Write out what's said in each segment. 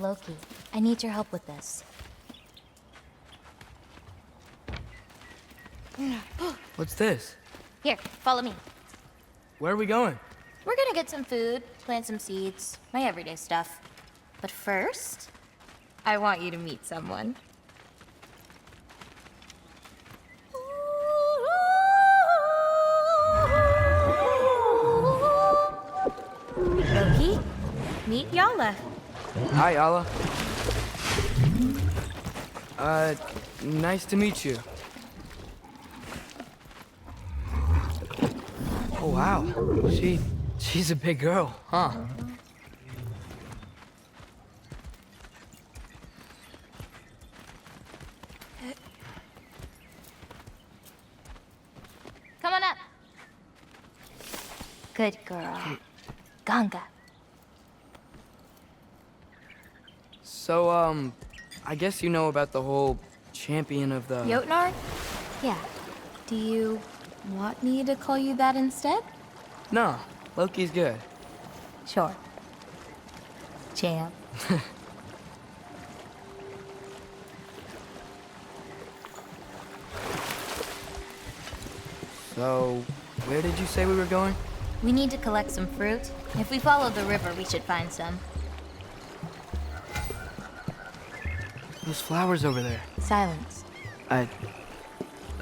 Loki, I need your help with this. What's this? Here, follow me. Where are we going? We're gonna get some food, plant some seeds, my everyday stuff. But first, I want you to meet someone. Loki, meet Yala. Hi, Alla. Nice to meet you. Oh, wow. She's a big girl, huh? Come on up. Good girl. Ganga. So, I guess you know about the whole champion of the... Jotnar? Yeah. Do you want me to call you that instead? No, Loki's good. Sure. Champ. So, where did you say we were going? We need to collect some fruit. If we follow the river, we should find some. Those flowers over there. Silence.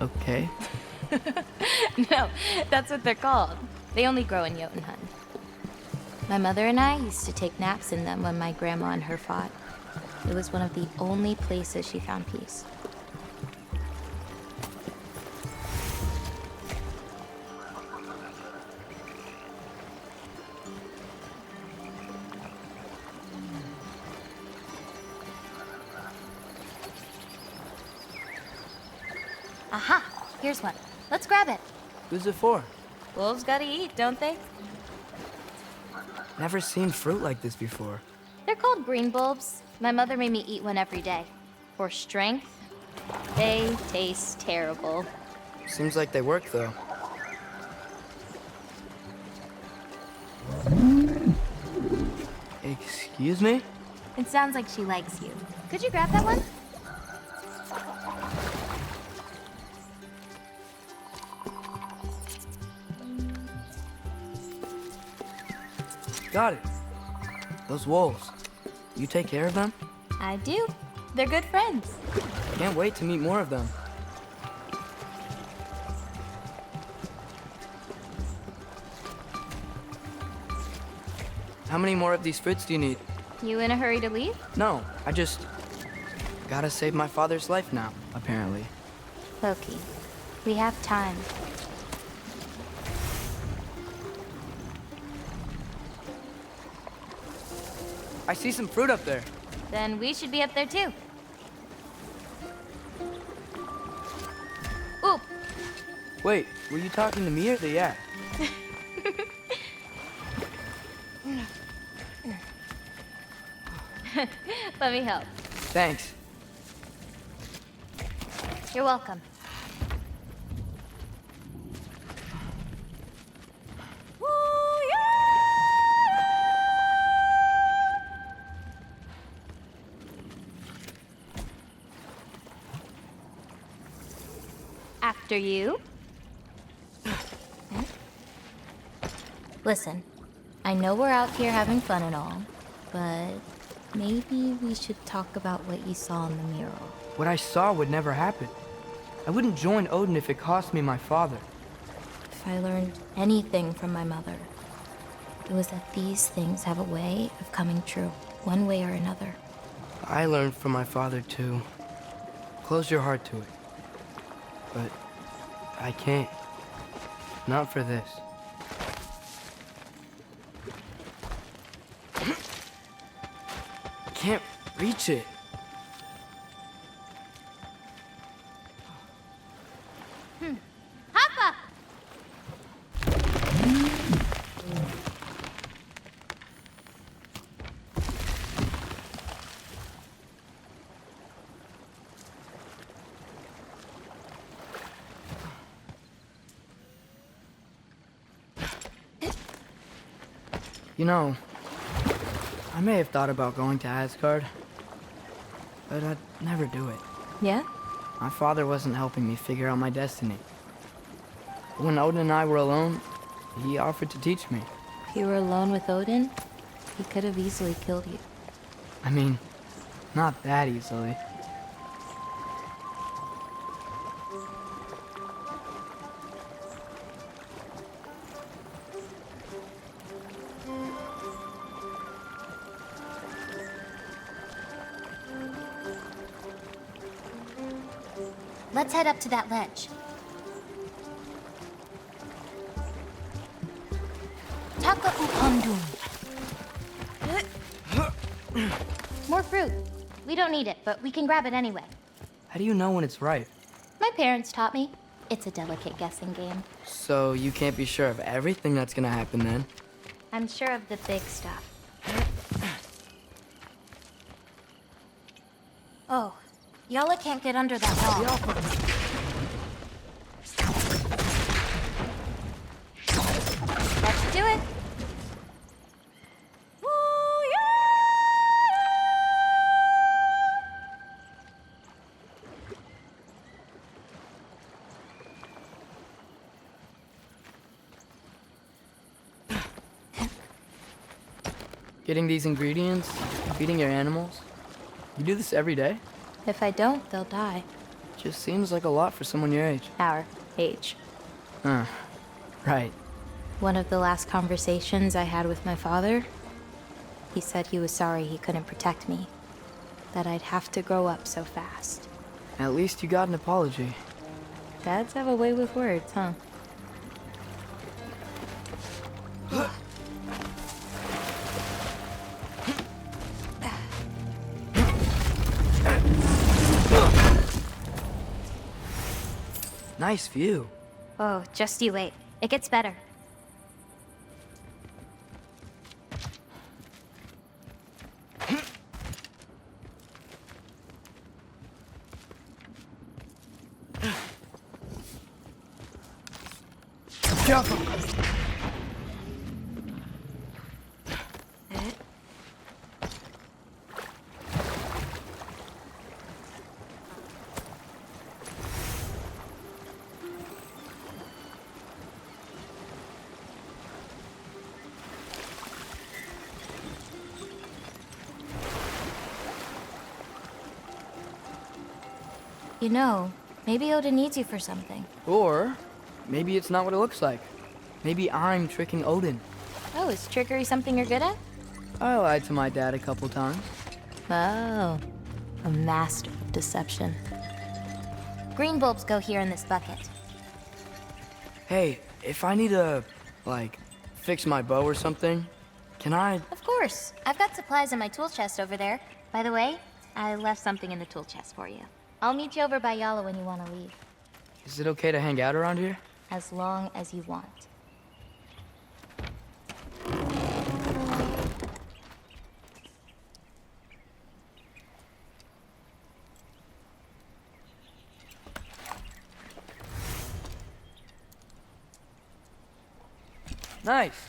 Okay. No, that's what they're called. They only grow in Jotunheim. My mother and I used to take naps in them when my grandma and her fought. It was one of the only places she found peace. Aha! Here's one. Let's grab it. Who's it for? Wolves gotta eat, don't they? Never seen fruit like this before. They're called green bulbs. My mother made me eat one every day. For strength, they taste terrible. Seems like they work, though. Excuse me? It sounds like she likes you. Could you grab that one? Got it. Those wolves. You take care of them? I do. They're good friends. Can't wait to meet more of them. How many more of these fruits do you need? You in a hurry to leave? No, I just... gotta save my father's life now, apparently. Loki, we have time. I see some fruit up there. Then we should be up there too. Oop! Wait, were you talking to me or the yak? Let me help. Thanks. You're welcome. After you. Listen, I know we're out here having fun and all, but maybe we should talk about what you saw in the mural. What I saw would never happen. I wouldn't join Odin if it cost me my father. If I learned anything from my mother, it was that these things have a way of coming true, one way or another. I learned from my father, too. Close your heart to it. But I can't. Not for this. Can't reach it. Hoppa! You know, I may have thought about going to Asgard, but I'd never do it. Yeah? My father wasn't helping me figure out my destiny. When Odin and I were alone, he offered to teach me. If you were alone with Odin, he could have easily killed you. I mean, not that easily. Let's head up to that ledge. Taka upandun. More fruit. We don't need it, but we can grab it anyway. How do you know when it's ripe? My parents taught me. It's a delicate guessing game. So you can't be sure of everything that's gonna happen then? I'm sure of the big stuff. Oh, Yala can't get under that wall. Let's do it. Getting these ingredients, feeding your animals. You do this every day? If I don't, they'll die. Just seems like a lot for someone your age. Our age. Huh. Right. One of the last conversations I had with my father, he said he was sorry he couldn't protect me. That I'd have to grow up so fast. At least you got an apology. Dads have a way with words, huh? Nice view. Oh, just you wait. It gets better. You know, maybe Odin needs you for something. Or maybe it's not what it looks like. Maybe I'm tricking Odin. Oh, is trickery something you're good at? I lied to my dad a couple times. Oh, a master of deception. Green bulbs go here in this bucket. Hey, if I need to, like, fix my bow or something, can I? Of course. I've got supplies in my tool chest over there. By the way, I left something in the tool chest for you. I'll meet you over by Yala when you want to leave. Is it okay to hang out around here? As long as you want. Nice.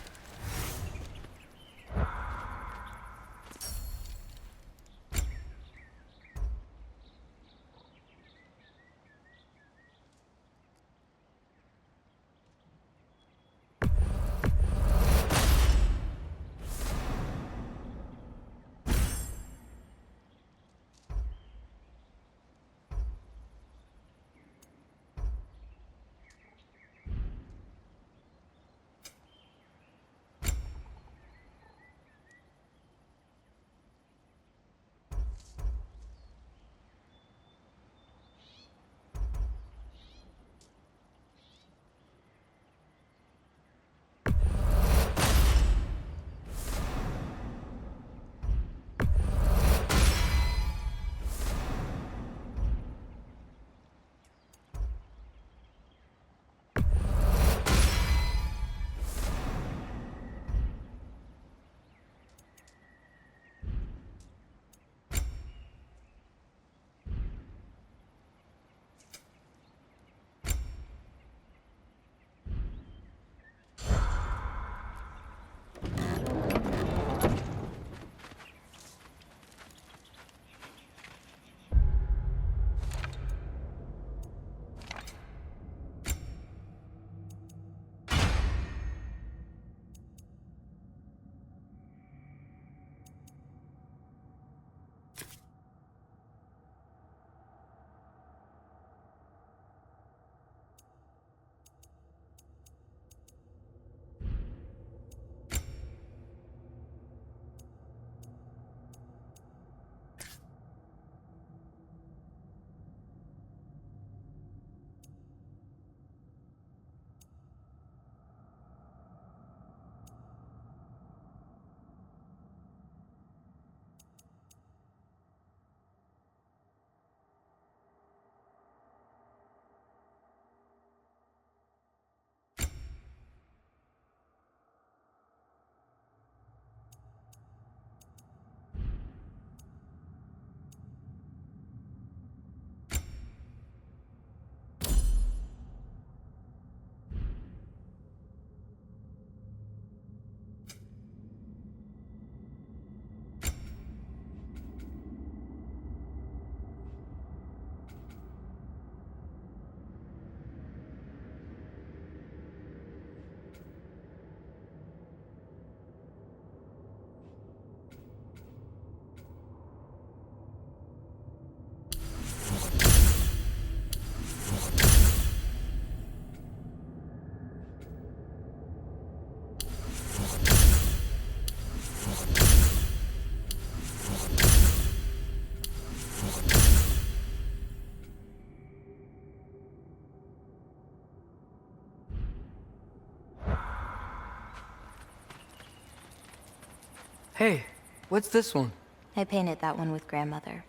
Hey, what's this one? I painted that one with grandmother.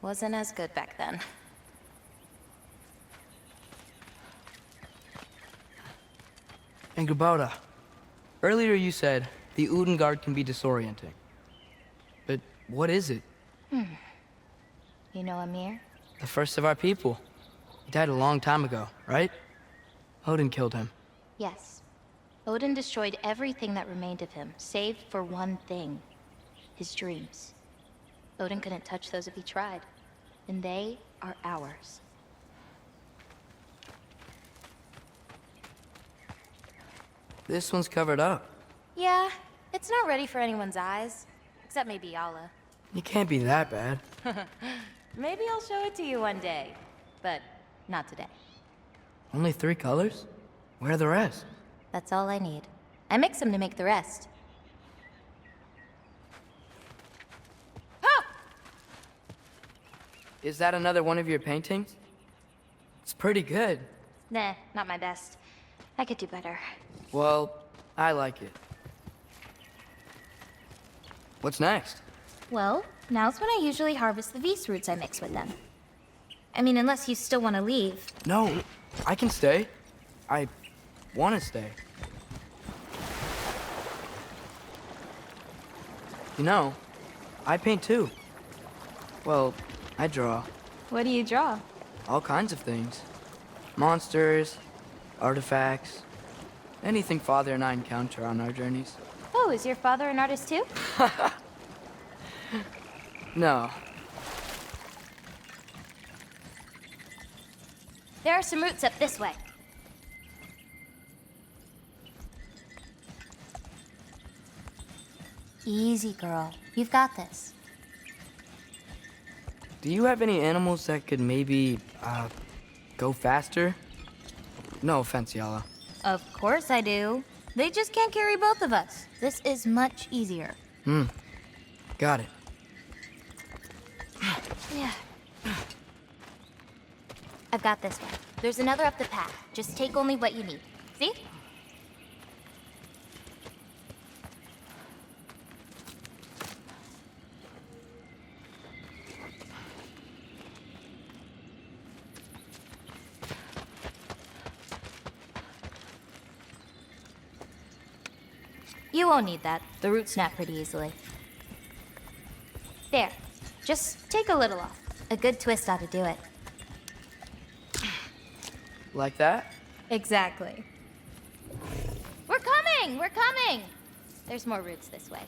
Wasn't as good back then. And Gabota, earlier you said the Udengard can be disorienting. But what is it? You know Amir? The first of our people. He died a long time ago, right? Odin killed him. Yes. Odin destroyed everything that remained of him, save for one thing. His dreams. Odin couldn't touch those if he tried. And they are ours. This one's covered up. Yeah, it's not ready for anyone's eyes. Except maybe Yala. It can't be that bad. Maybe I'll show it to you one day. But not today. Only 3 colors? Where are the rest? That's all I need. I mix them to make the rest. Oh! Is that another one of your paintings? It's pretty good. Nah, not my best. I could do better. Well, I like it. What's next? Well, now's when I usually harvest the Vis roots I mix with them. I mean, unless you still want to leave. No, I can stay. I want to stay. You know, I paint too. Well, I draw. What do you draw? All kinds of things. Monsters, artifacts, anything Father and I encounter on our journeys. Oh, is your father an artist too? No. There are some roots up this way. Easy, girl. You've got this. Do you have any animals that could maybe, go faster? No offense, Yala. Of course I do. They just can't carry both of us. This is much easier. Got it. Yeah. I've got this one. There's another up the path. Just take only what you need. See? You won't need that. The roots snap pretty easily. There. Just take a little off. A good twist ought to do it. Like that? Exactly. We're coming! We're coming! There's more roots this way.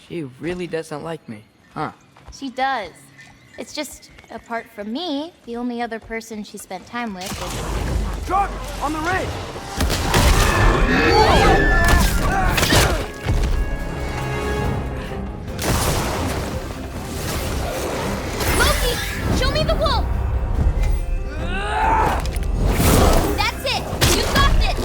She really doesn't like me, huh? She does. It's just, apart from me, the only other person she spent time with is... Truck! On the ridge! Loki! Show me the wolf! That's it! You got this!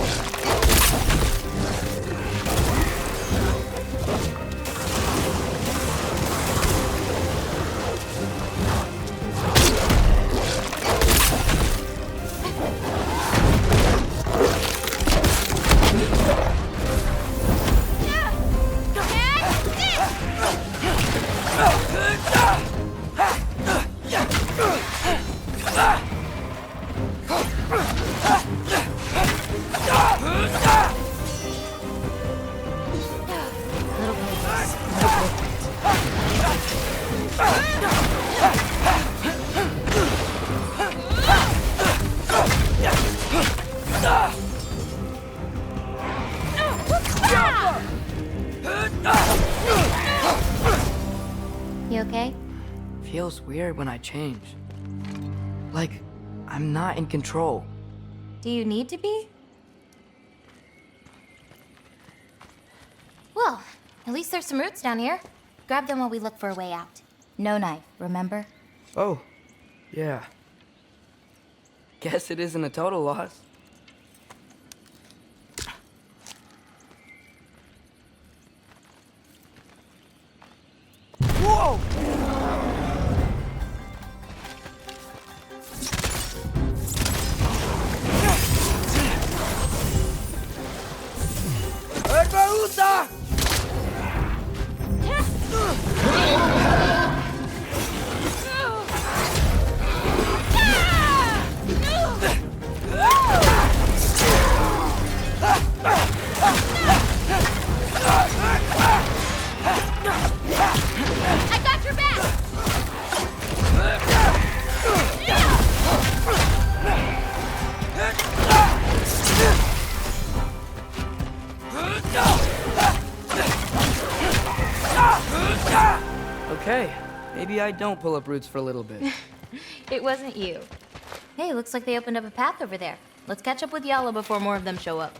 You okay? Feels weird when I change. Like, I'm not in control. Do you need to be? Well, at least there's some roots down here. Grab them while we look for a way out. No knife, remember? Oh, yeah. Guess it isn't a total loss. Whoa! Barbaruta! I got your back! Okay, maybe I don't pull up roots for a little bit. It wasn't you. Hey, looks like they opened up a path over there. Let's catch up with Yala before more of them show up.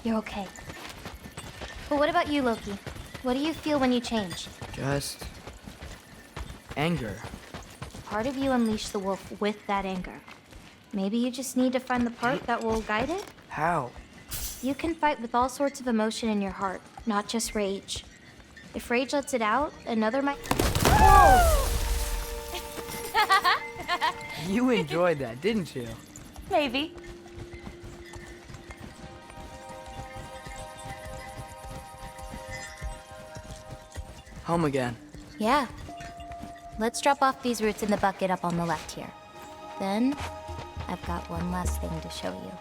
You're okay. But what about you, Loki? What do you feel when you change? Just anger. Part of you unleashed the wolf with that anger. Maybe you just need to find the part that will guide it? How? You can fight with all sorts of emotion in your heart, not just rage. If rage lets it out, another might... You enjoyed that, didn't you? Maybe. Home again. Yeah. Let's drop off these roots in the bucket up on the left here. Then, I've got one last thing to show you.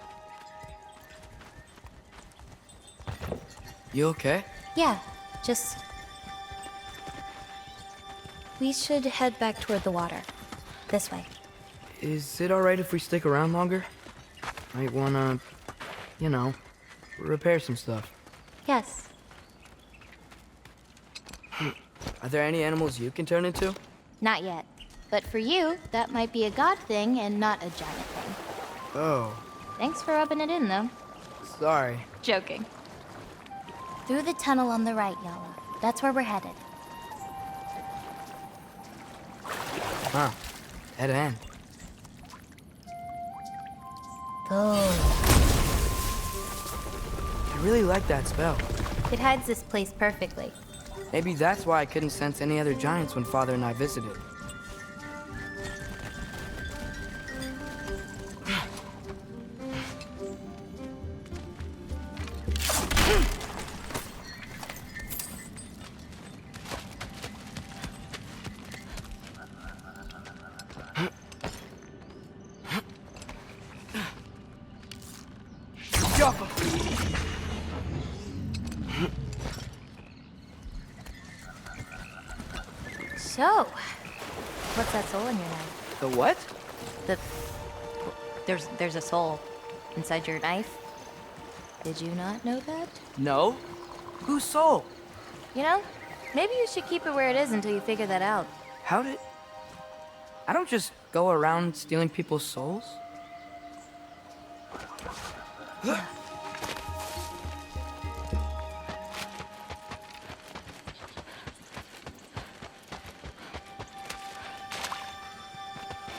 You okay? Yeah, just... We should head back toward the water. This way. Is it alright if we stick around longer? Might wanna, you know, repair some stuff. Yes. Are there any animals you can turn into? Not yet. But for you, that might be a god thing and not a giant thing. Oh, Thanks for rubbing it in, though. sorry. Joking. Through the tunnel on the right, Yala. That's where we're headed. Huh. Dead end. Oh. I really like that spell. It hides this place perfectly. Maybe that's why I couldn't sense any other giants when Father and I visited. So, what's that soul in your knife? The what? There's a soul inside your knife. Did you not know that? No. Whose soul? You know, maybe you should keep it where it is until you figure that out. How did... I don't just go around stealing people's souls.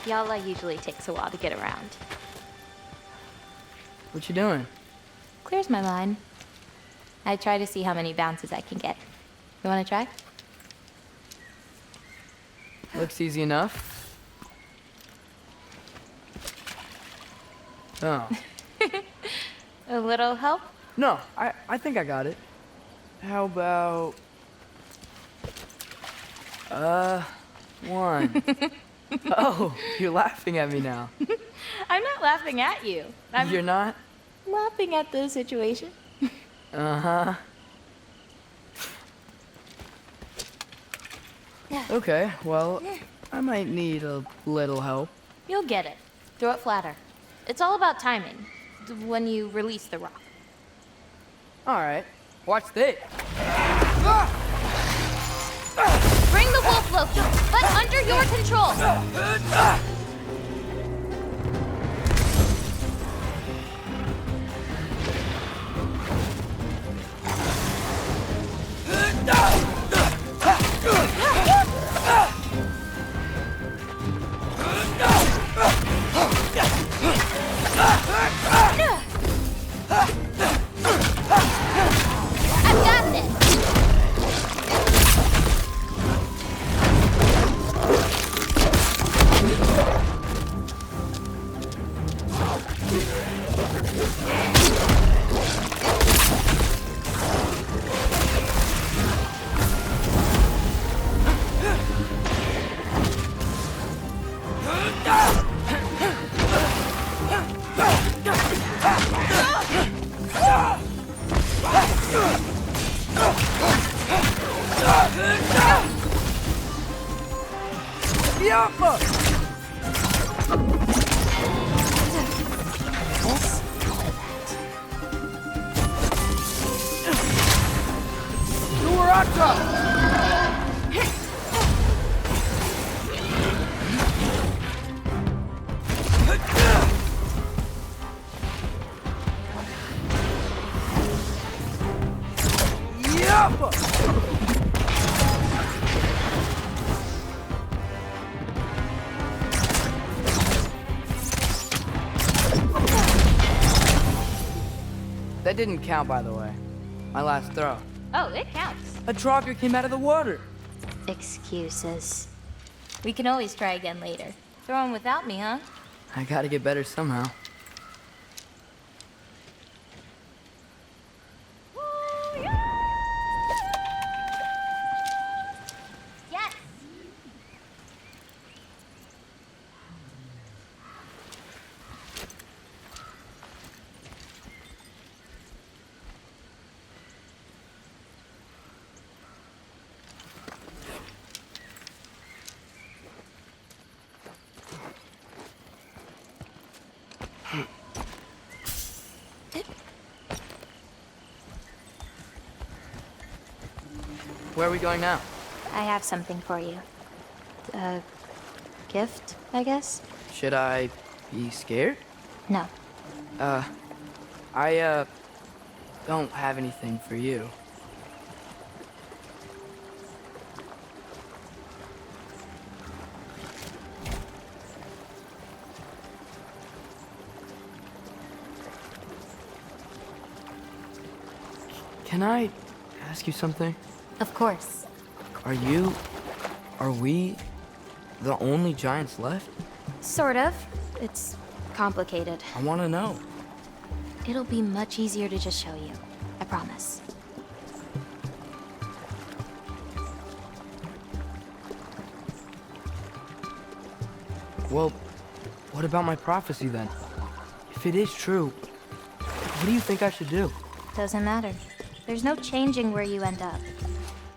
Yala usually takes a while to get around. What you doing? Clears my mind. I try to see how many bounces I can get. You want to try? Looks easy enough. Oh. A little help? No, I think I got it. How about... one. Oh, you're laughing at me now. I'm not laughing at you. You're not? laughing at the situation. Uh-huh. Okay, well, I might need a little help. You'll get it. Throw it flatter. It's all about timing. When you release the rock. All right, watch this. Bring the wolf, Loki, but under your control. I've got this. This or That didn't count, by the way. My last throw. Oh, it counts. A trogger came out of the water. Excuses. We can always try again later. Throw him without me, huh? I gotta get better somehow. Yes! Where are we going now? I have something for you. A gift, I guess? Should I be scared? No. I don't have anything for you. Can I ask you something? Of course. Are we the only giants left? Sort of. It's complicated. I want to know. It'll be much easier to just show you. I promise. Well, what about my prophecy then? If it is true, what do you think I should do? Doesn't matter. There's no changing where you end up.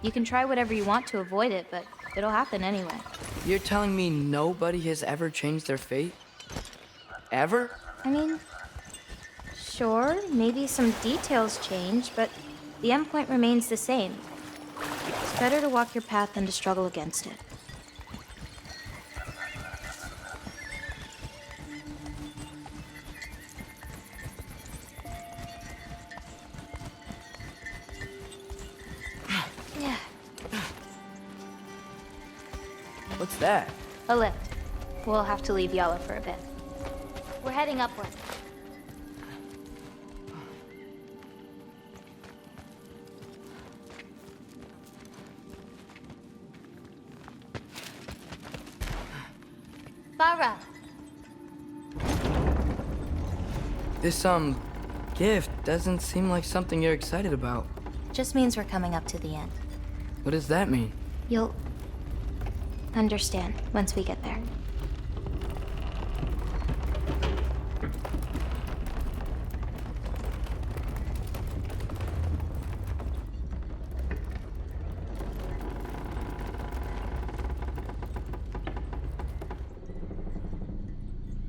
You can try whatever you want to avoid it, but it'll happen anyway. You're telling me nobody has ever changed their fate? Ever? I mean, sure, maybe some details change, but the endpoint remains the same. It's better to walk your path than to struggle against it. Yeah. What's that? A lift. We'll have to leave Yala for a bit. We're heading upward. Farah! This, gift doesn't seem like something you're excited about. Just means we're coming up to the end. What does that mean? You'll understand once we get there.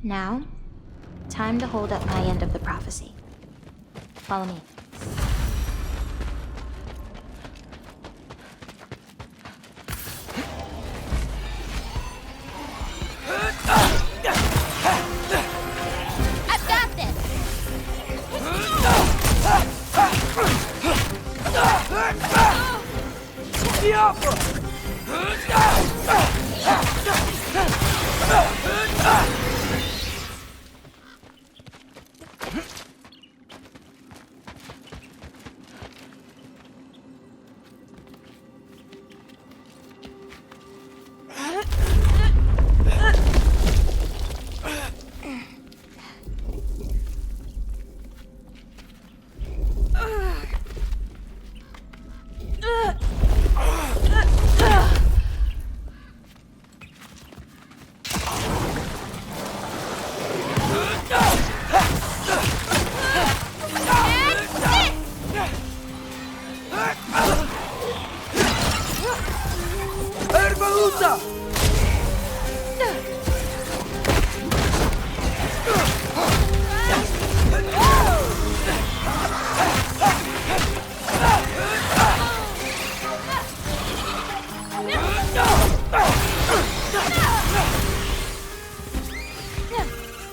Now, time to hold up my end of the prophecy. Follow me. I've got this!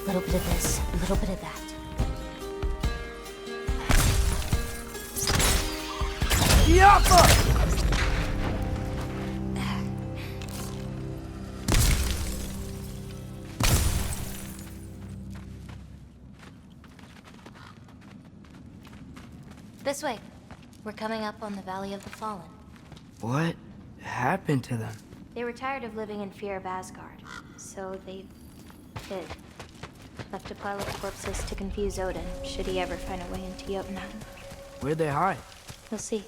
Little bit of this, a little bit of that. This way. We're coming up on the Valley of the Fallen. What happened to them? They were tired of living in fear of Asgard, so they hid. Left a pile of corpses to confuse Odin, should he ever find a way into Jotunheim. Where'd they hide? You'll see.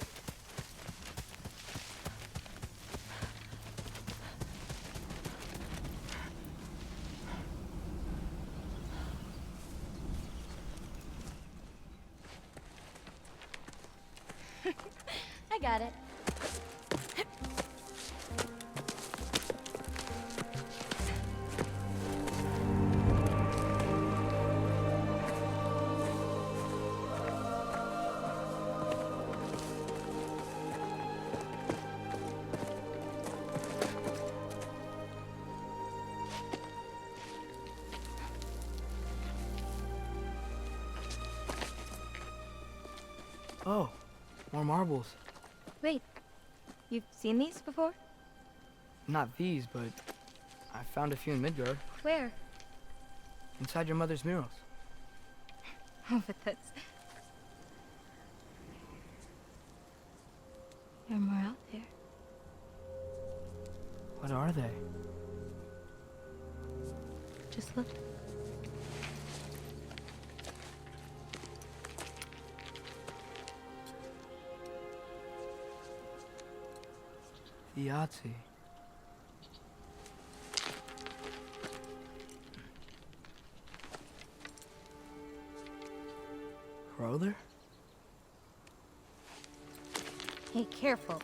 I got it. Oh, more marbles. Wait, you've seen these before? Not these, but I found a few in Midgard, Where? inside your mother's murals. Oh, but that's... There are more out there. What are they? Just look. Yahtzee. Brother? Hey, careful.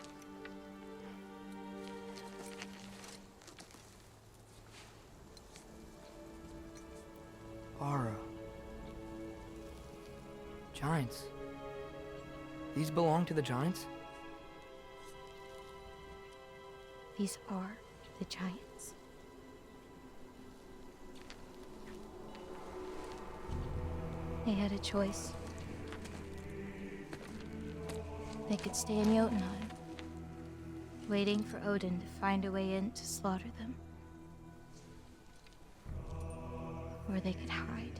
Aura. Giants. These belong to the giants? These are the giants. They had a choice. They could stay in Jotunheim, waiting for Odin to find a way in to slaughter them. Or they could hide.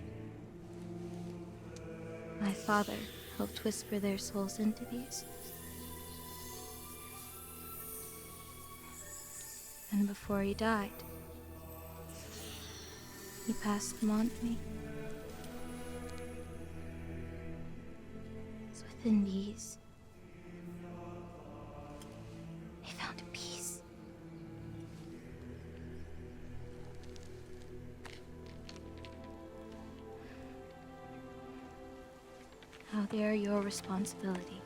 My father helped whisper their souls into these. And before he died, he passed them on to me. It's within these. They found peace. Now they are your responsibility.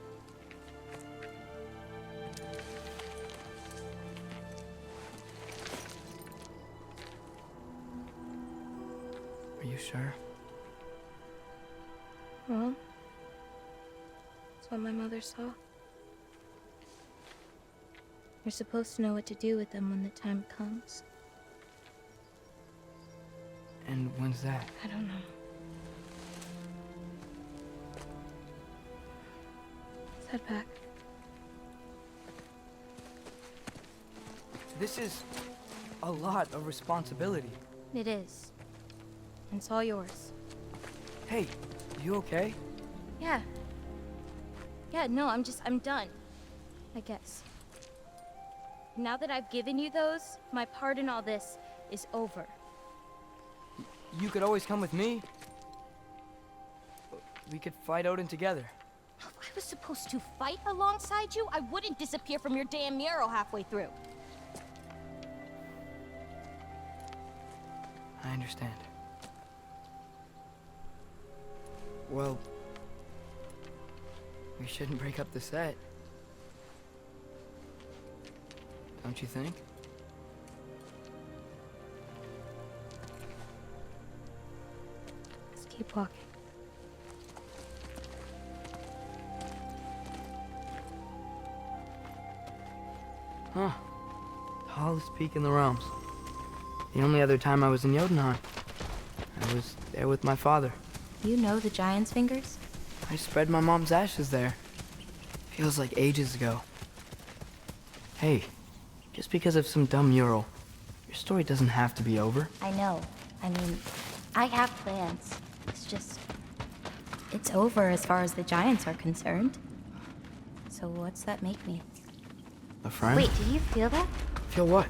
Are you sure? Well, that's what my mother saw. You're supposed to know what to do with them when the time comes. And when's that? I don't know. Let's head back. This is a lot of responsibility. It is. And it's all yours. Hey, you okay? Yeah. Yeah, no, I'm done. I guess. Now that I've given you those, my part in all this is over. You could always come with me. We could fight Odin together. If I was supposed to fight alongside you, I wouldn't disappear from your damn mural halfway through. I understand. Well, we shouldn't break up the set. Don't you think? Keep walking. Huh. Tallest peak in the realms. The only other time I was in Jotunheim, I was there with my father. You know the Giant's Fingers? I spread my mom's ashes there. Feels like ages ago. Hey, just because of some dumb mural, your story doesn't have to be over. I know. I mean, I have plans. It's just... It's over as far as the Giants are concerned. So what's that make me? A friend? Wait, did you feel that? Feel what?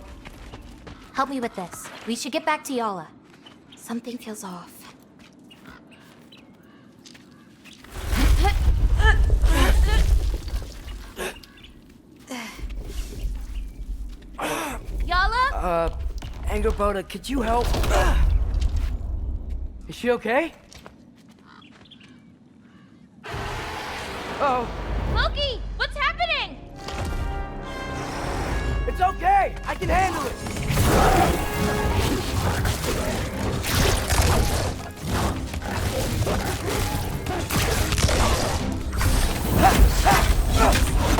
Help me with this. We should get back to Yala. Something feels off. Yala? Angerboda, could you help? Is she okay? Oh, Loki! What's happening? it's okay! I can handle it!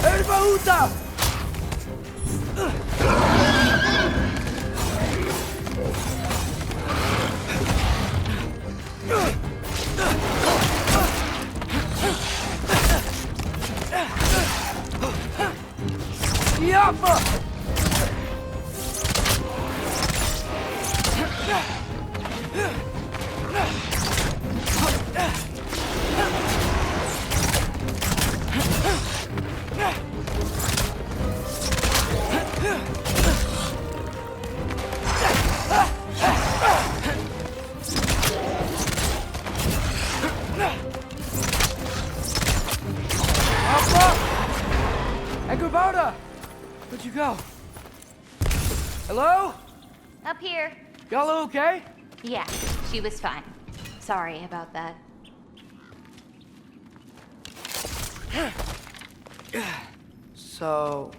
Erbaúta! Yapa! Angerboda! Where'd you go? Hello? Up here. Y'all okay? Yeah, she was fine. Sorry about that. So,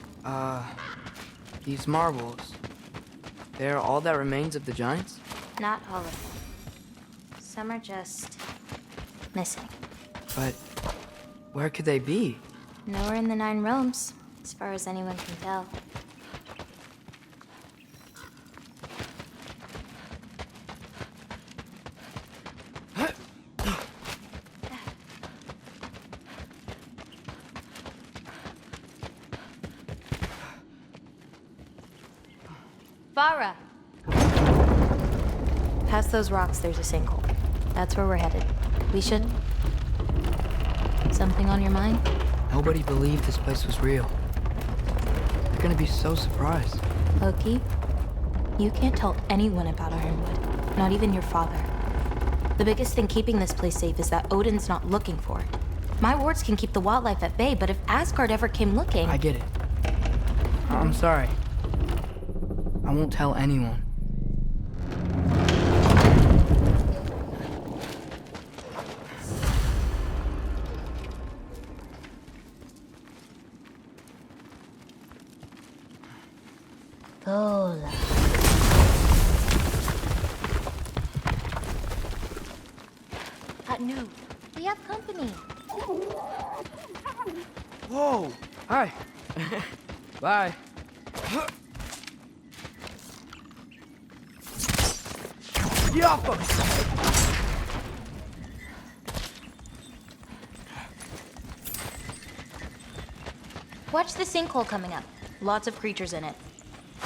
these marbles, they're all that remains of the Giants? Not all of them. Some are just... missing. But where could they be? Nowhere in the Nine Realms, as far as anyone can tell. Farah! Past those rocks, there's a sinkhole. That's where we're headed. We should... Something on your mind? Nobody believed this place was real. They're gonna be so surprised. Loki, you can't tell anyone about Ironwood, not even your father. The biggest thing keeping this place safe is that Odin's not looking for it. My wards can keep the wildlife at bay, but if Asgard ever came looking... I get it. I'm sorry. I won't tell anyone. Lola. No, we have company. Whoa! Hi. Bye. Yappa! Watch the sinkhole coming up. Lots of creatures in it.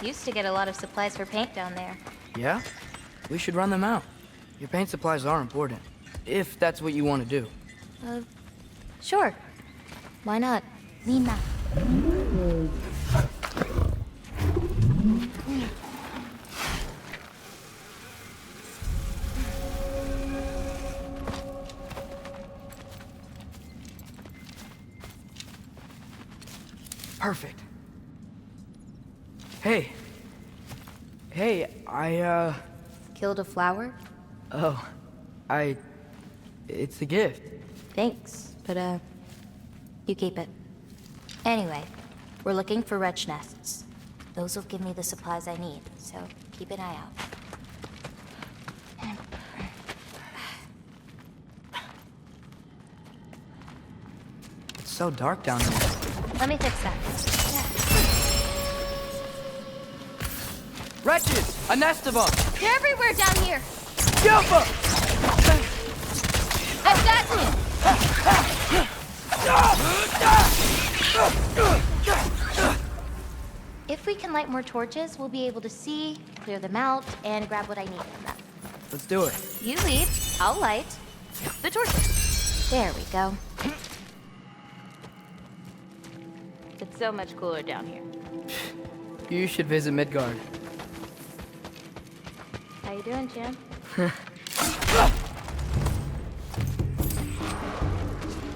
Used to get a lot of supplies for paint down there. Yeah? We should run them out. Your paint supplies are important. If that's what you want to do. Sure. Why not? Lina. Perfect. Hey. Hey, Killed a flower? Oh, it's a gift. Thanks, but you keep it. Anyway, we're looking for wretch nests. Those will give me the supplies I need, so keep an eye out. so dark down here. Let me fix that. Wretches! A nest of them! They're everywhere down here. Jumper! I've got you. If we can light more torches, we'll be able to see, clear them out, and grab what I need from them. Let's do it. You lead, I'll light the torches. There we go. It's so much cooler down here. You should visit Midgard. How you doing, Jim?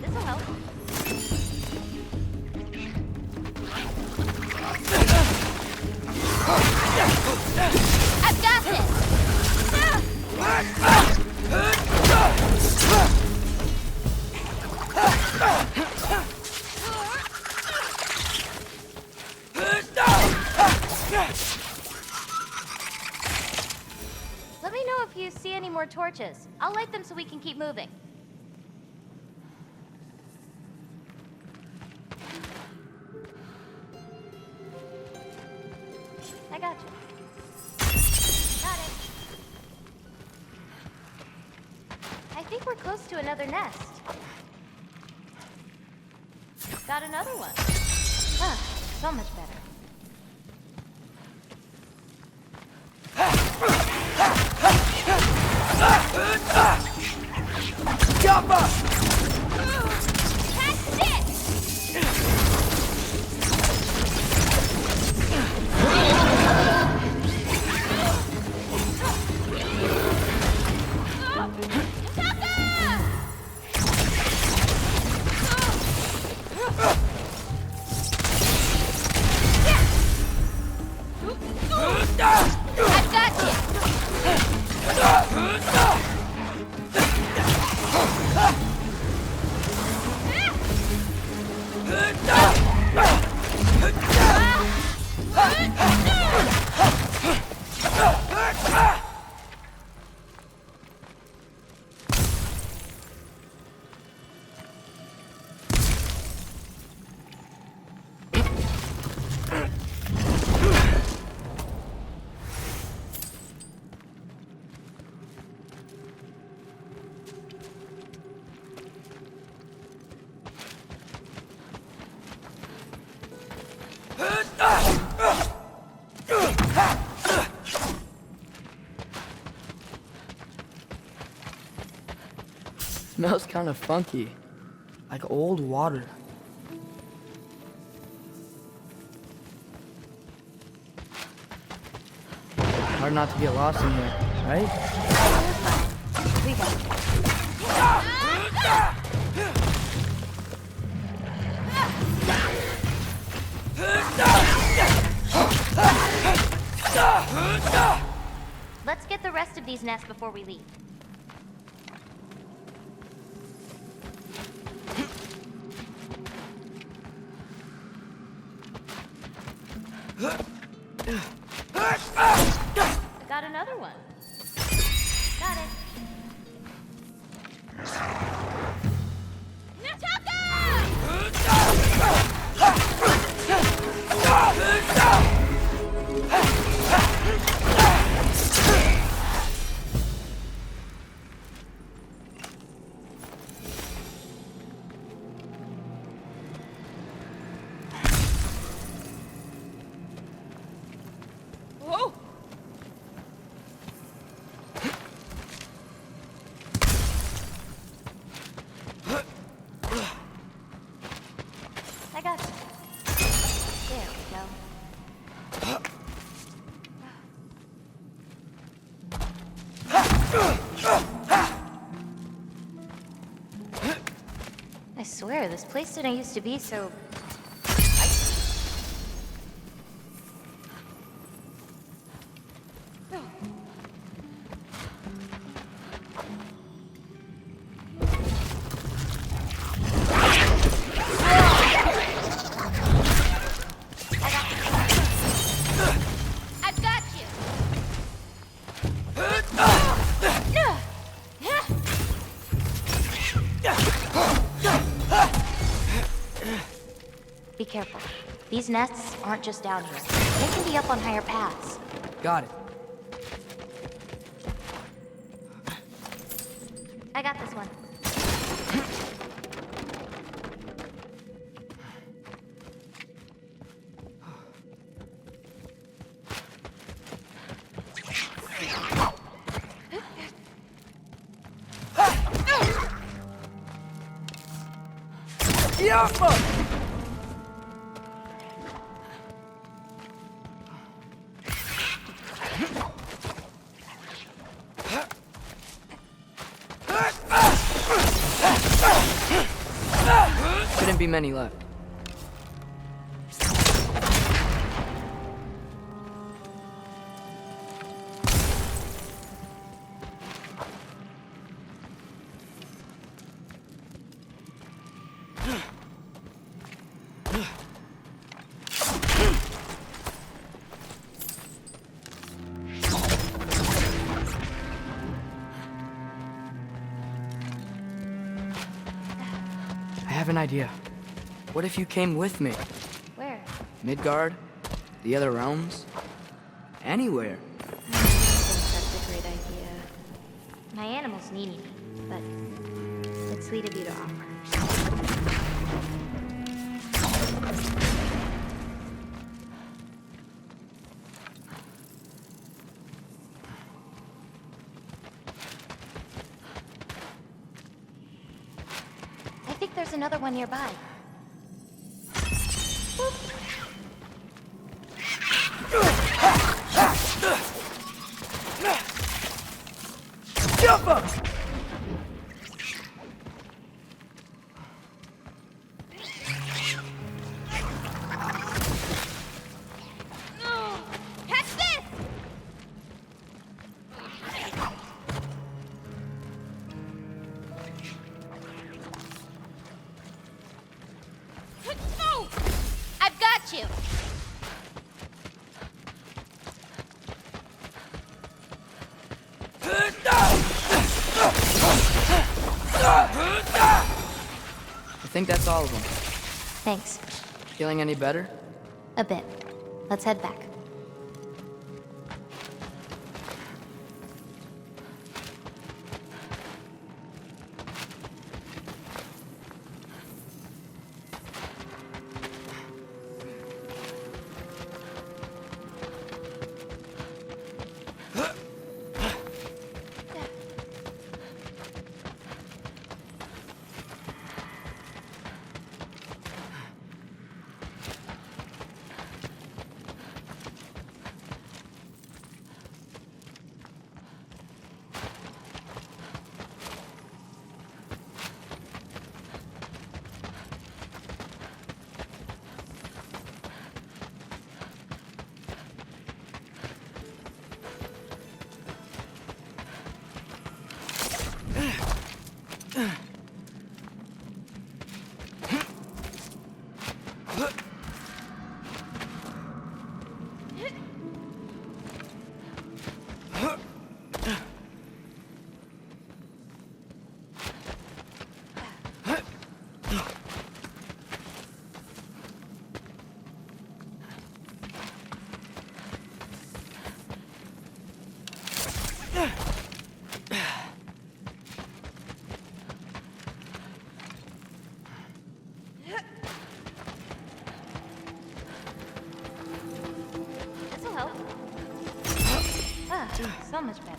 This'll help. I've got this! Let me know if you see any more torches. I'll light them so we can keep moving. I got you. Got it. I think we're close to another nest. Got another one. Ah, so much better. Jumper! Catch it! I've got you! Smells kind of funky. Like old water. Hard not to get lost in here, right? We got it. Let's get the rest of these nests before we leave. I got another one. Got it. Whoa! I got you. There we go. I swear, this place didn't used to be so... I've got you! careful. These nests aren't just down here. They can be up on higher paths. Got it. I got this one. Shouldn't be many left. I have an idea. What if you came with me? Where? Midgard? The other realms? Anywhere. I don't think that's a great idea. My animals need me, but it's sweet of you to offer. I think there's another one nearby. Jump up! Catch this! No! I've got you! I think that's all of them. Thanks. Feeling any better? A bit. Let's head back. This'll help. So much better.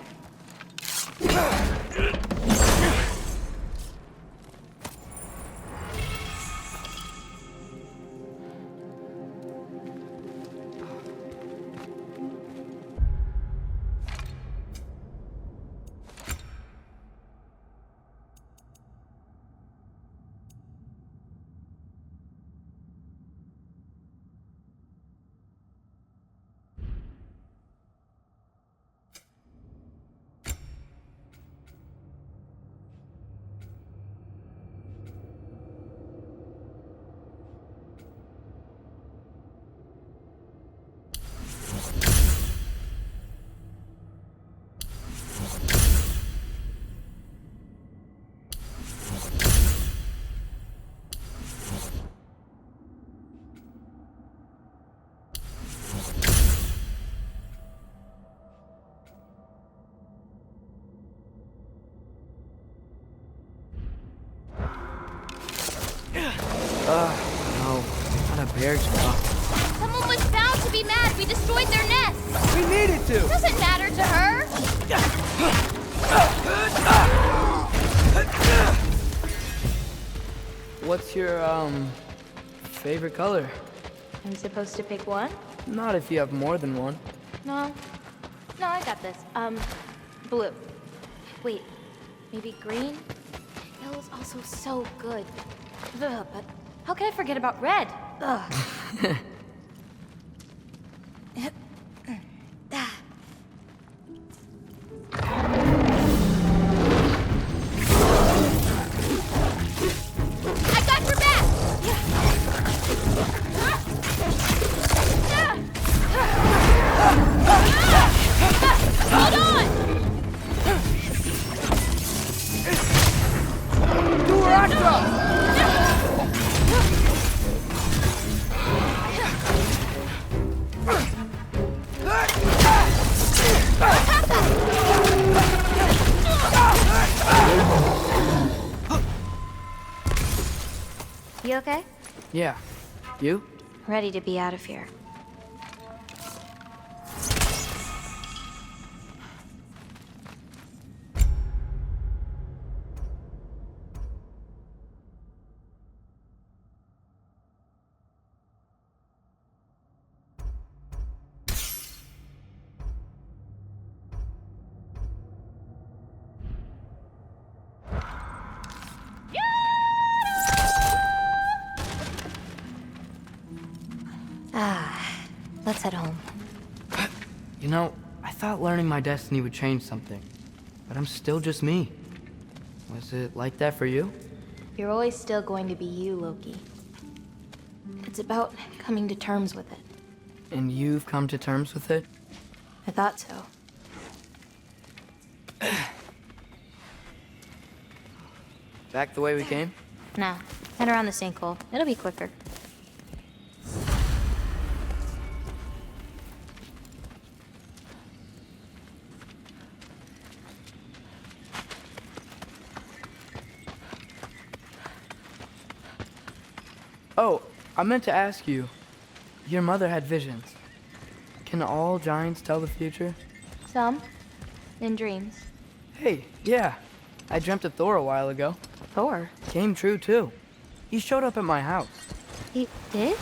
Eric's car. Someone was bound to be mad. We destroyed their nest. We needed to! Doesn't matter to her. What's your, favorite color? I'm supposed to pick one? Not if you have more than one. No. No, I got this. Blue. Wait, maybe green? Yellow's also so good. Ugh, but how can I forget about red? Ugh. I got your back! Hold on! You okay? Yeah. You? Ready to be out of here. Let's head home. You know, I thought learning my destiny would change something. But I'm still just me. Was it like that for you? You're always still going to be you, Loki. It's about coming to terms with it. And you've come to terms with it? I thought so. Back the way we came? Nah, head around the sinkhole. It'll be quicker. Oh, I meant to ask you. Your mother had visions. Can all giants tell the future? Some. In dreams. Hey, yeah. I dreamt of Thor a while ago. Thor? Came true, too. He showed up at my house. He did?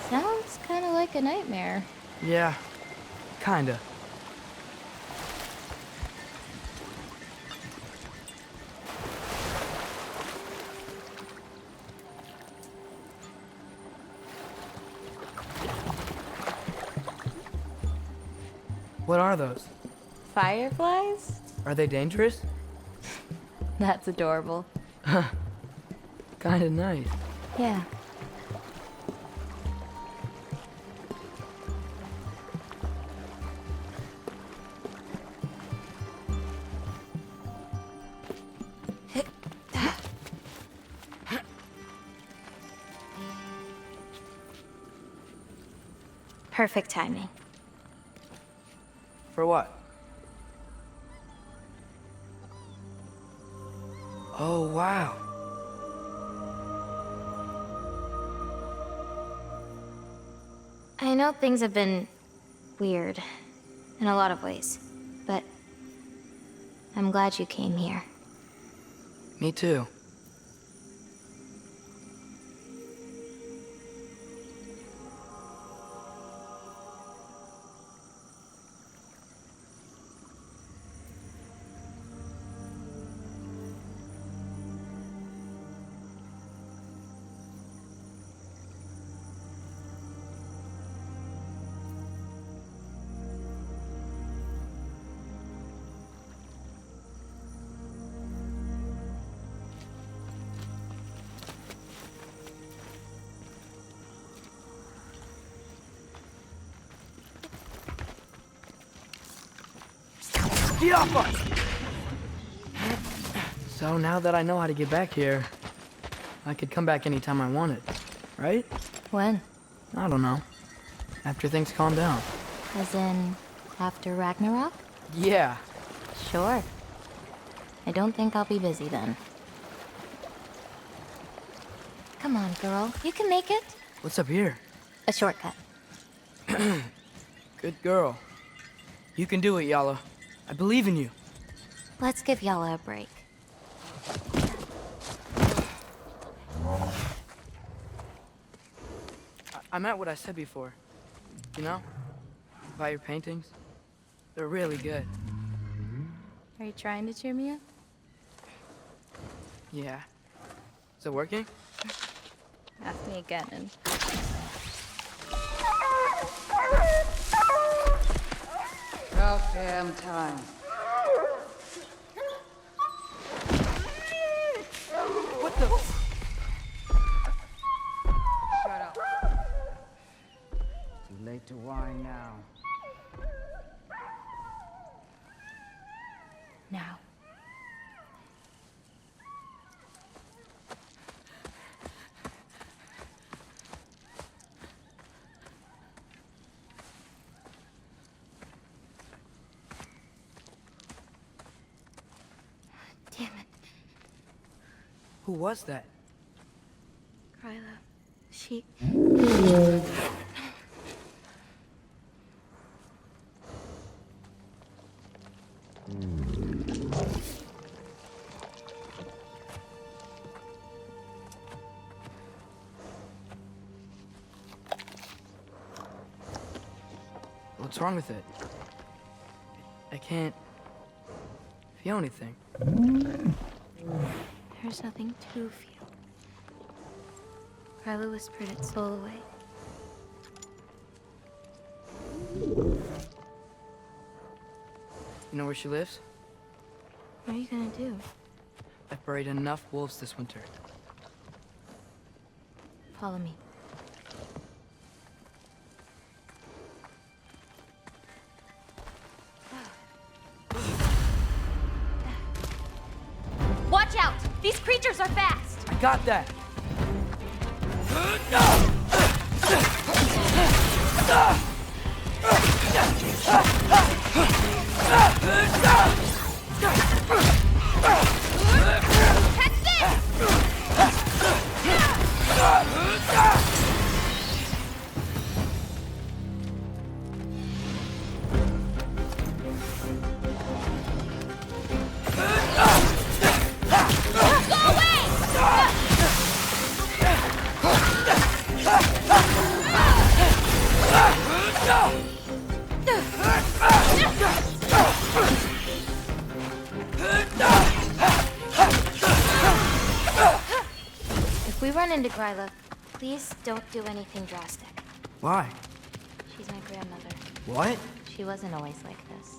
Sounds kind of like a nightmare. Yeah, kinda. What are those? Fireflies? Are they dangerous? That's adorable. Kinda nice. Yeah. Perfect timing. For what? Oh, wow. I know things have been weird in a lot of ways, but I'm glad you came here. Me too. So now that I know how to get back here, I could come back anytime I wanted, right? When? I don't know. After things calm down. As in, after Ragnarok? Yeah. Sure. I don't think I'll be busy then. Come on, girl. You can make it. What's up here? A shortcut. Good girl. You can do it, Yala. I believe in you. Let's give Yala a break. I meant what I said before. You know? About your paintings. They're really good. Are you trying to cheer me up? Yeah. Is it working? Ask me again and... About damn time. What the? Shut up. Too late to whine now. Now. Damn it. Who was that? Kryla. She... What's wrong with it? I can't feel anything. There's nothing to feel. Kryla whispered its soul away. You know where she lives? What are you gonna do? I've buried enough wolves this winter. Follow me. Watch out! These creatures are fast! I got that! Catch this! Go away! If we run into Gryla, please don't do anything drastic. Why? She's my grandmother. What? She wasn't always like this.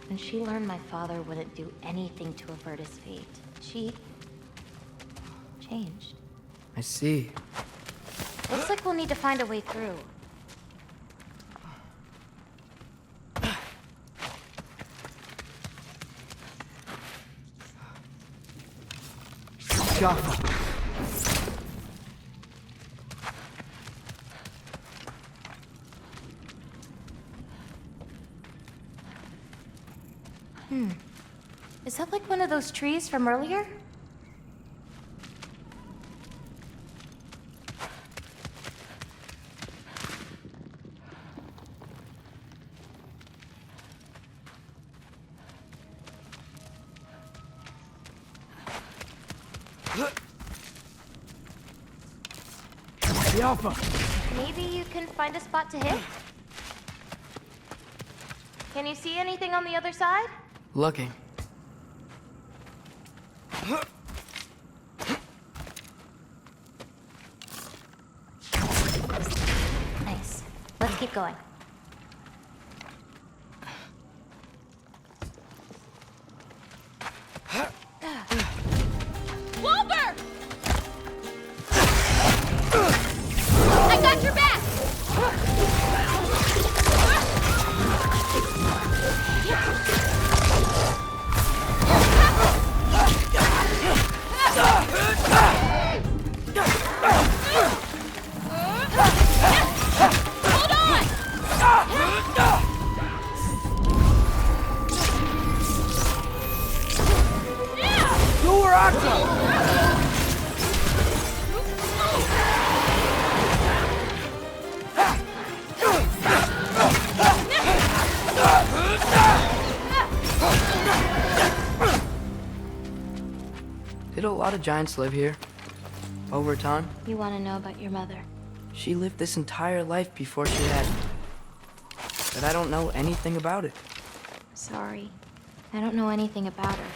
When she learned my father wouldn't do anything to avert his fate, she... changed. I see. Looks like we'll need to find a way through. Jaffa. Is that like one of those trees from earlier? Jaffa. Maybe you can find a spot to hit? Can you see anything on the other side? Looking. Nice. Let's keep going. Walter! I got your back! Hold on! Did a lot of giants live here? Over time? You want to know about your mother? She lived this entire life before she had me. But I don't know anything about it. Sorry. I don't know anything about her.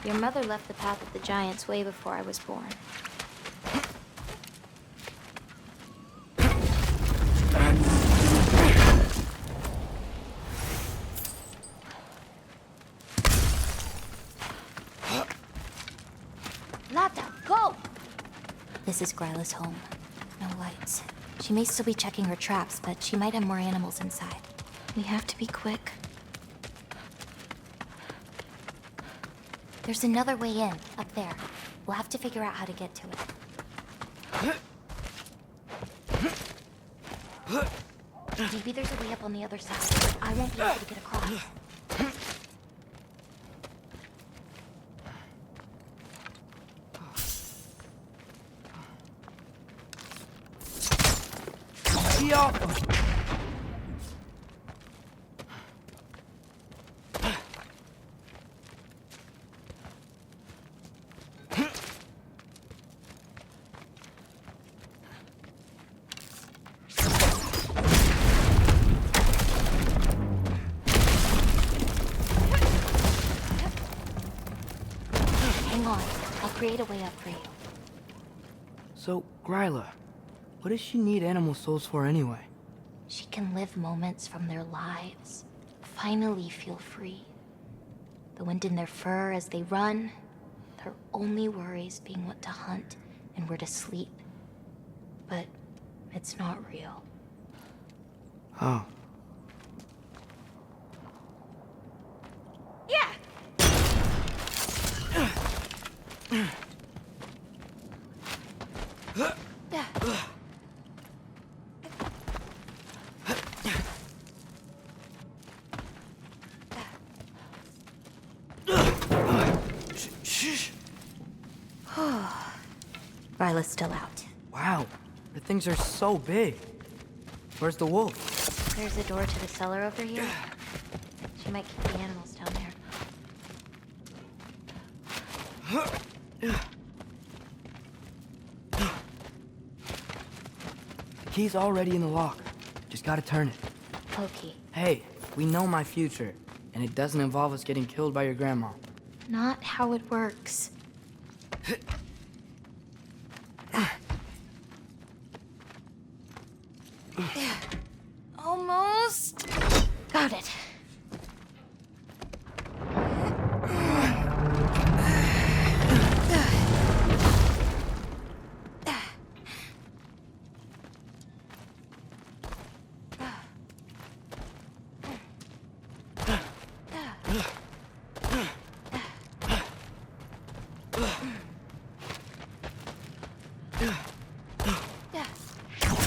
Your mother left the path of the giants way before I was born. Lata, go! This is Gryla's home. No lights. She may still be checking her traps, but she might have more animals inside. We have to be quick. There's another way in, up there. We'll have to figure out how to get to it. Maybe there's a way up on the other side. I won't be able to get across. Hang on. I'll create a way up for you. So, Gryla, what does she need animal souls for anyway? She can live moments from their lives. Finally feel free. The wind in their fur as they run. Their only worries being what to hunt and where to sleep. But it's not real. Oh. Yeah! Shh. Ryla's still out. Wow, the things are so big. Where's the wolf? There's a door to the cellar over here. She might keep the animals down there. The key's already in the lock. Just gotta turn it. Pokey. Hey, we know my future, and it doesn't involve us getting killed by your grandma. Not how it works. Almost. Got it.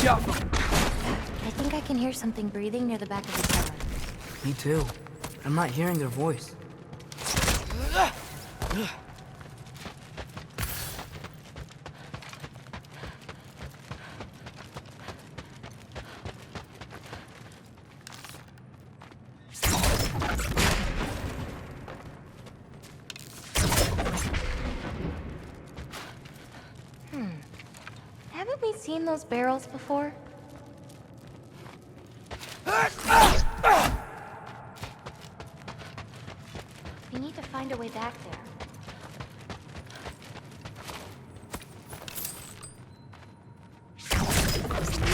I think I can hear something breathing near the back of the cellar. Me too. I'm not hearing their voice. Haven't we seen those barrels before? We need to find a way back there.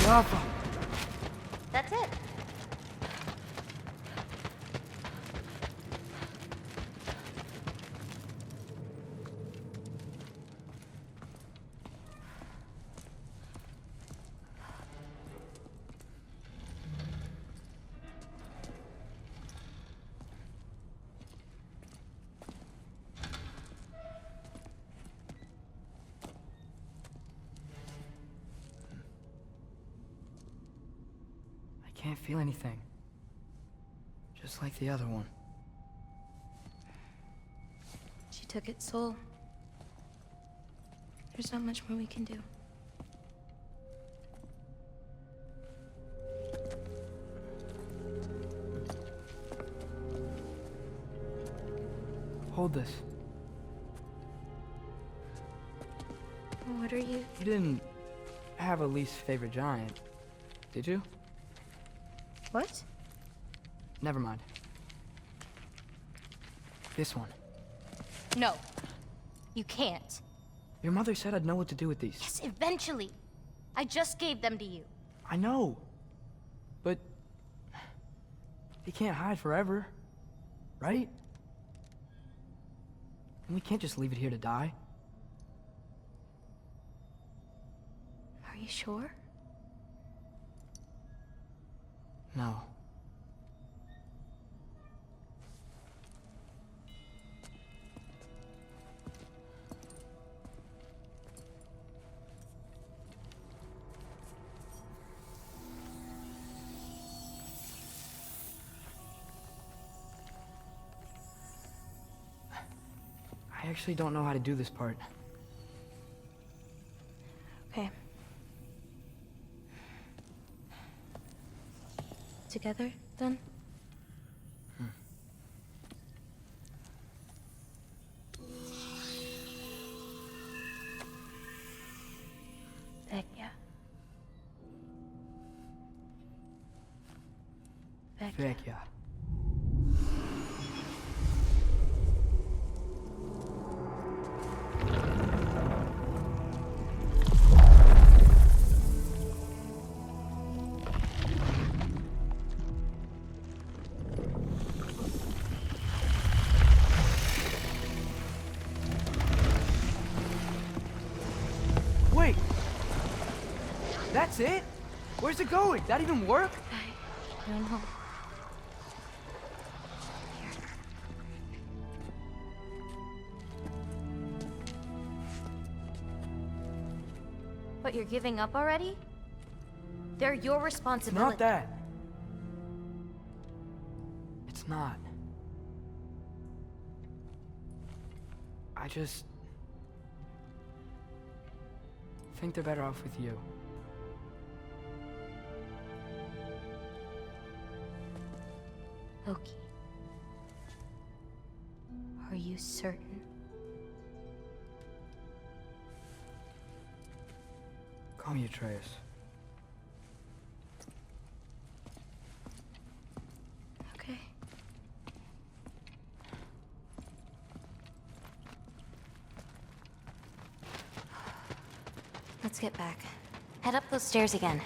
Lava. That's it. I can't feel anything. Just like the other one. She took its soul. There's not much more we can do. Hold this. What are you? You didn't have a least favorite giant, did you? What? Never mind. This one. No. You can't. Your mother said I'd know what to do with these. Yes, eventually. I just gave them to you. I know. But... he can't hide forever. Right? And we can't just leave it here to die. Are you sure? No. I actually don't know how to do this part. Okay. Together, then? Vecchia. Vecchia. Wait! That's it? Where's it going? That even work? I don't know. What, you're giving up already? They're your It's responsibility. not that. It's not. I just... think they're better off with you. Loki. Are you certain? Call me Atreus. Okay. Let's get back. Head up those stairs again.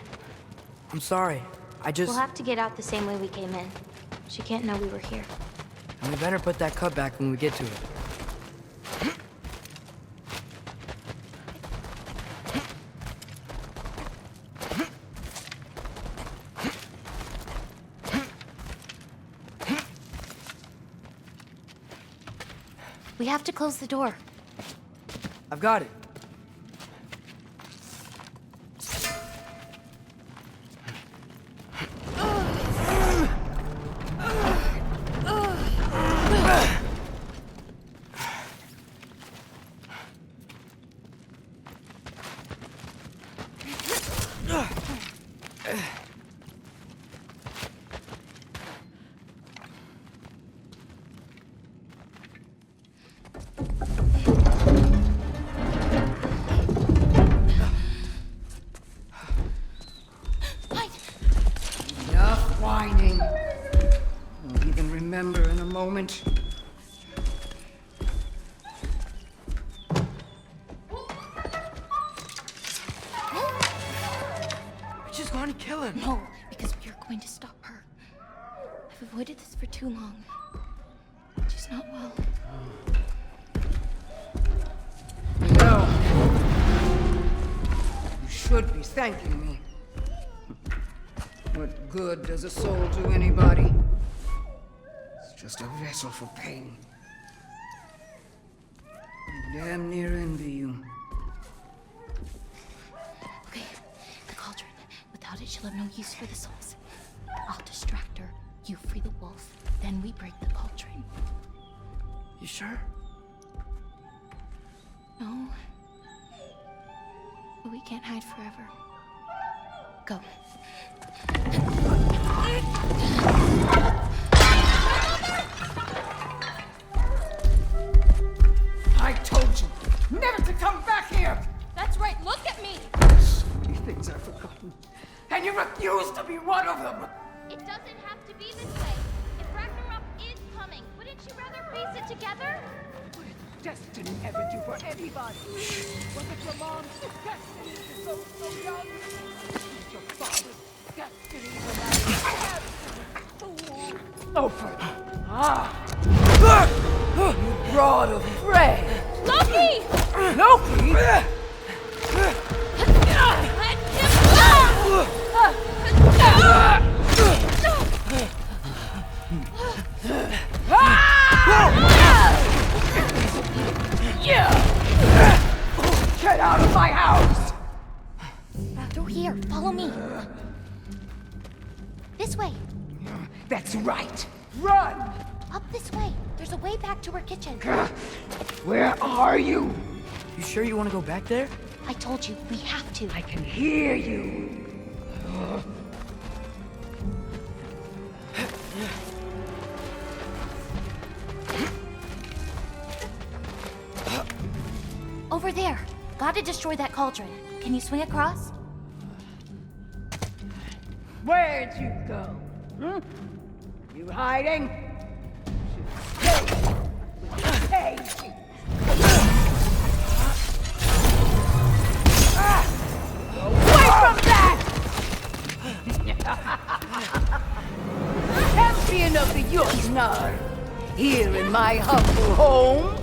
I'm sorry. I just... We'll have to get out the same way we came in. She can't know we were here. And we better put that cut back when we get to it. We have to close the door. I've got it. Enough whining. Won't even remember in a moment. We're just going to kill him. No, because we are going to stop her. I've avoided this for too long. She's not well. No. You should be thanking me. What good does a soul do anybody? It's just a vessel for pain. I damn near envy you. Okay, the cauldron. Without it, she'll have no use for the souls. I'll distract her. You free the wolf. Then we break the cauldron. You sure? No. But we can't hide forever. Go. I told you never to come back here! That's right. doesn't have to be this way. If Ragnarok is coming, wouldn't you rather face it together? What did destiny ever do for anybody? Was it your mom's destiny to go so young? Was it your father's destiny to marry a fool? Oh, you brought a friend! Loki! Loki? Get out of my house! Through here, follow me. This way. That's right. Run! Up this way. There's a way back to our kitchen. Where are you? You sure you want to go back there? I told you, we have to. I can hear you. Over there. Gotta destroy that cauldron. Can you swing across? Where'd you go? Hmm? You hiding? Should stay with Paige. Away from that! Champion of the Jotnar, here in my humble home.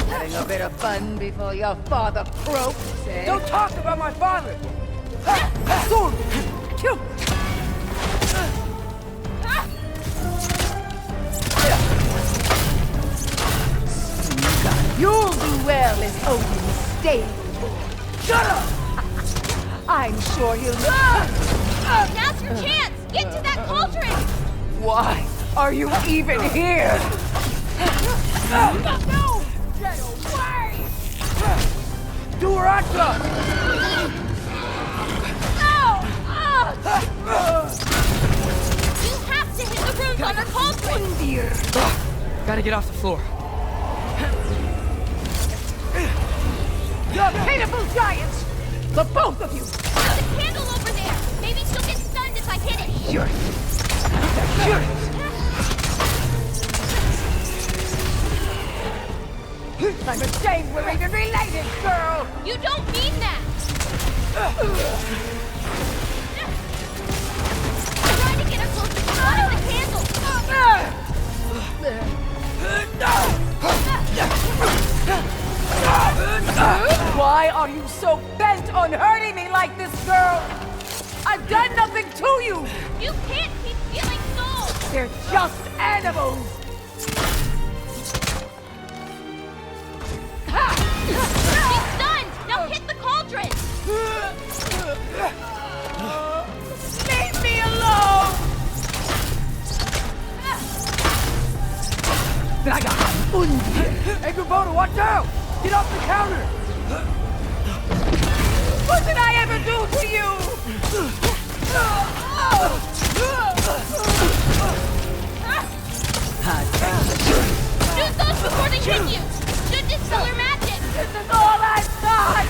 Having a bit of fun before your father croaks, eh? Don't talk about my father! Sword! Kill! You'll do well as Odin's stable. Shut up! I'm sure he'll... Now's your chance! Get to that cauldron! Why are you even here? No! Get away! Durata! You have to hit the roof on the cauldron! Gotta get off the floor. You're pitiful giants! The both of you! There's a candle over there! Maybe she'll get stunned if I hit it! Sure. I'm ashamed we're even related, girl! You don't mean that! Try to get her close to the bottom of the candle! Why are you so bent on hurting me like this, girl? I've done nothing to you! You can't keep stealing souls! They're just animals! She's stunned! Now hit the cauldron! Leave me alone! Hey, Kubota, watch out! Get off the counter! What did I ever do to you? Use those before they hit you! Should dispel her magic! This is all I've got!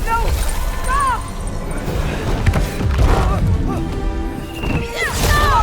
No! Stop!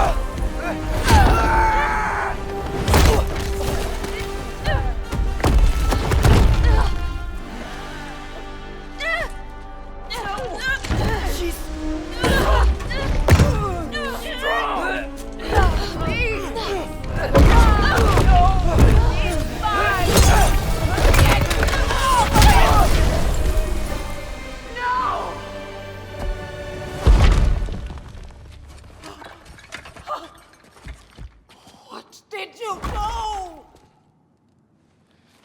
Did you go?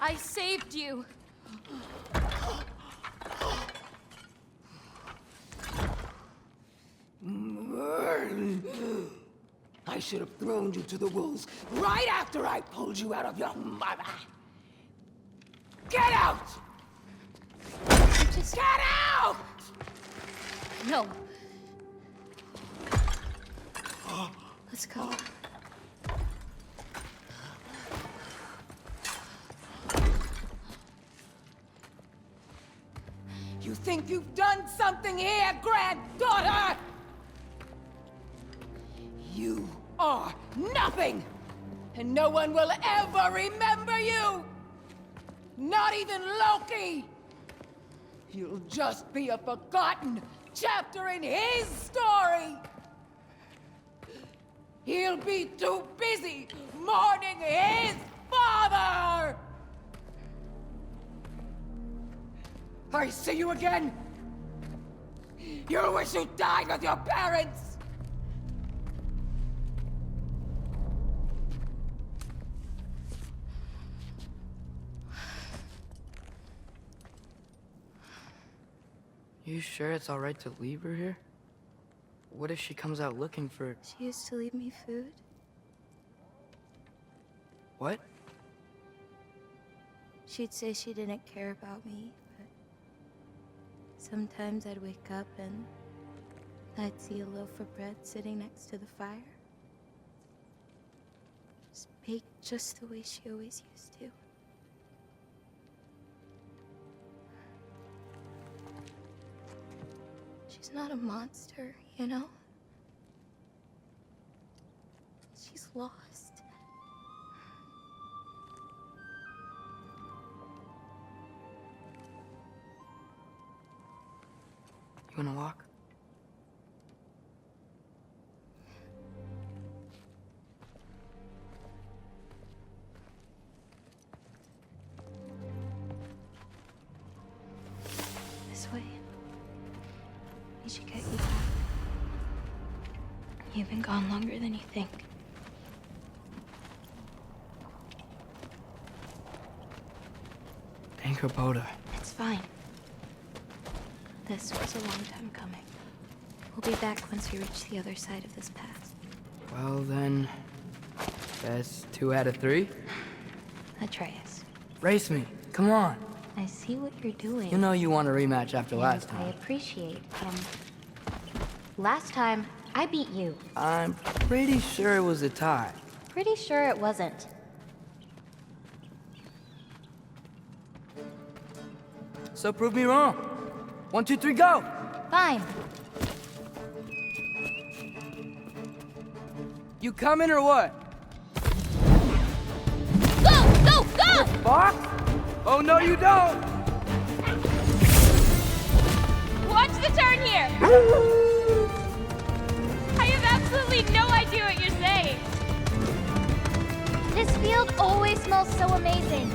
I saved you! I should have thrown you to the wolves right after I pulled you out of your mother. Get out! You just Get out! No. Let's go. You think you've done something here, granddaughter? You are nothing! And no one will ever remember you! Not even Loki! You'll just be a forgotten chapter in his story! He'll be too busy mourning his father! I see you again! You'll wish you died with your parents! You sure it's all right to leave her here? What if she comes out looking for... She used to leave me food. What? She'd say she didn't care about me, but sometimes I'd wake up and I'd see a loaf of bread sitting next to the fire. Just baked just the way she always used to. She's not a monster, you know? She's lost. You wanna walk? This way. We should get you back. You've been gone longer than you think. Anchor It's fine. This was a long time coming. We'll be back once we reach the other side of this pass. Well then... That's 2 out of 3? Atreus, Race me, come on. I see what you're doing. You know you want a rematch after and last I time. appreciate, last time, I beat you. I'm pretty sure it was a tie. Pretty sure it wasn't. So prove me wrong. 1, 2, 3, go! Fine. You coming or what? Go! Go! Go! Fuck? Oh no you don't! Watch the turn here! I have absolutely no idea what you're saying. This field always smells so amazing.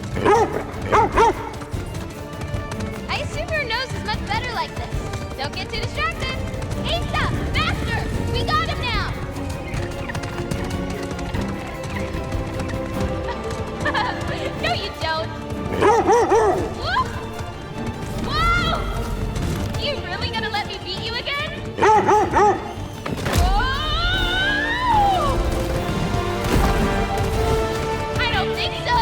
I assume your nose is much better like this. Don't get too distracted. Asa! Faster! We got him now! No, you don't. Whoop! Whoa! You really gonna let me beat you again? Whoa! I don't think so.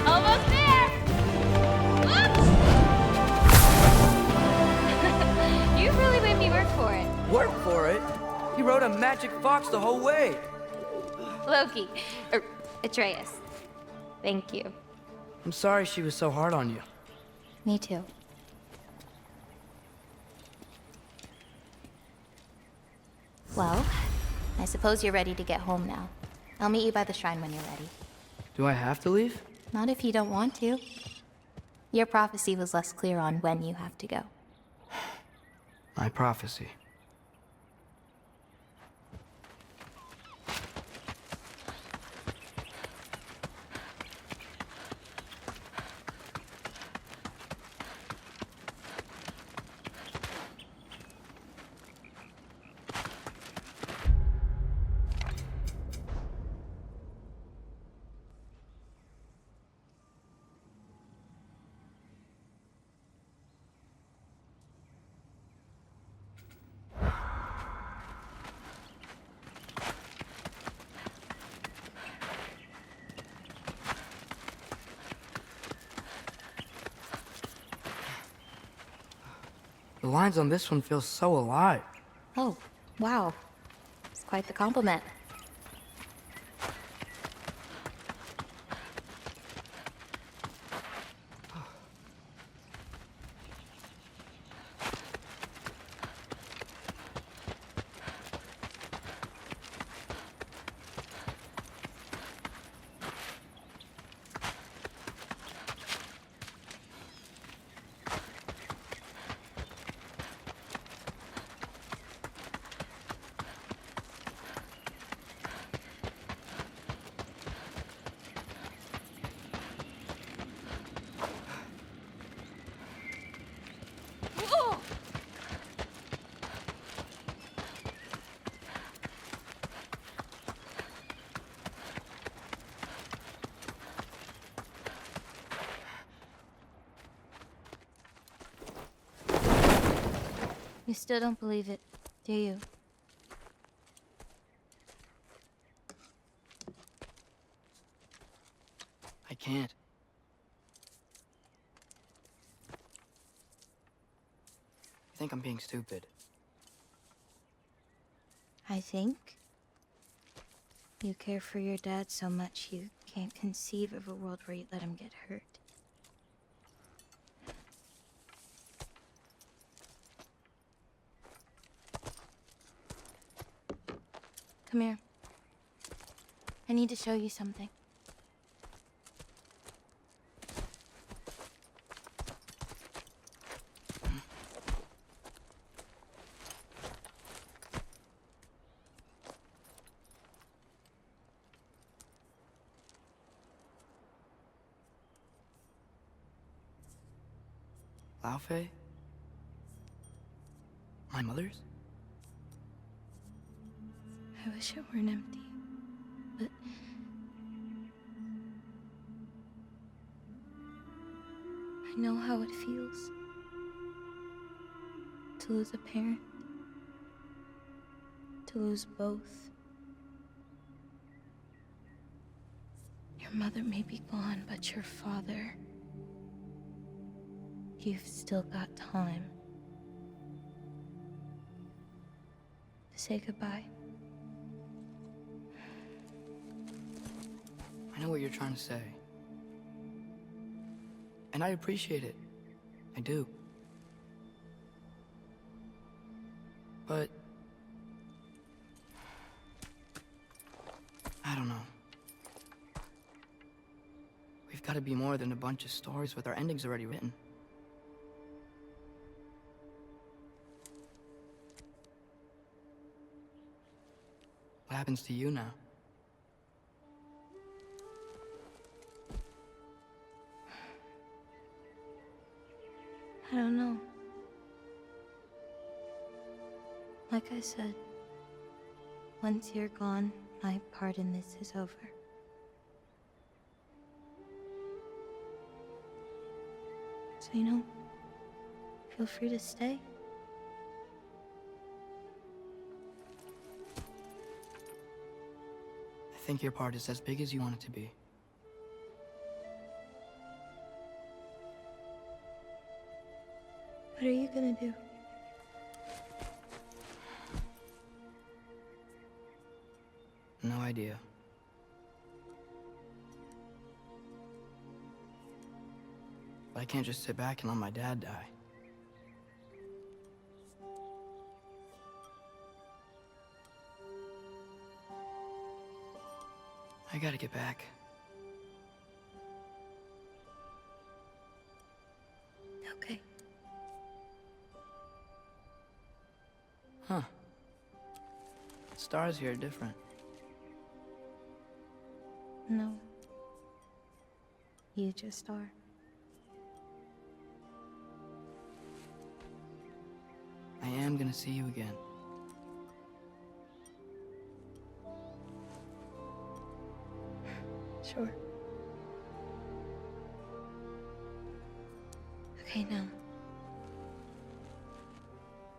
Almost there. Whoops! You really made me work for it. Work for it? You rode a magic fox the whole way. Loki. Atreus. Thank you. I'm sorry she was so hard on you. Me too. Well, I suppose you're ready to get home now. I'll meet you by the shrine when you're ready. Do I have to leave? Not if you don't want to. Your prophecy was less clear on when you have to go. My prophecy. The lines on this one feel so alive. Oh, wow. It's quite the compliment. You still don't believe it, do you? I can't. I think I'm being stupid. I think you care for your dad so much you can't conceive of a world where you let him get hurt. Come here. I need to show you something. Laufey? My mother's? I wish it weren't empty, but I know how it feels to lose a parent, to lose both. Your mother may be gone, but your father, you've still got time to say goodbye. I know what you're trying to say. And I appreciate it. I do. But I don't know. We've got to be more than a bunch of stories with our endings already written. What happens to you now? I don't know. Like I said, once you're gone, my part in this is over. So, feel free to stay. I think your part is as big as you want it to be. What are you gonna do? No idea. But I can't just sit back and let my dad die. I gotta get back. Okay. Huh. Stars here are different. No. You just are. I am gonna see you again. Sure. Okay, now.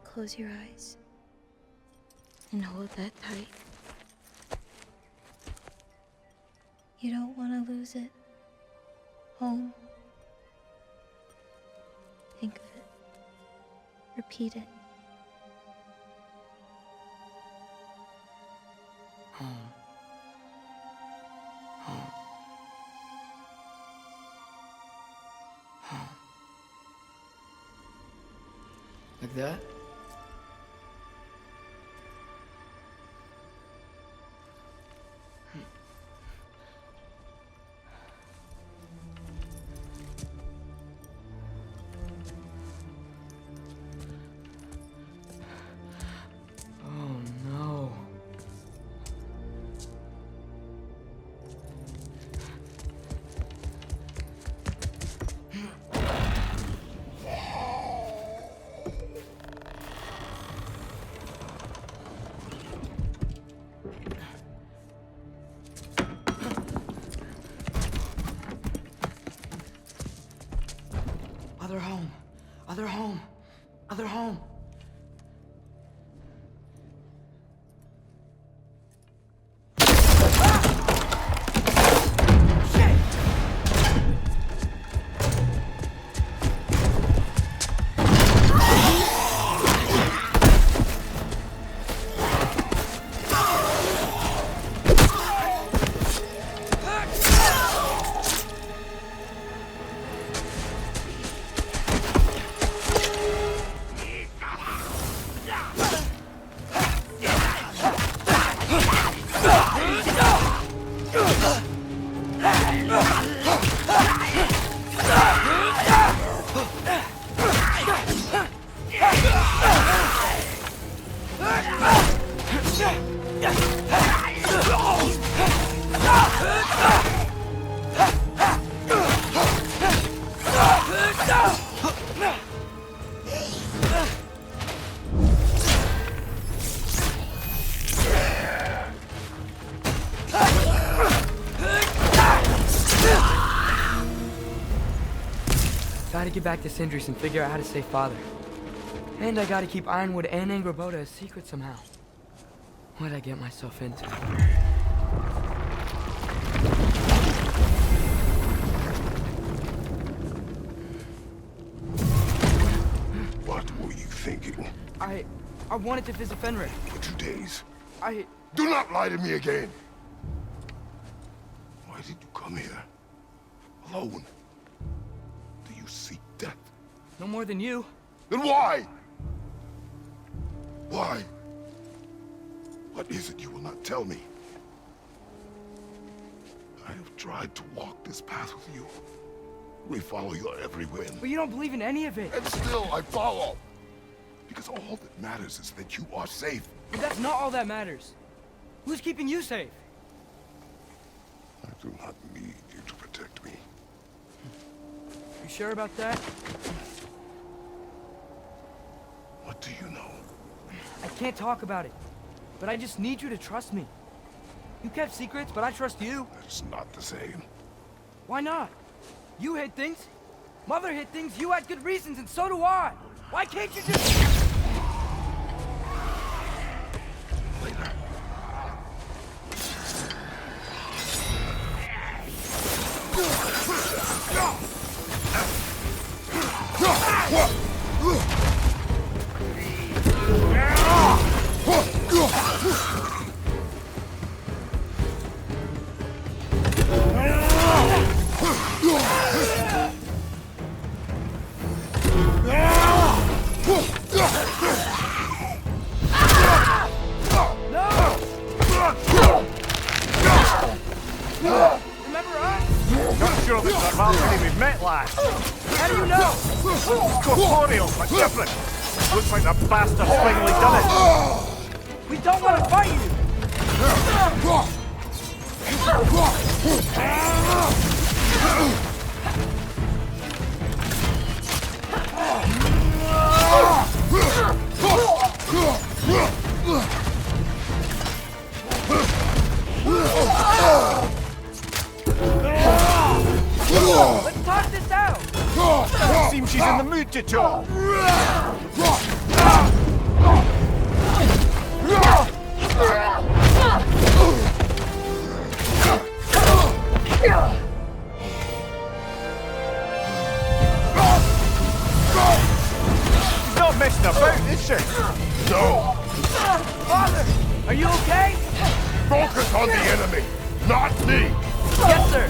Close your eyes. And hold that tight. You don't want to lose it. Home. Think of it. Repeat it. Home. Home. Home. Like that? Oh no. Other home. Other home. Other home. Gotta get back to Sindri's and figure out how to save Father. And I gotta keep Ironwood and Angrboda a secret somehow. What'd I get myself into? What were you thinking? I wanted to visit Fenrir. For 2 days. Do not lie to me again! Why did you come here? Alone? Do you seek death? No more than you. Then why? Why? What is it you will not tell me? I have tried to walk this path with you. We follow your every whim. But you don't believe in any of it. And still I follow. Because all that matters is that you are safe. But that's not all that matters. Who's keeping you safe? I do not need you to protect me. You sure about that? What do you know? I can't talk about it. But I just need you to trust me. You kept secrets, but I trust you. It's not the same. Why not? You hid things. Mother hid things. You had good reasons, and so do I. Why can't you just... Later. Remember us? Not sure this is the Valkyrie we've met last. How do you know? Corporeal, but different. Looks like the bastard's finally done it. We don't want to fight you! Let's talk this out! Seems she's in the mood to talk. She's not messing about, is she? No! Father! Are you okay? Focus on the enemy, not me! Yes, sir.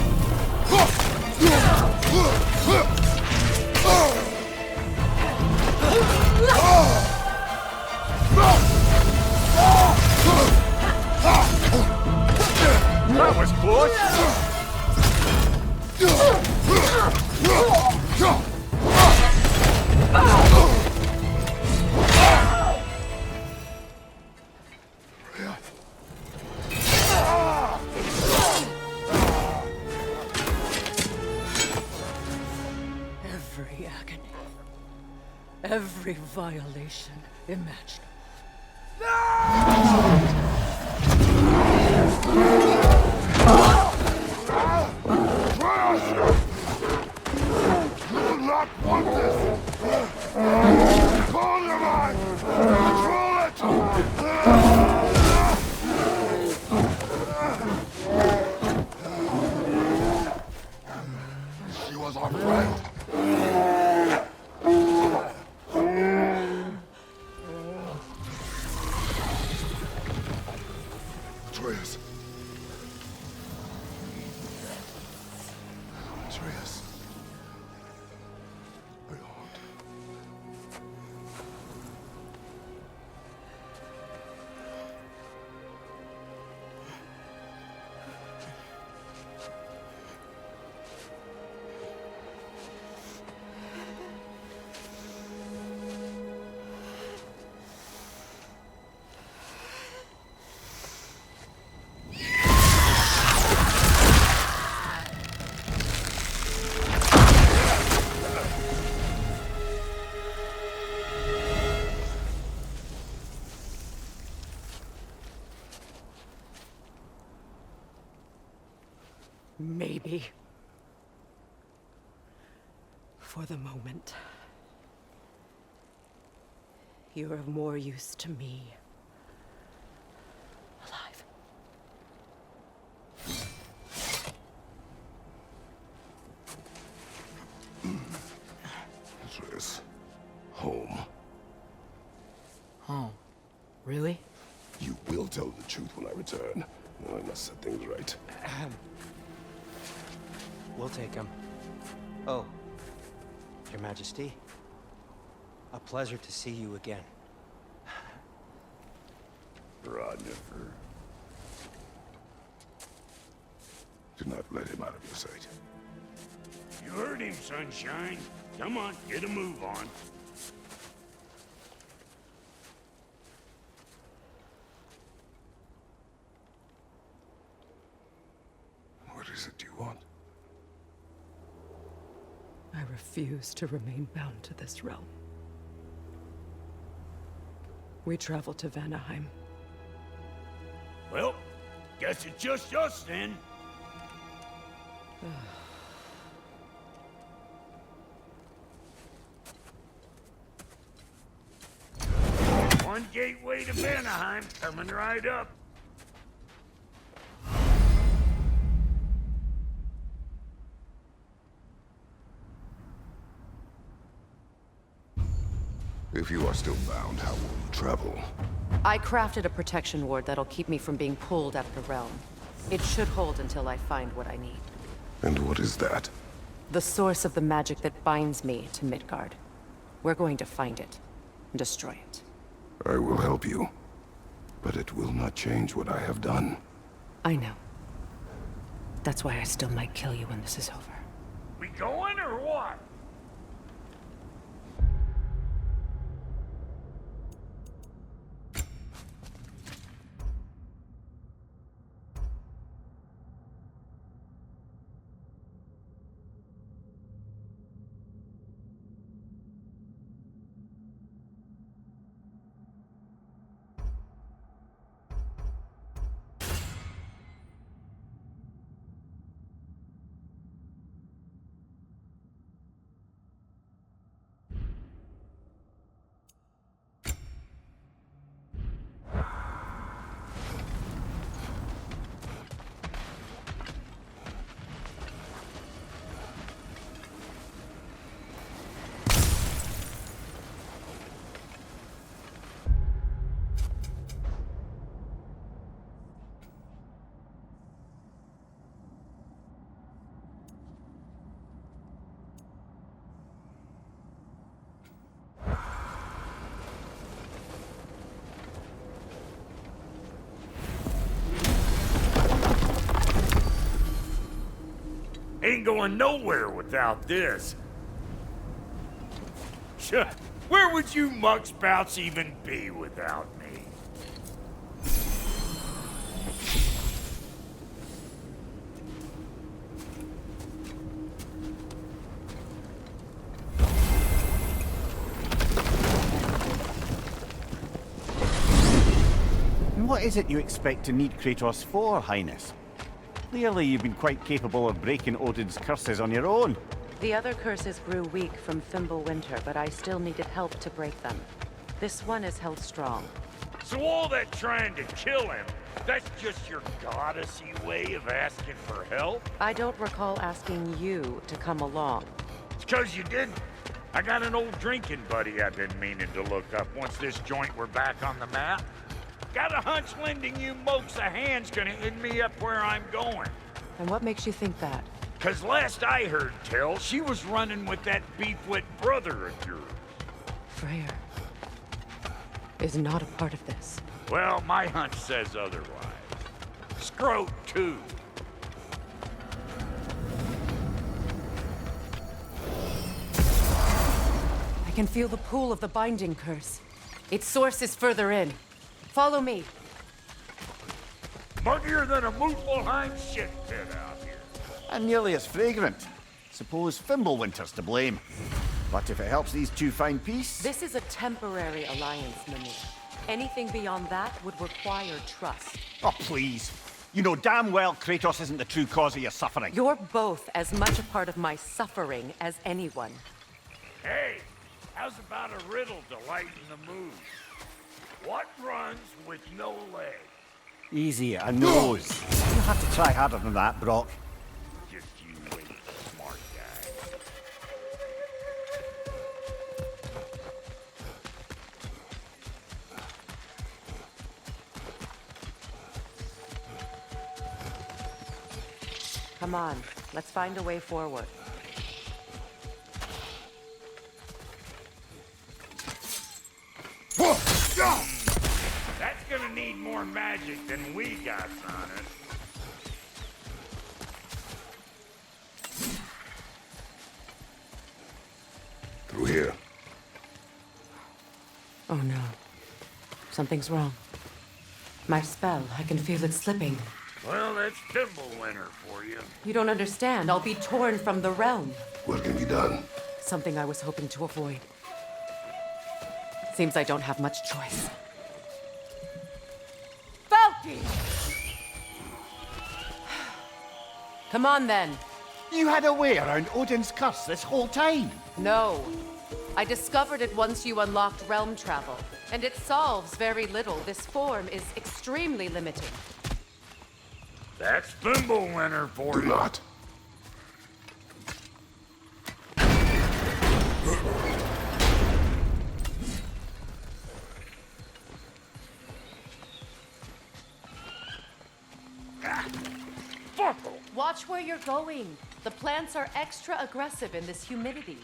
That was close. Every agony. Every violation imaginable. You will not want this! Call your mind! Control it! She was our friend. Atreus. Atreus. Behold. Maybe. For the moment. You're of more use to me. Alive. Atreus. Home. Oh, really? You will tell the truth when I return. I must set things right. We'll take him. Oh, Your Majesty. A pleasure to see you again. Ragnarok. Do not let him out of your sight. You heard him, Sunshine. Come on, get a move on. What is it you want? I refuse to remain bound to this realm. We travel to Vanaheim. Well, guess it's just us then. One gateway to Vanaheim coming right up. If you are still bound, how will you travel? I crafted a protection ward that'll keep me from being pulled out of the realm. It should hold until I find what I need. And what is that? The source of the magic that binds me to Midgard. We're going to find it and destroy it. I will help you. But it will not change what I have done. I know. That's why I still might kill you when this is over. We going or what? going nowhere without this. Where would you muckspouts even be without me? And what is it you expect to need Kratos for, Highness? Clearly you've been quite capable of breaking Odin's curses on your own. The other curses grew weak from Fimbulwinter, but I still needed help to break them. This one is held strong. So all that trying to kill him, that's just your goddessy way of asking for help? I don't recall asking you to come along. It's 'cause you didn't. I got an old drinking buddy I've been meaning to look up once this joint were back on the map. Got a hunch lending you mokes a hand's gonna end me up where I'm going. And what makes you think that? 'Cause last I heard tell, she was running with that beefwit brother of yours. Freyr is not a part of this. Well, my hunch says otherwise. Scrote, too. I can feel the pull of the binding curse. Its source is further in. Follow me. Muggier than a Muspelheim shit pit out here. And nearly as fragrant. Suppose Fimbulwinter's to blame. But if it helps these two find peace... This is a temporary alliance, Mimir. Anything beyond that would require trust. Oh, please. You know damn well Kratos isn't the true cause of your suffering. You're both as much a part of my suffering as anyone. Hey, how's about a riddle to lighten the mood? What runs with no legs? Easy, a nose. You have to try harder than that, Brock. Just you wait, smart guy. Come on, let's find a way forward. That's gonna need more magic than we got on it. Through here. Oh no. Something's wrong. My spell, I can feel it slipping. Well, that's Fimbulwinter for you. You don't understand. I'll be torn from the realm. What can be done? Something I was hoping to avoid. Seems I don't have much choice. Falky! Come on then. You had a way around Odin's curse this whole time. No. I discovered it once you unlocked realm travel, and it solves very little. This form is extremely limiting. That's Fimbulwinter for Do you. not. Watch where you're going. The plants are extra aggressive in this humidity.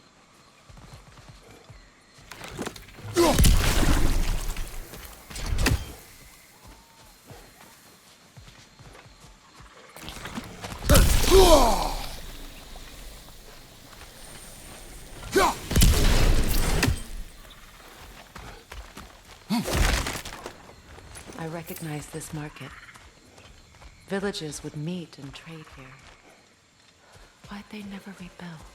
I recognize this market. Villages would meet and trade here. Why'd they never rebuild?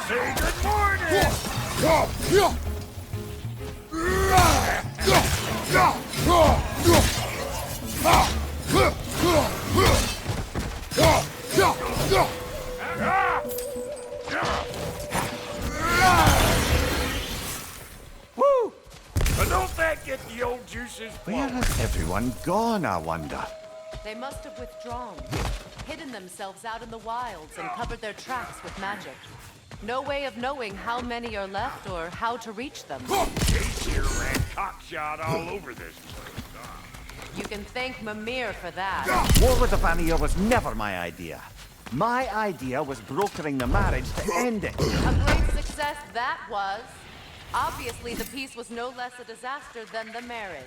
Say good morning! Woo! But don't that get the old juices Where flowing? has everyone gone, I wonder? They must have withdrawn, hidden themselves out in the wilds and covered their tracks with magic. No way of knowing how many are left or how to reach them. Chase here ran cockshot all over this place. You can thank Mimir for that. War with the Vanir was never my idea. My idea was brokering the marriage to end it. A great success. possessed that was. Obviously, the peace was no less a disaster than the marriage.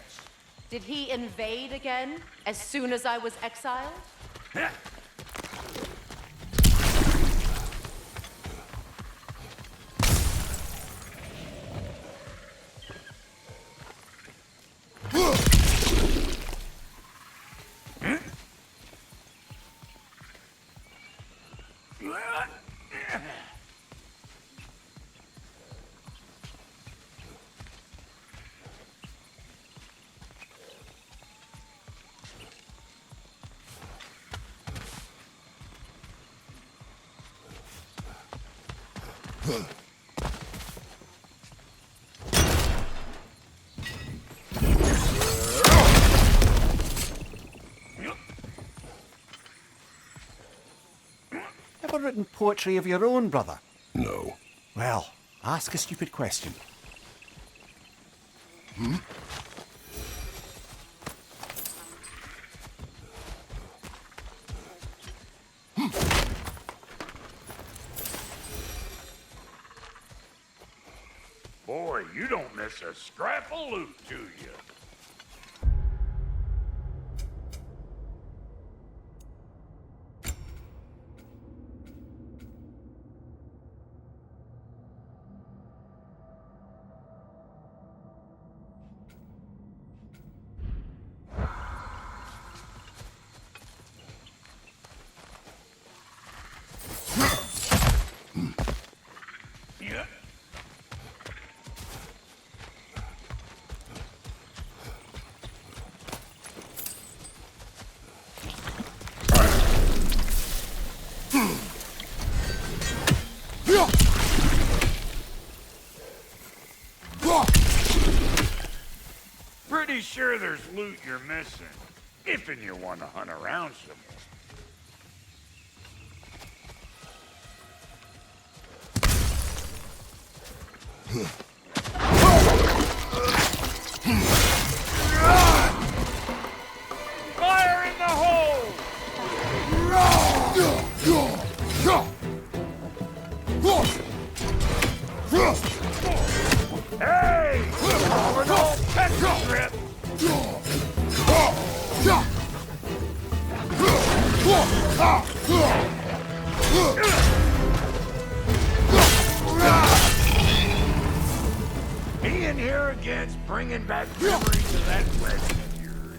Did he invade again as soon as I was exiled? Ever written poetry of your own, brother? No. Well, ask a stupid question. Boy, you don't miss a scrap of loot, do you? Yeah. Pretty sure there's loot you're missing, if and you want to hunt around some more. Fire in the hole! Hey! We're no petrol trip! Me in here against bringing back memories of that wedding of yours.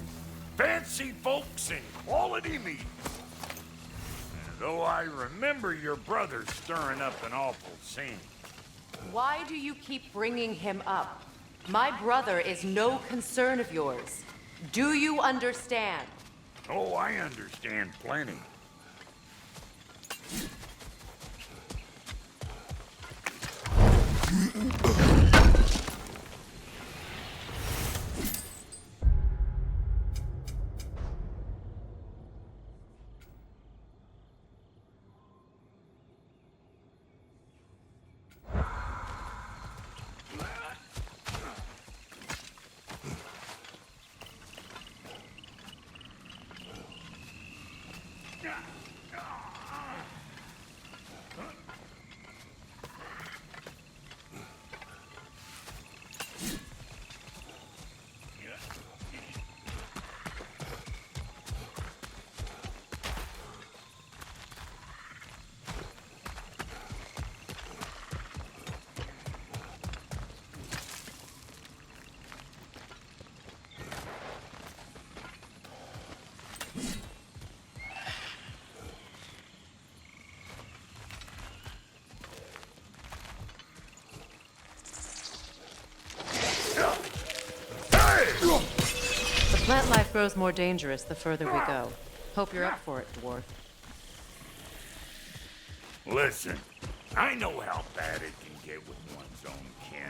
Fancy folks and quality meat. And though I remember your brother stirring up an awful scene. Why do you keep bringing him up? My brother is no concern of yours. Do you understand? Oh, I understand plenty. The plant life grows more dangerous the further we go. Hope you're up for it, dwarf. Listen, I know how bad it can get with one's own kin.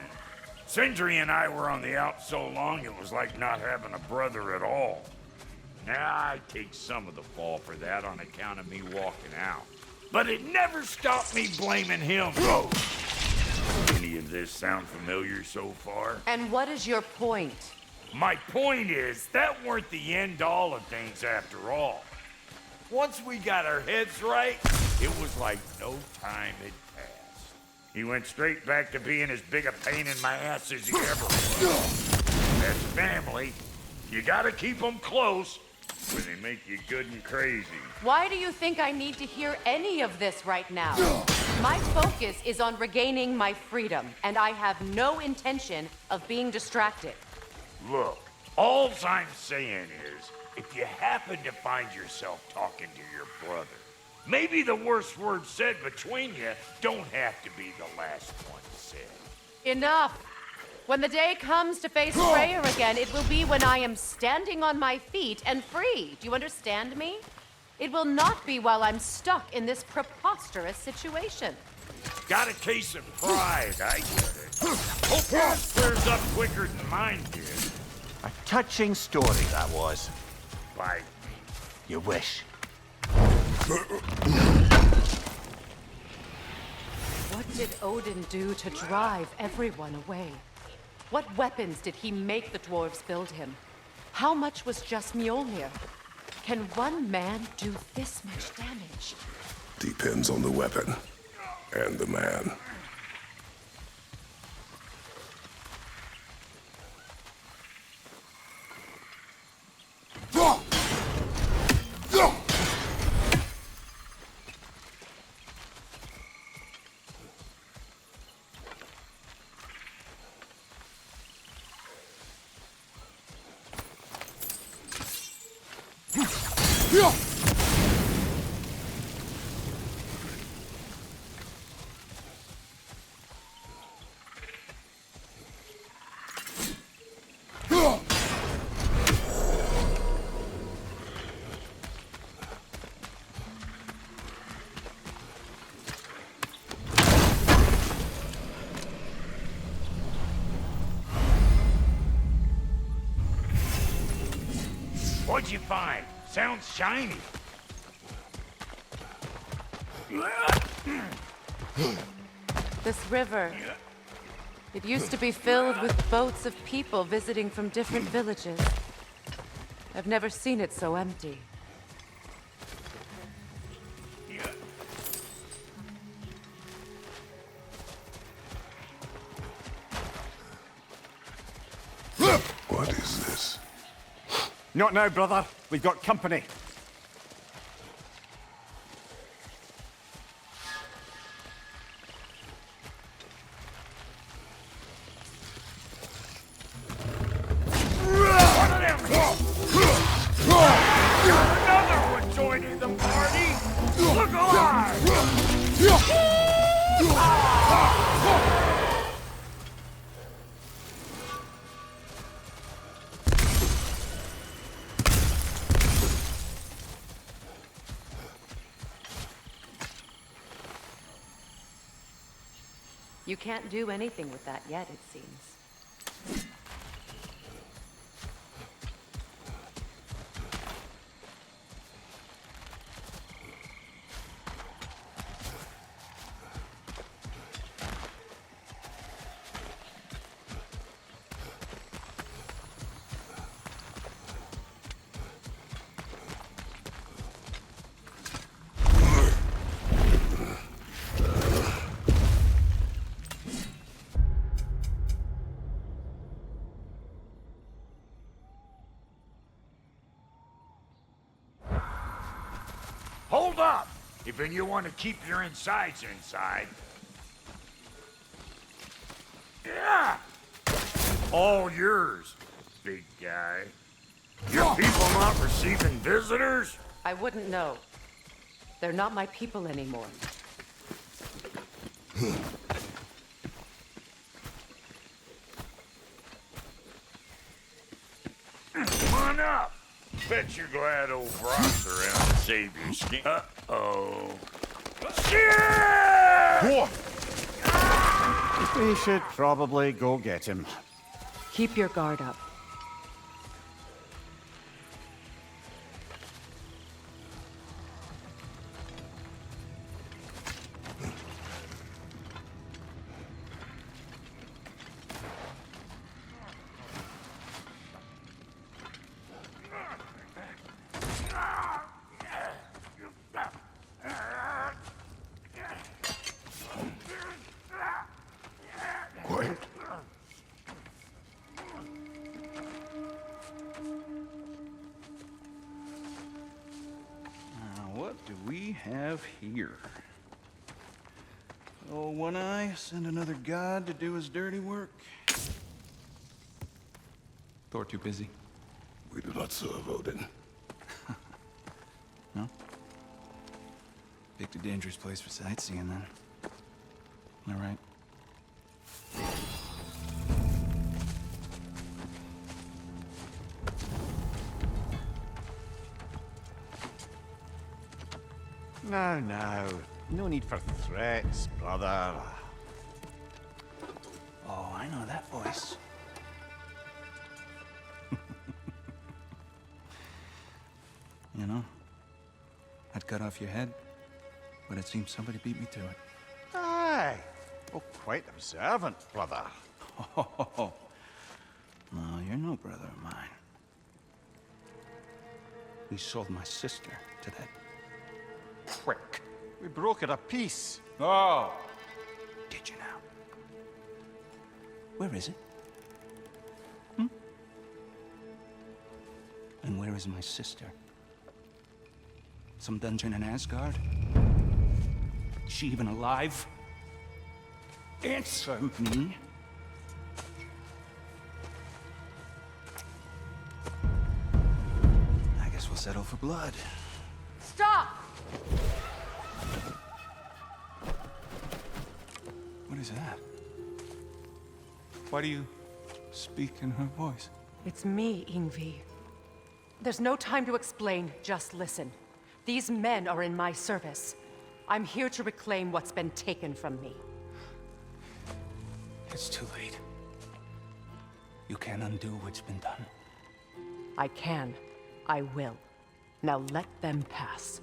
Sindri and I were on the out so long it was like not having a brother at all. Now, I take some of the fall for that on account of me walking out. But it never stopped me blaming him, though. Any of this sound familiar so far? And what is your point? My point is, that weren't the end-all of things after all. Once we got our heads right, it was like no time had passed. He went straight back to being as big a pain in my ass as he ever was. As family, you gotta keep them close when they make you good and crazy. Why do you think I need to hear any of this right now? My focus is on regaining my freedom, and I have no intention of being distracted. Look, all I'm saying is, if you happen to find yourself talking to your brother, maybe the worst word said between you don't have to be the last one said. Enough! When the day comes to face Freya again, it will be when I am standing on my feet and free. Do you understand me? It will not be while I'm stuck in this preposterous situation. Got a case of pride, I get it. Hope yours clears up quicker than mine did. A touching story, that was. Bite me. You wish. What did Odin do to drive everyone away? What weapons did he make the dwarves build him? How much was just Mjolnir? Can one man do this much damage? Depends on the weapon and the man. What'd you find? Sounds shiny. This river. It used to be filled with boats of people visiting from different villages. I've never seen it so empty. What is this? Not now, brother. We've got company. Another one joining the party! Look alive! You can't do anything with that yet, it seems. Hold up! If you want to keep your insides inside. Yeah! All yours, big guy. Your people not receiving visitors? I wouldn't know. They're not my people anymore. Come on up. Bet you're glad old Brock's around to save your skin. Uh-oh. Shit! We should probably go get him. Keep your guard up. what do we have here? Oh, One Eye, send another god to do his dirty work. Thor too busy. We do not serve Odin. No? Picked a dangerous place for sightseeing, then. All right. Now, now. No need for threats, brother. Oh, I know that voice. You know, I'd cut off your head, but it seems somebody beat me to it. Aye. Oh, quite observant, brother. Oh, no, you're no brother of mine. We sold my sister to that prick. We broke it a piece. Oh! Did you now? Where is it? Hmm? And where is my sister? Some dungeon in Asgard? Is she even alive? Answer me. I guess we'll settle for blood. Stop! What is that? Why do you speak in her voice? It's me, Ingvi. There's no time to explain, just listen. These men are in my service. I'm here to reclaim what's been taken from me. It's too late. You can't undo what's been done. I can. I will. Now let them pass.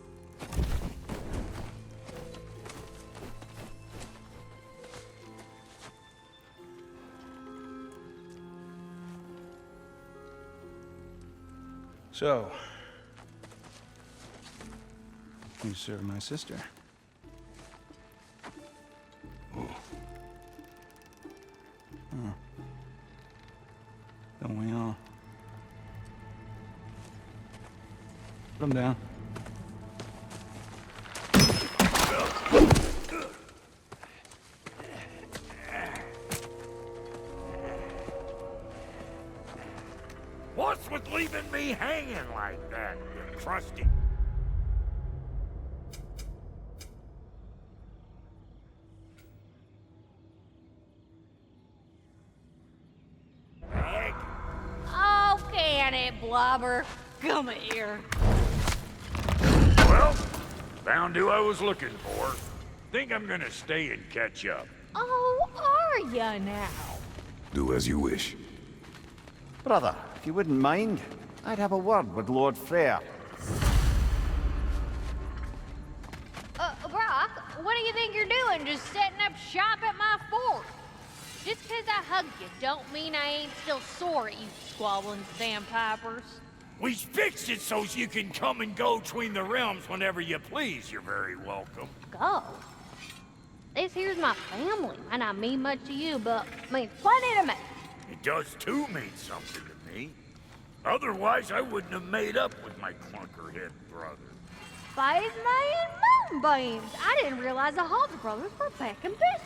So, you serve my sister. Oh. Huh. Don't we all? Put him down. What's with leaving me hanging like that, you trusty? Egg? Oh, can it, Blobber? Come here. Well, found who I was looking for. Think I'm gonna stay and catch up. Oh, are ya now? Do as you wish. Brother, if you wouldn't mind, I'd have a word with Lord Freyr. Brock, what do you think you're doing just setting up shop at my fort? Just 'cause I hugged you don't mean I ain't still sore at you squabbling sandpipers. We fixed it so you can come and go between the realms whenever you please. You're very welcome. Go. This here's my family. Might not mean much to you, but means plenty to me. It does too mean something to me. Otherwise, I wouldn't have made up with my clunkerhead brother. 5 million moonbeams. I didn't realize the Halter brothers were back in business.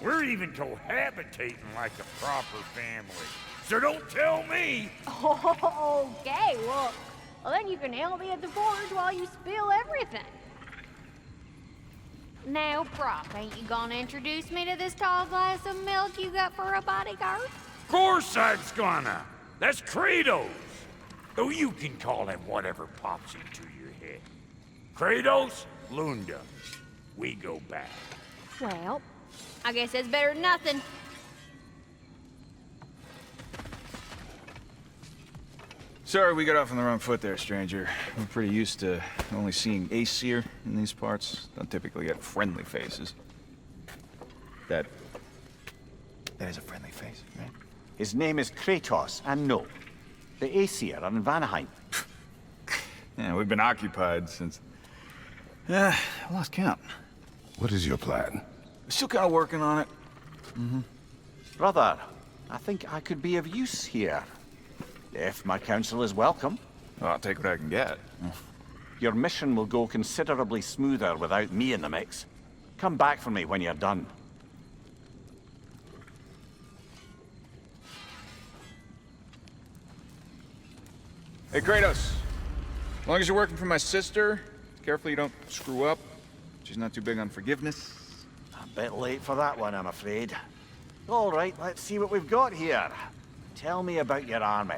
We're even cohabitating like a proper family. So don't tell me. Okay, well, then you can help me at the forge while you spill everything. Now, Brock, ain't you gonna introduce me to this tall glass of milk you got for a bodyguard? Of course I'm gonna. That's Kratos. Though you can call him whatever pops into your head. Kratos, Lunda. We go back. Well, I guess that's better than nothing. Sorry we got off on the wrong foot there, stranger. We're pretty used to only seeing Aesir in these parts. Don't typically get friendly faces. That is a friendly face, right? His name is Kratos, and no, the Aesir are in Vanaheim. Yeah, we've been occupied since... I lost count. What is your plan? Still kind of working on it. Brother, I think I could be of use here. If my counsel is welcome. Well, I'll take what I can get. Your mission will go considerably smoother without me in the mix. Come back for me when you're done. Hey, Kratos. As long as you're working for my sister, careful you don't screw up. She's not too big on forgiveness. A bit late for that one, I'm afraid. All right, let's see what we've got here. Tell me about your army.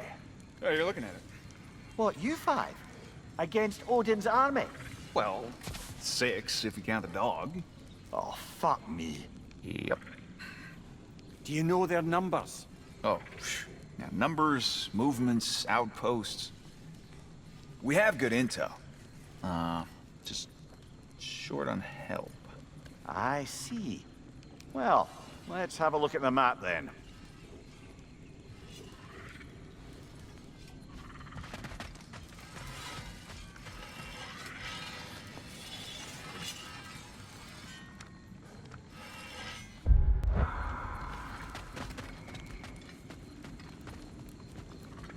Oh, you're looking at it. What, you five? Against Odin's army? Well, 6 if you count the dog. Oh, fuck me. Yep. Do you know their numbers? Oh, yeah, numbers, movements, outposts. We have good intel. Just short on help. I see. Well, let's have a look at the map then.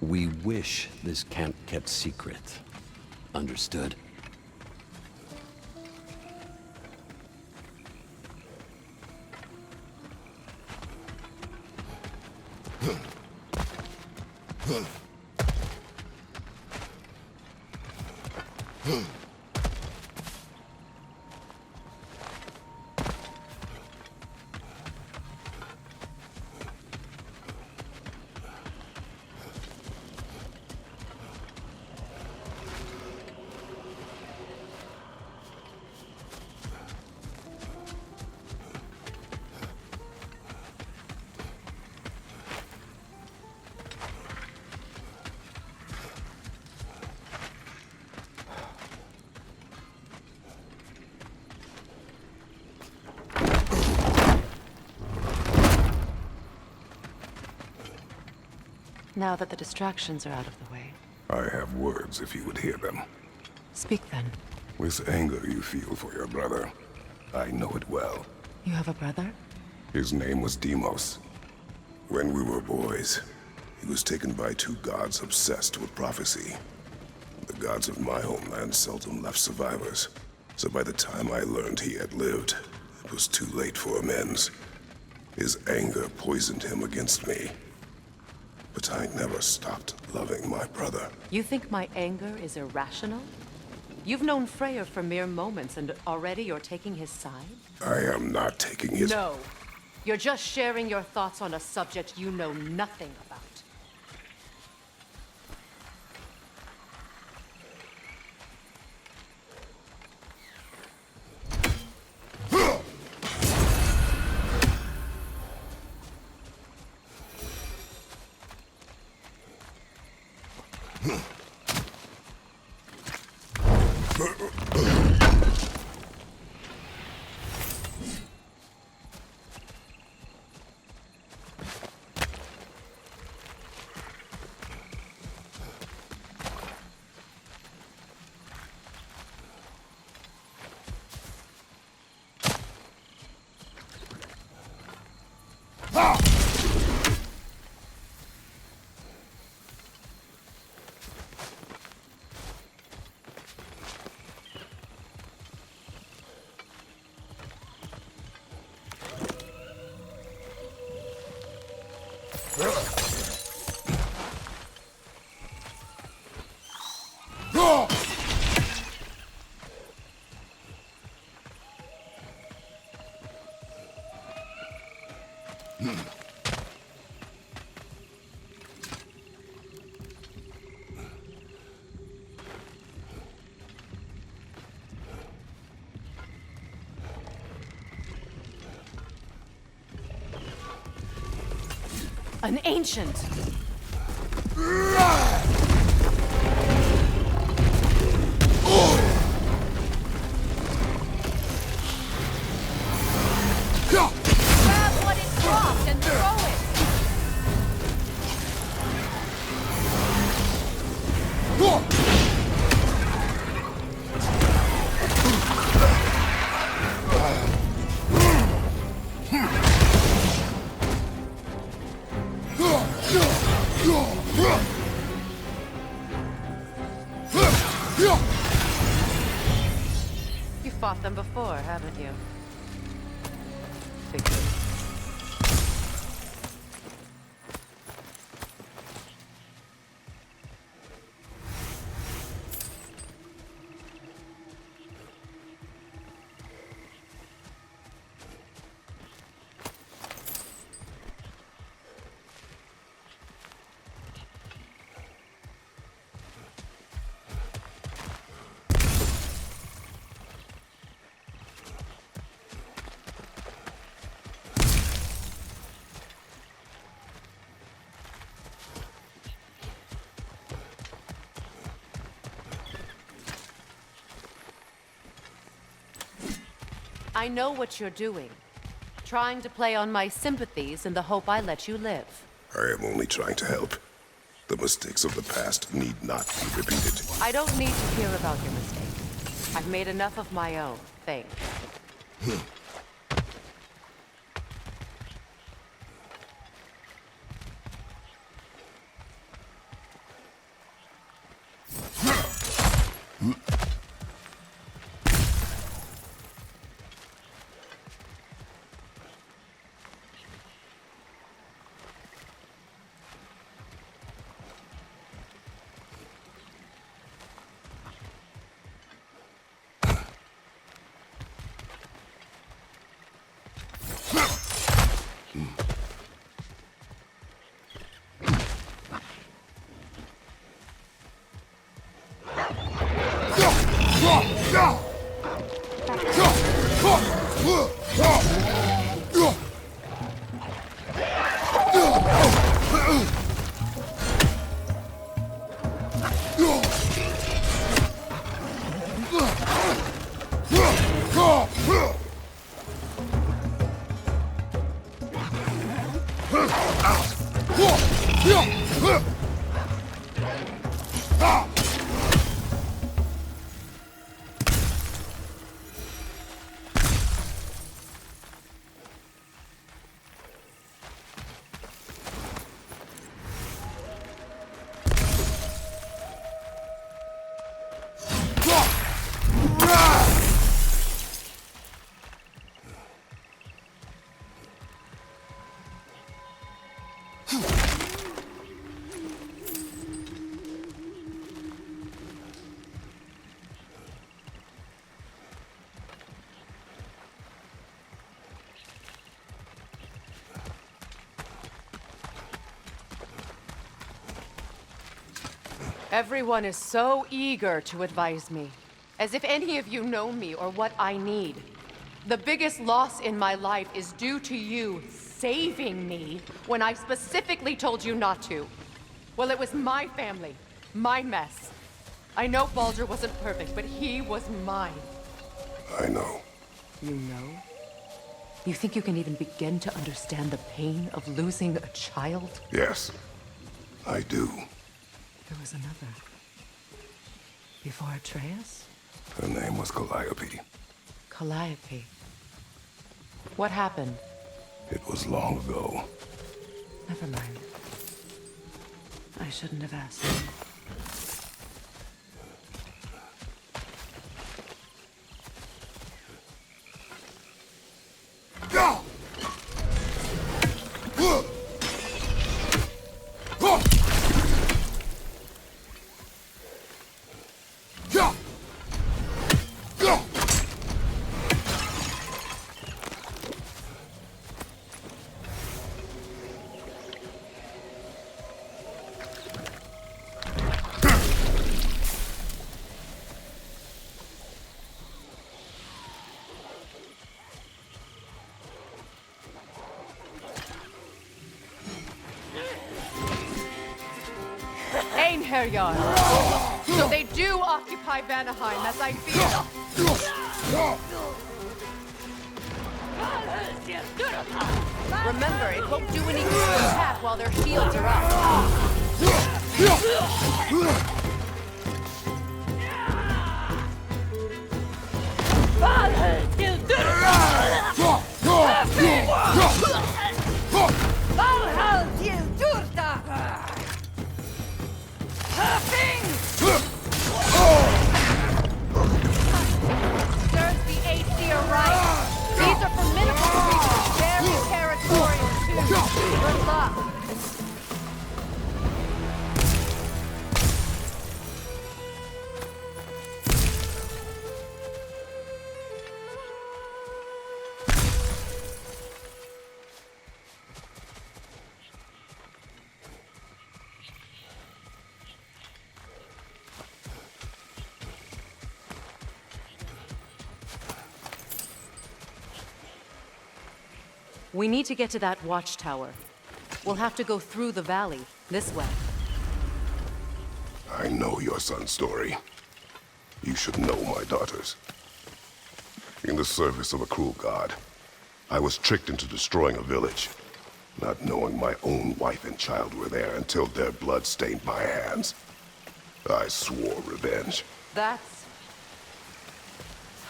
We wish this camp kept secret. Understood? Now that the distractions are out of the way. I have words if you would hear them. Speak then. This anger you feel for your brother, I know it well. You have a brother? His name was Deimos. When we were boys, he was taken by 2 gods obsessed with prophecy. The gods of my homeland seldom left survivors, so by the time I learned he had lived, it was too late for amends. His anger poisoned him against me. But I never stopped loving my brother. You think my anger is irrational? You've known Freyr for mere moments, and already you're taking his side? I am not taking his— No. You're just sharing your thoughts on a subject you know nothing about. An ancient! Grab what it dropped and throw fought them before, haven't you? Figured. I know what you're doing. Trying to play on my sympathies in the hope I let you live. I am only trying to help. The mistakes of the past need not be repeated. I don't need to hear about your mistakes. I've made enough of my own, thanks. Everyone is so eager to advise me, as if any of you know me or what I need. The biggest loss in my life is due to you saving me when I specifically told you not to. Well, it was my family, my mess. I know Baldur wasn't perfect, but he was mine. I know. You know? You think you can even begin to understand the pain of losing a child? Yes, I do. There was another. Before Atreus? Her name was Calliope. Calliope. What happened? It was long ago. Never mind. I shouldn't have asked. Einherjar. So they do occupy Vanaheim, as I feared. Remember, it won't do any good to attack while their shields are Serves the We need to get to that watchtower. We'll have to go through the valley, this way. I know your son's story. You should know my daughter's. In the service of a cruel god, I was tricked into destroying a village, not knowing my own wife and child were there until their blood stained my hands. I swore revenge. That's...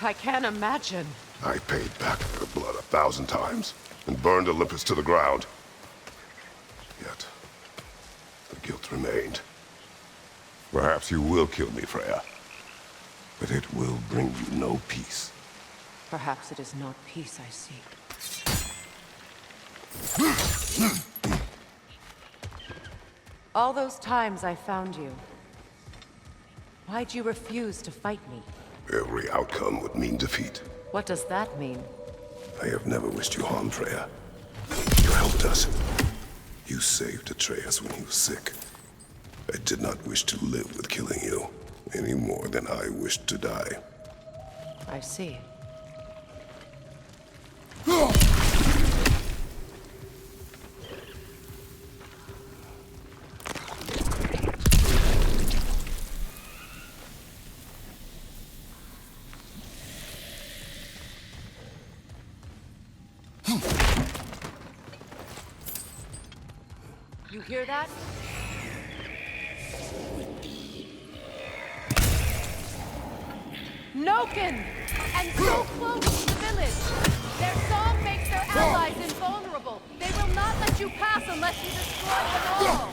I can't imagine. I paid back their blood 1,000 times and burned Olympus to the ground. Yet, the guilt remained. Perhaps you will kill me, Freya, but it will bring you no peace. Perhaps it is not peace I seek. All those times I found you, why'd you refuse to fight me? Every outcome would mean defeat. What does that mean? I have never wished you harm, Freya. You helped us. You saved Atreus when he was sick. I did not wish to live with killing you, any more than I wished to die. I see. You hear that? Noken! And so close to the village! Their song makes their allies invulnerable! They will not let you pass unless you destroy them all!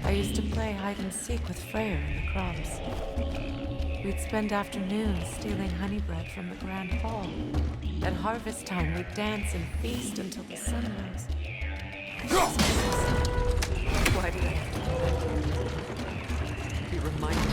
I used to play hide and seek with Freyr in the Crumbs. We'd spend afternoons stealing honey bread from the Grand Hall. At harvest time, we'd dance and feast until the sun rose. Why did I have to be reminded?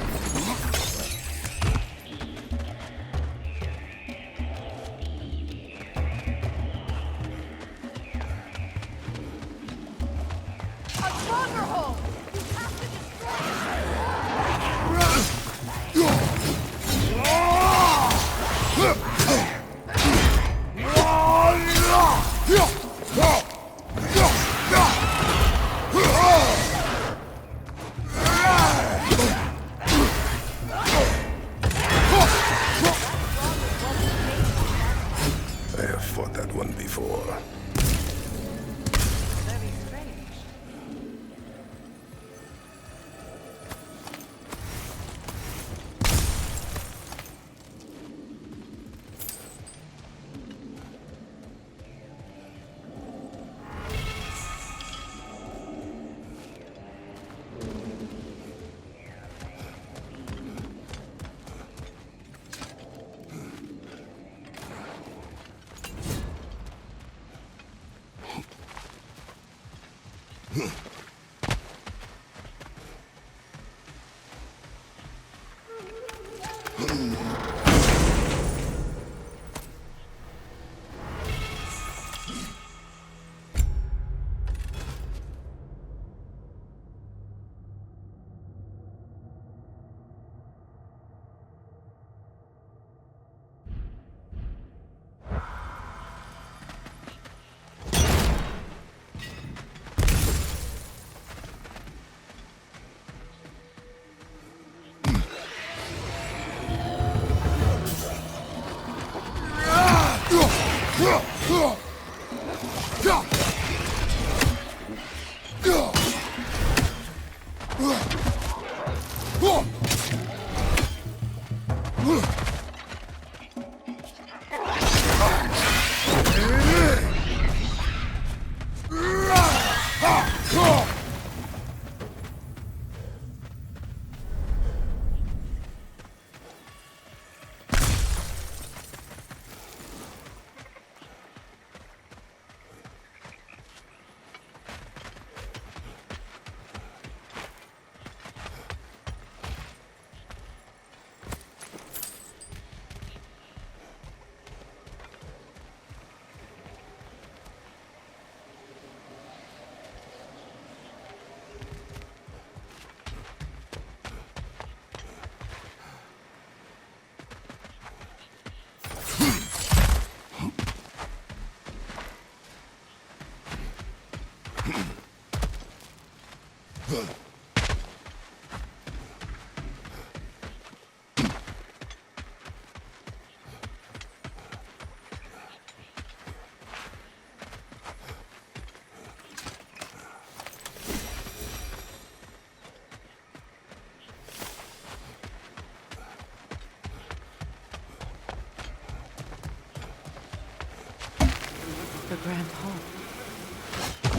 The Grand Hall.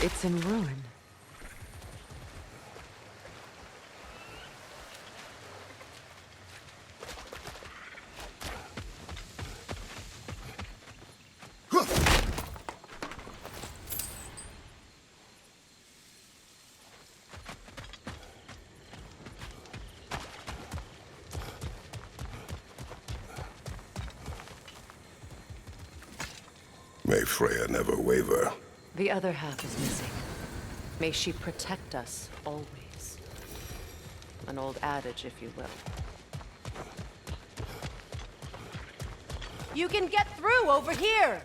It's in ruin. May Freya never waver. The other half is missing. May she protect us always. An old adage, if you will. You can get through over here!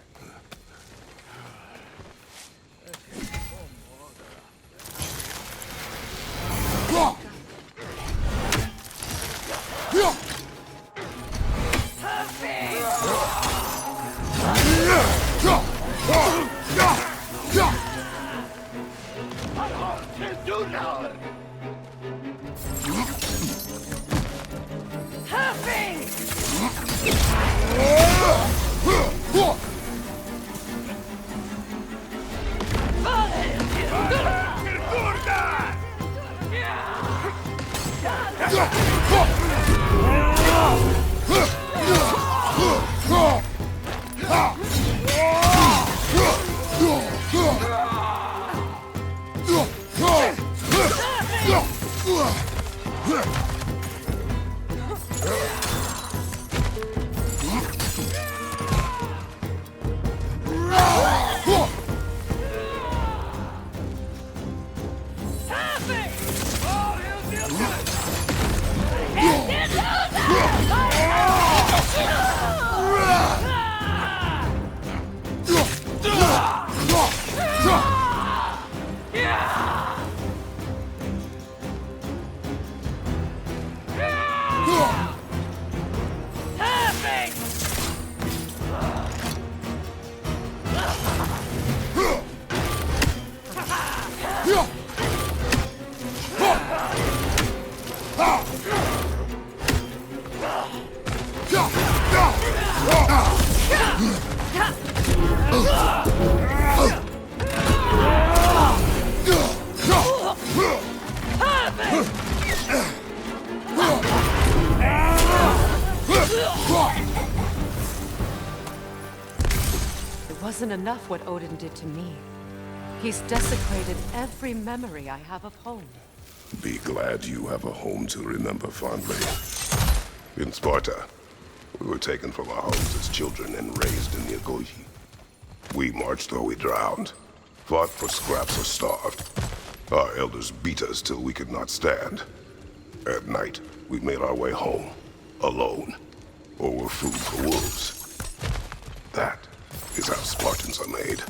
It wasn't enough what Odin did to me. He's desecrated every memory I have of home. Be glad you have a home to remember fondly. In Sparta, we were taken from our homes as children and raised in the Agogi. We marched or we drowned, fought for scraps or starved. Our elders beat us till we could not stand. At night, we made our way home, alone, or were food for wolves. That is how Spartans are made.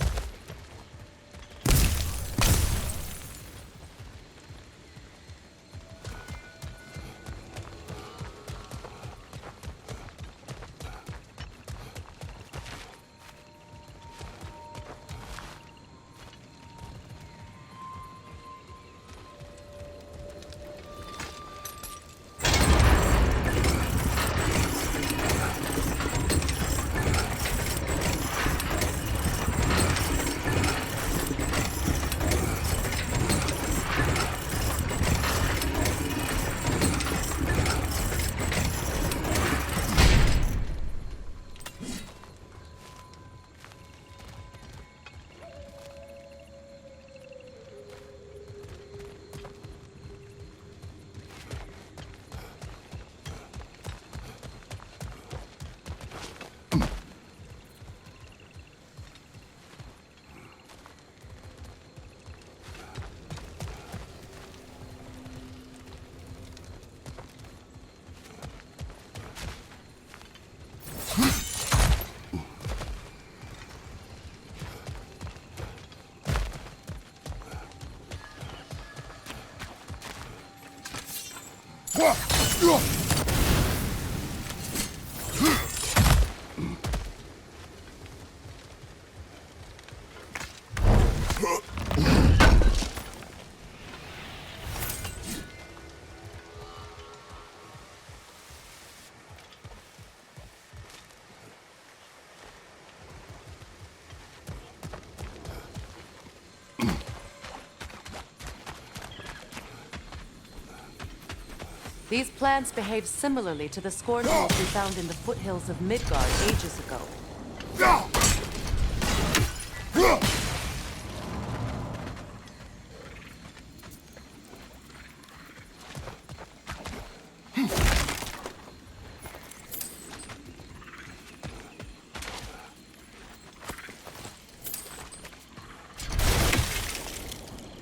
These plants behave similarly to the scorn holes we found in the foothills of Midgard ages ago.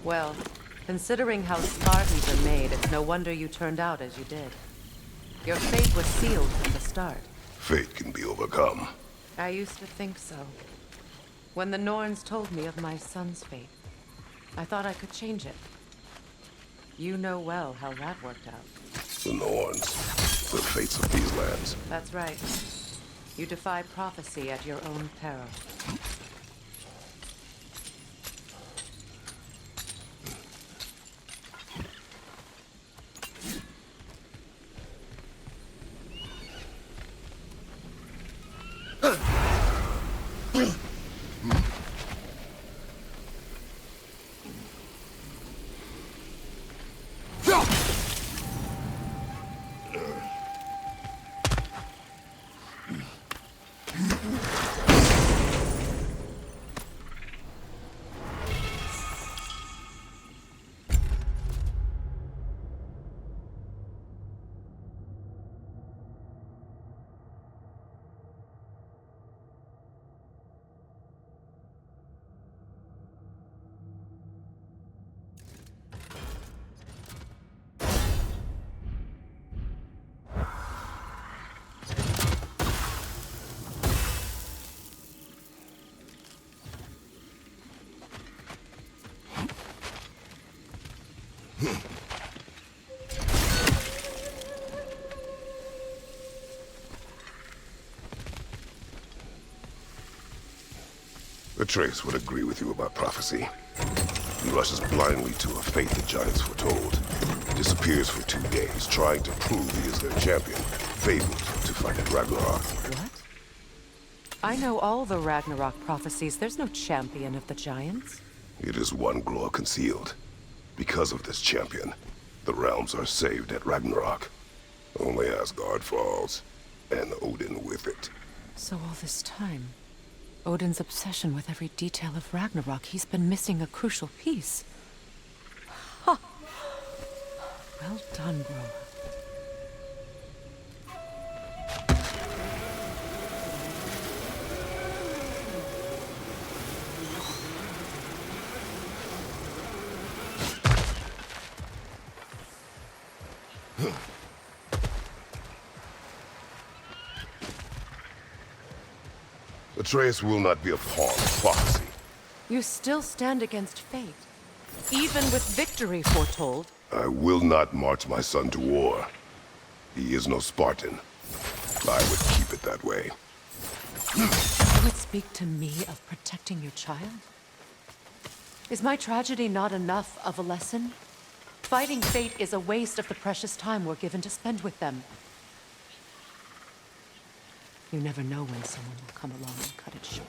Well, considering how Spartans are made, it's no wonder you turned out as you did. Your fate was sealed from the start. Fate can be overcome. I used to think so. When the Norns told me of my son's fate, I thought I could change it. You know well how that worked out. The Norns, the fates of these lands. That's right. You defy prophecy at your own peril. Atreus would agree with you about prophecy. He rushes blindly to a fate the giants foretold. Disappears for 2 days, trying to prove he is their champion, fabled to fight at Ragnarok. What? I know all the Ragnarok prophecies. There's no champion of the giants. It is one glow concealed. Because of this champion, the realms are saved at Ragnarok. Only Asgard falls, and Odin with it. So all this time, Odin's obsession with every detail of Ragnarok, he's been missing a crucial piece. Ha! Well done, bro. Atreus will not be a pawn of prophecy. You still stand against fate, even with victory foretold. I will not march my son to war. He is no Spartan. I would keep it that way. You would speak to me of protecting your child? Is my tragedy not enough of a lesson? Fighting fate is a waste of the precious time we're given to spend with them. You never know when someone will come along and cut it short.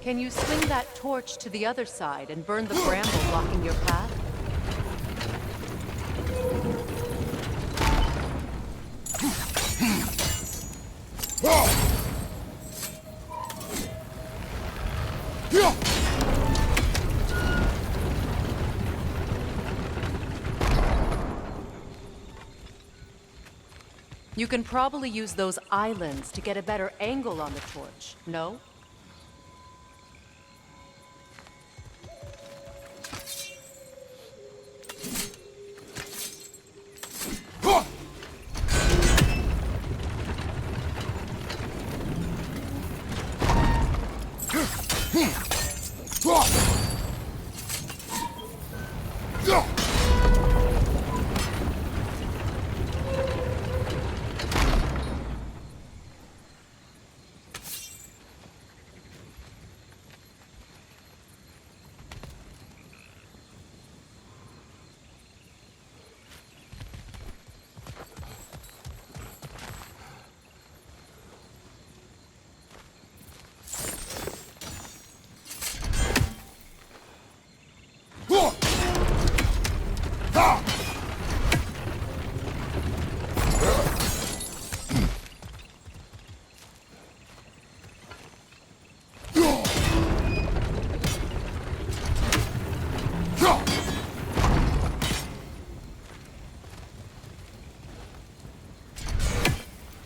Can you swing that torch to the other side and burn the bramble blocking your path? You can probably use those islands to get a better angle on the torch, no?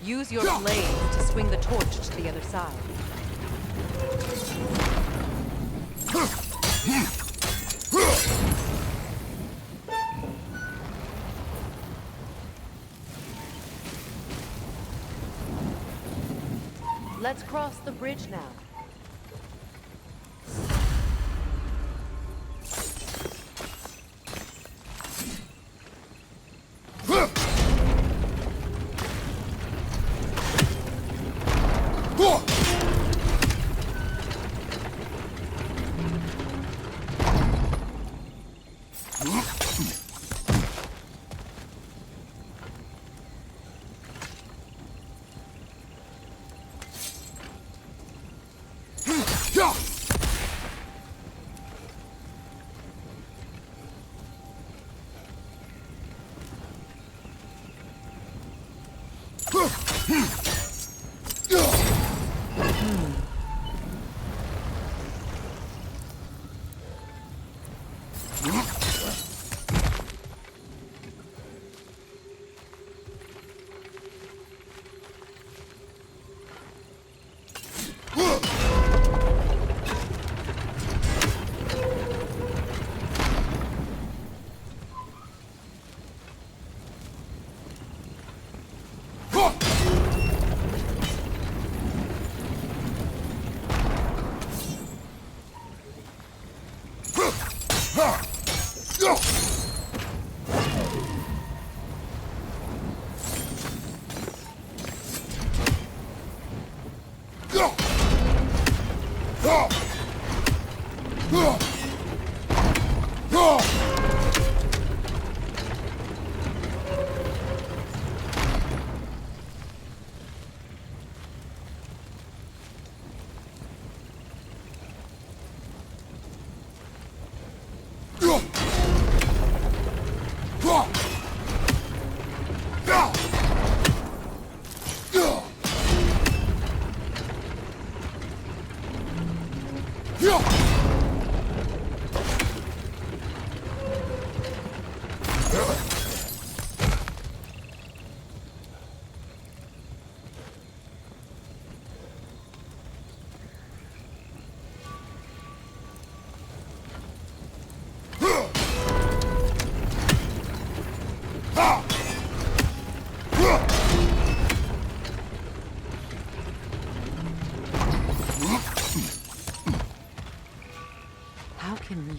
Use your blades to swing the torch to the other side. Let's cross the bridge now.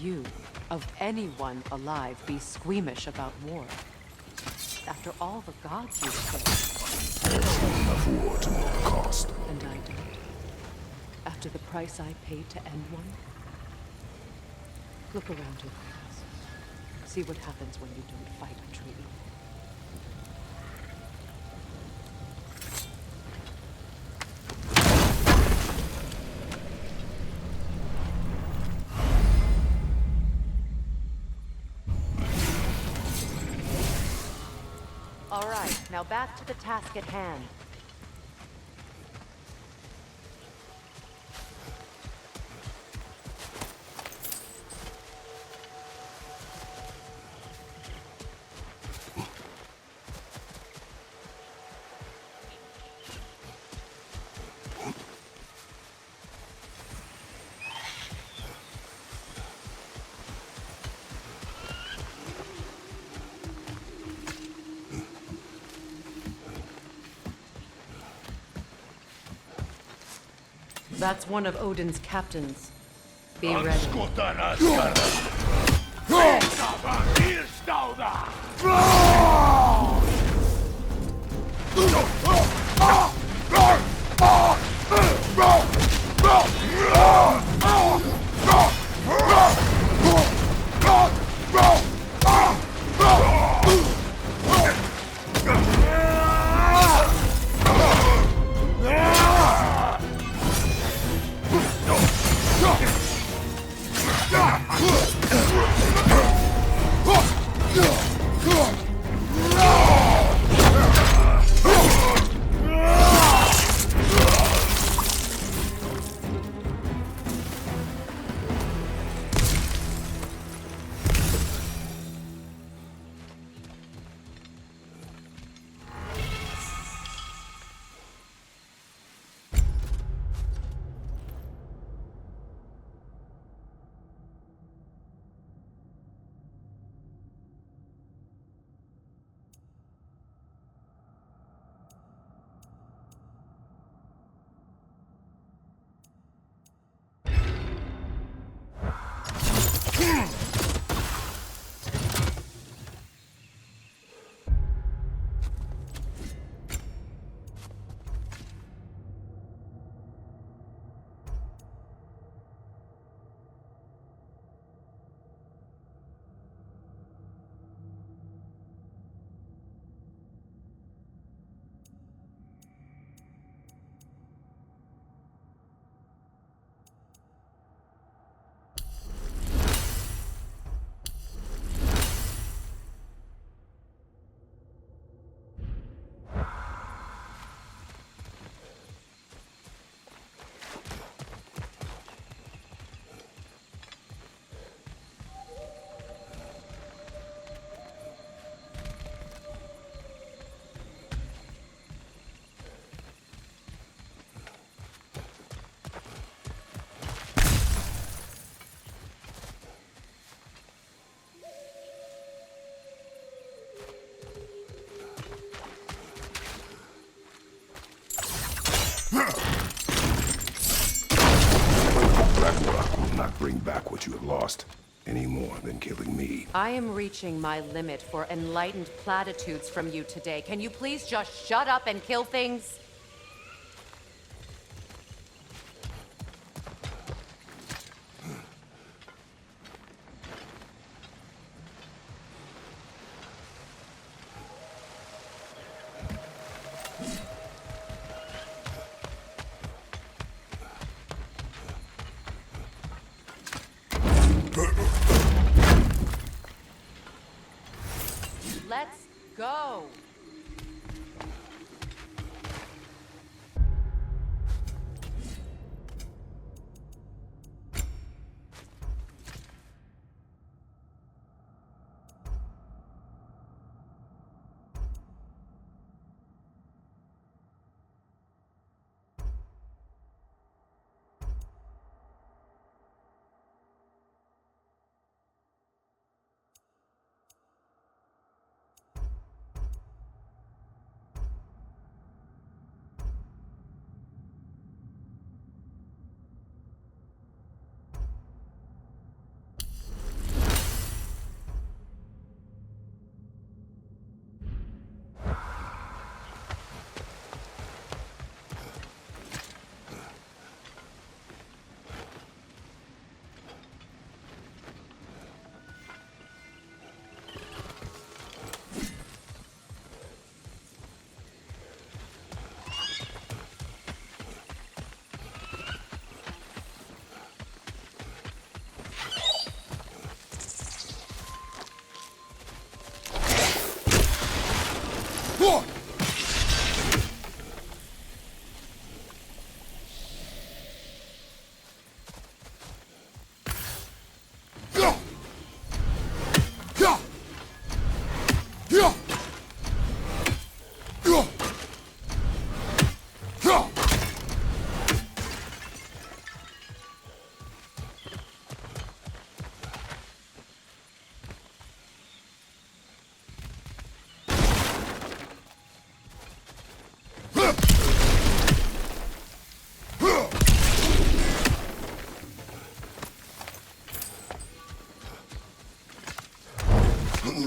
you, of anyone alive, be squeamish about war? After all the gods you've killed. Enough war to know the cost. And I don't. After the price I paid to end one? Look around you, Kratos. See what happens when you don't fight a true evil. All right, now back to the task at hand. That's one of Odin's captains. Be ready. Ragnarok will not bring back what you have lost, any more than killing me. I am reaching my limit for enlightened platitudes from you today. Can you please just shut up and kill things? Let's go! Do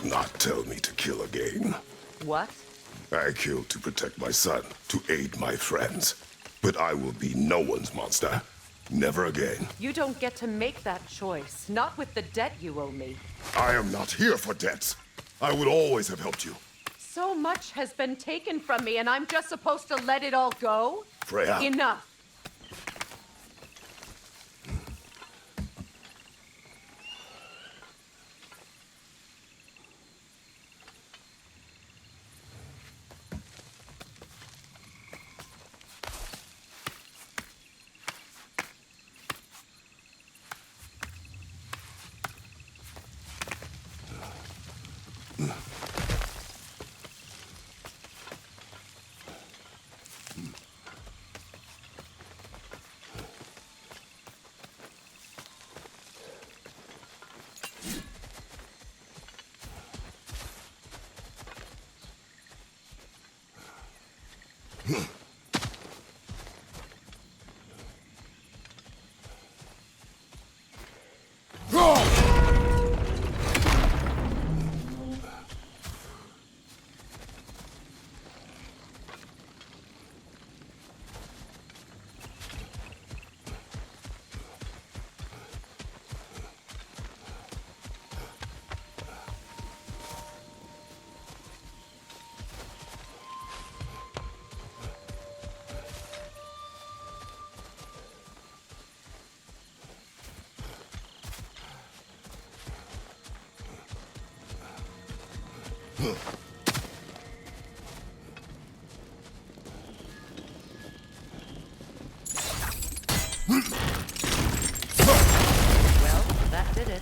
not tell me to kill again. What? I killed to protect my son, to aid my friends. But I will be no one's monster. Never again. You don't get to make that choice. Not with the debt you owe me. I am not here for debts. I would always have helped you. So much has been taken from me, and I'm just supposed to let it all go? Freya. Enough. Well, that did it.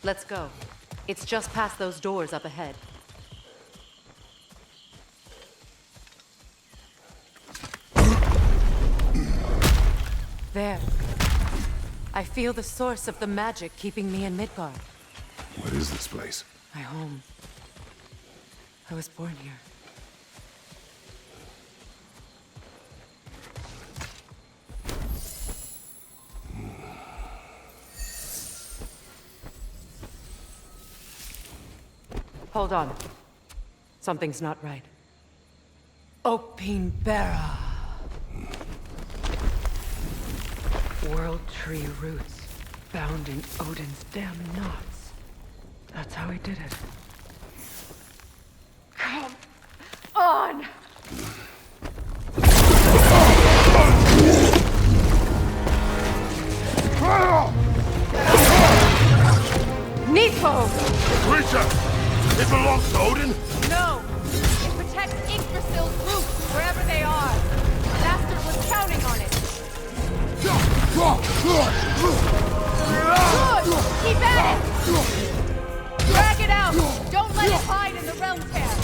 Let's go. It's just past those doors up ahead. There. I feel the source of the magic keeping me in Midgard. What is this place? My home. I was born here. Hold on. Something's not right. Opinbera. World tree roots bound in Odin's damn knots. That's how he did it. Come on! Nepo! Creature! It belongs to Odin? No! It protects Yggdrasil's roots, wherever they are. The bastard was counting on it. Good! Keep at it! Drag it out! Don't let it hide in the realm tear!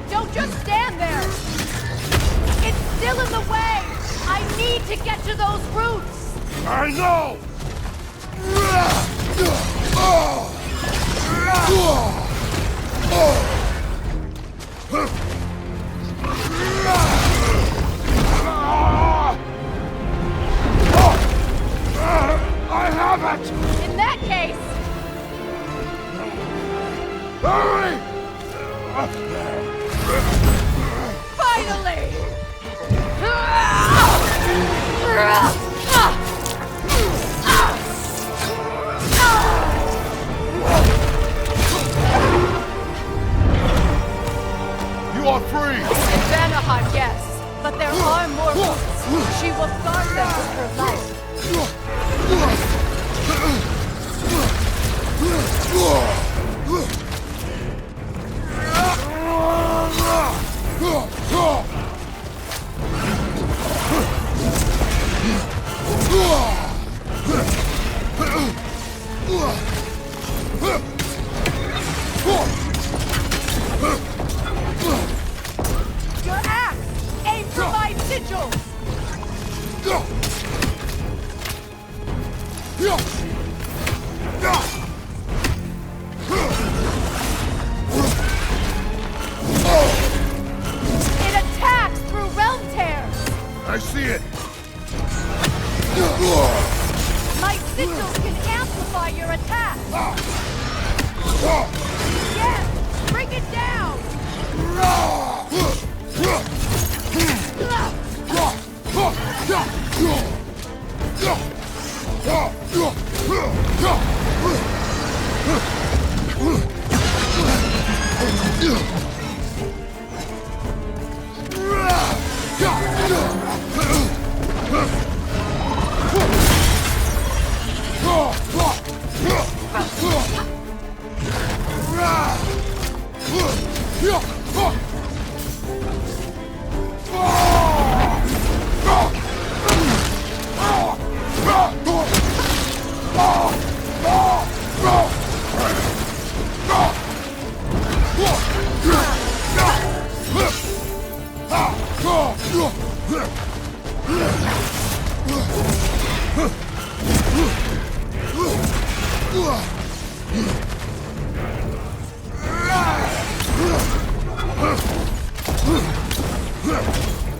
Don't just stand there! It's still in the way! I need to get to those roots! I know! I have it! In that case, Hurry! finally! You are free! In Vanaheim, yes, but there are more roots. She will guard them with her life. Your axe! Aim for my sigils! It attacks through realm tears! I see it! My sigils can amplify your attack! Yes! Bring it down!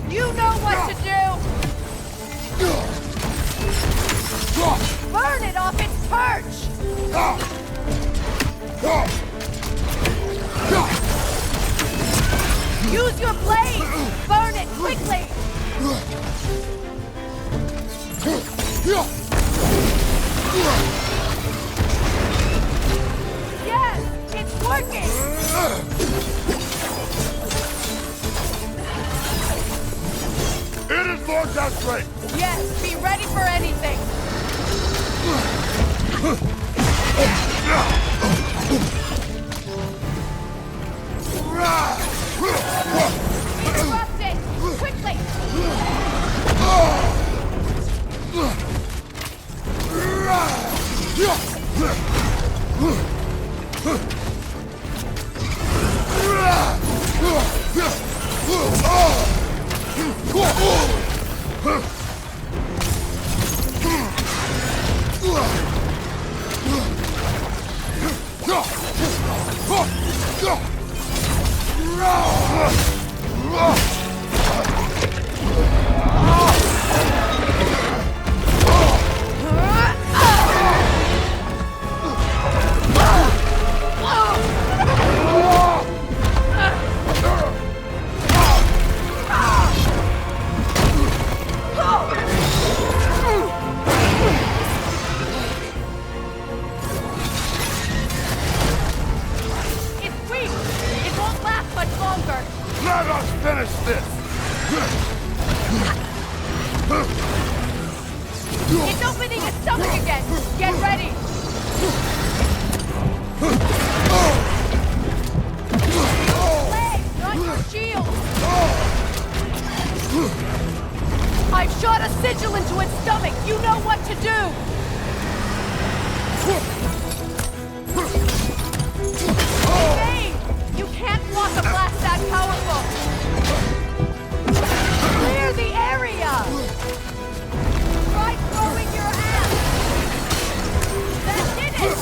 You know what to do! Burn it off its perch! Use your blade! Burn it quickly! Yes! Orders more desperate! Yes, be ready for anything! Interrupt it! Quickly! It's weak! It won't last much longer! Let us finish this! It's opening its stomach again! Get ready! Legs, not your shield! I've shot a sigil into its stomach! You know what to do! Hey! You can't block a blast that powerful! Clear the area! Try throwing your axe! That did it!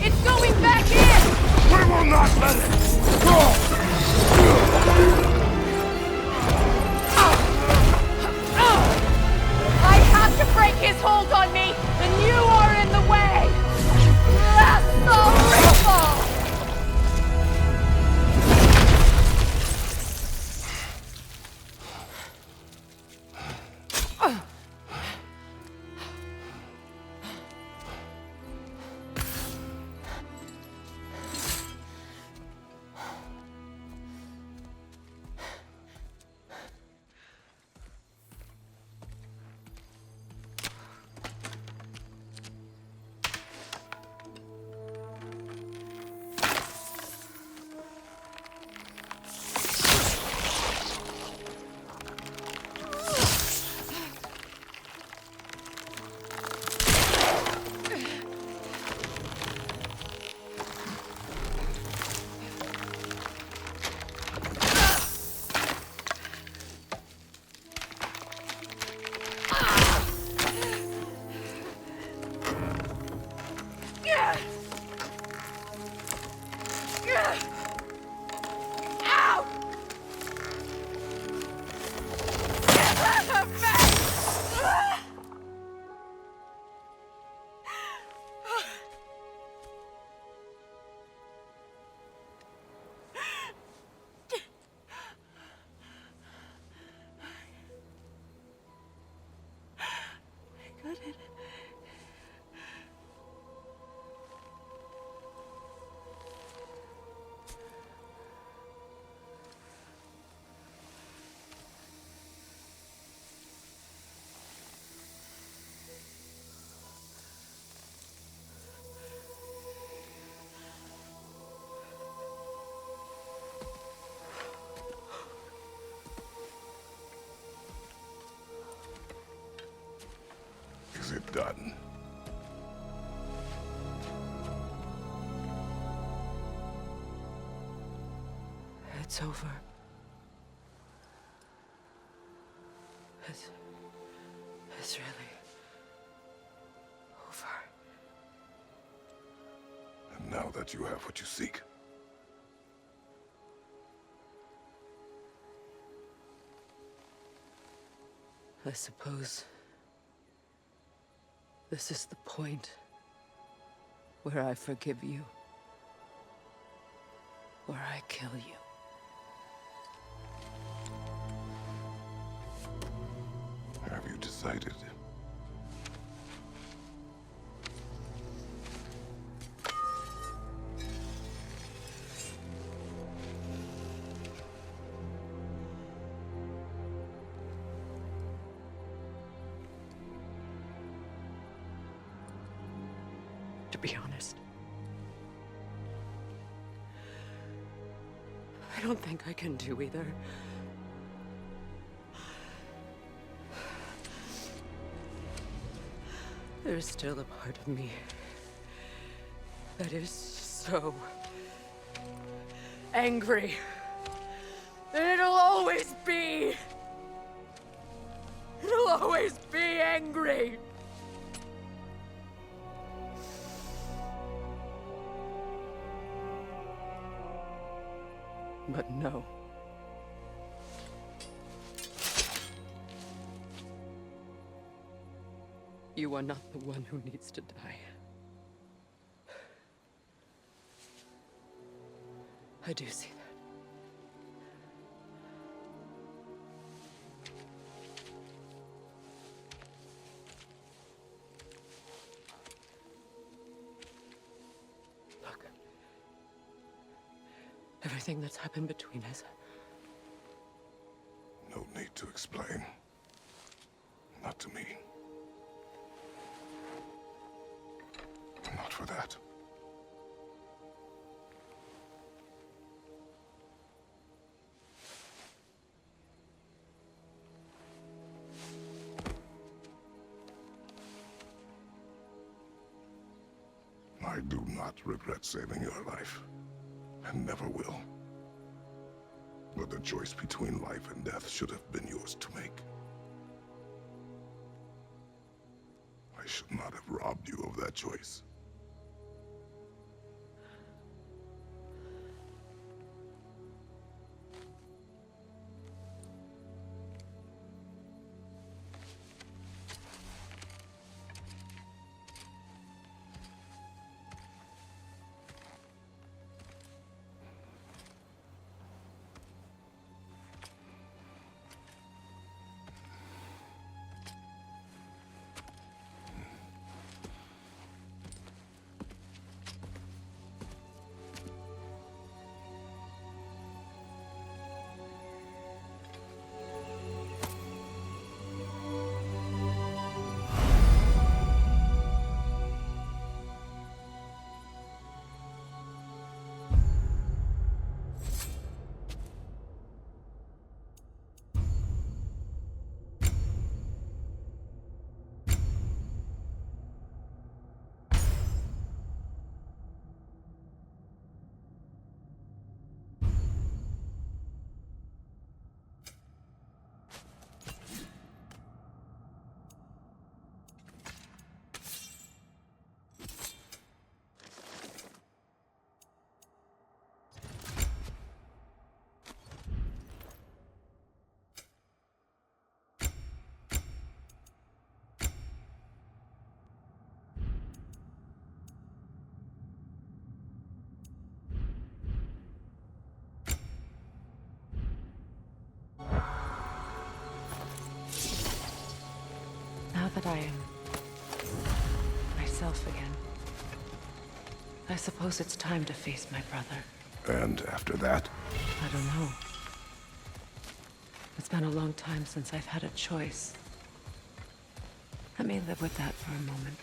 It's going back in! We will not let it! I have to break his hold on me, and you are in the way! That's the ripple! Is it done? It's over. It's really over. And now that you have what you seek, I suppose this is the point where I forgive you, where I kill you. have you decided? to be honest. I don't think I can do either. There's still a part of me that is so angry. And it'll always be. It'll always be angry. But no. You are not the one who needs to die. I do see that. Look. Everything that's happened between us. No need to explain. Not to me. Not for that. I do not regret saving your life, and never will. But the choice between life and death should have been yours to make. I should not have robbed you of that choice. Now that I am myself again, I suppose it's time to face my brother. And after that? I don't know. It's been a long time since I've had a choice. Let me live with that for a moment.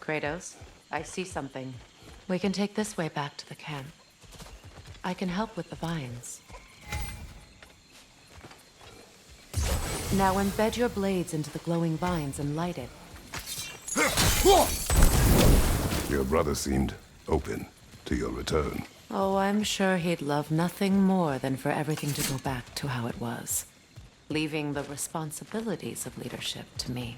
Kratos, I see something. We can take this way back to the camp. I can help with the vines. Now embed your blades into the glowing vines and light it. Your brother seemed open to your return. Oh, I'm sure he'd love nothing more than for everything to go back to how it was, leaving the responsibilities of leadership to me.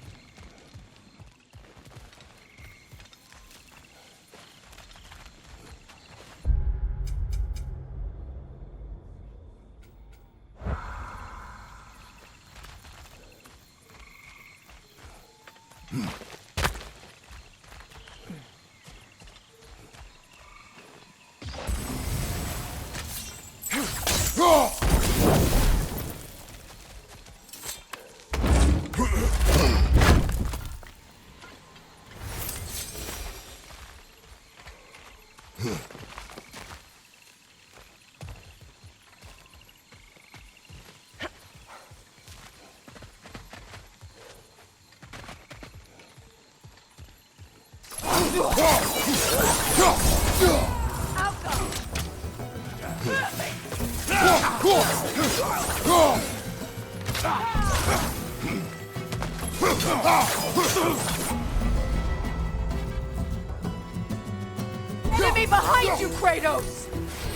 Enemy behind you, Kratos!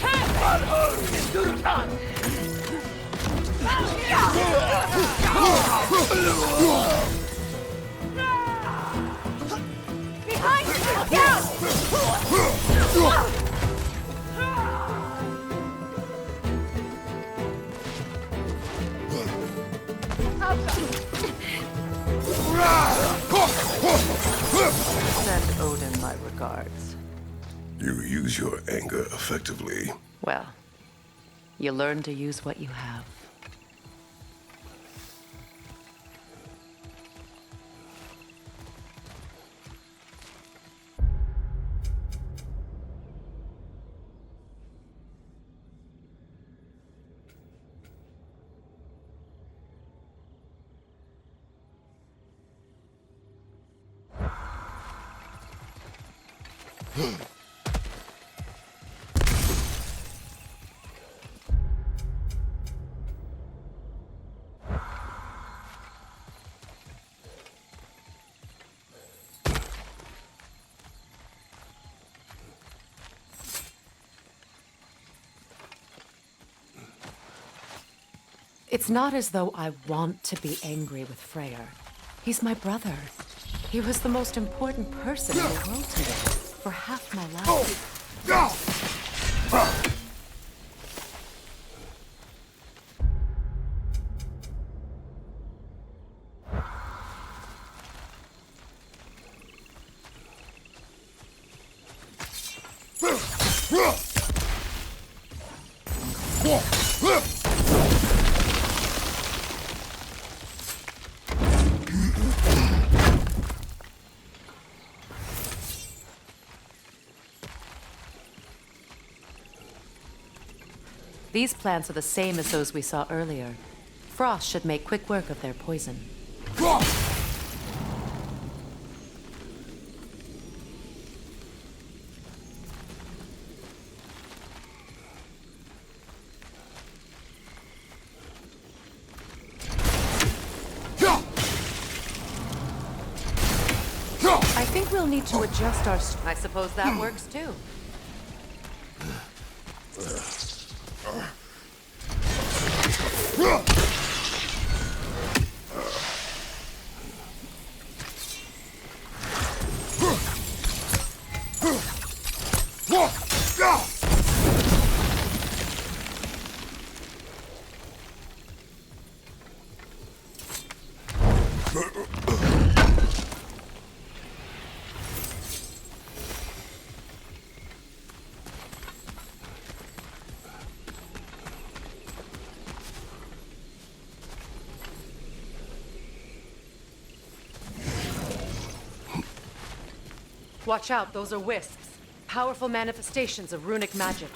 Behind you! Look out! Send Odin my regards. You use your anger effectively. Well, you learn to use what you have. It's not as though I want to be angry with Freyr. He's my brother. He was the most important person in the world to me for half my life. These plants are the same as those we saw earlier. Frost should make quick work of their poison. I think we'll need to adjust our... I suppose that works too. Watch out, those are wisps. Powerful manifestations of runic magic.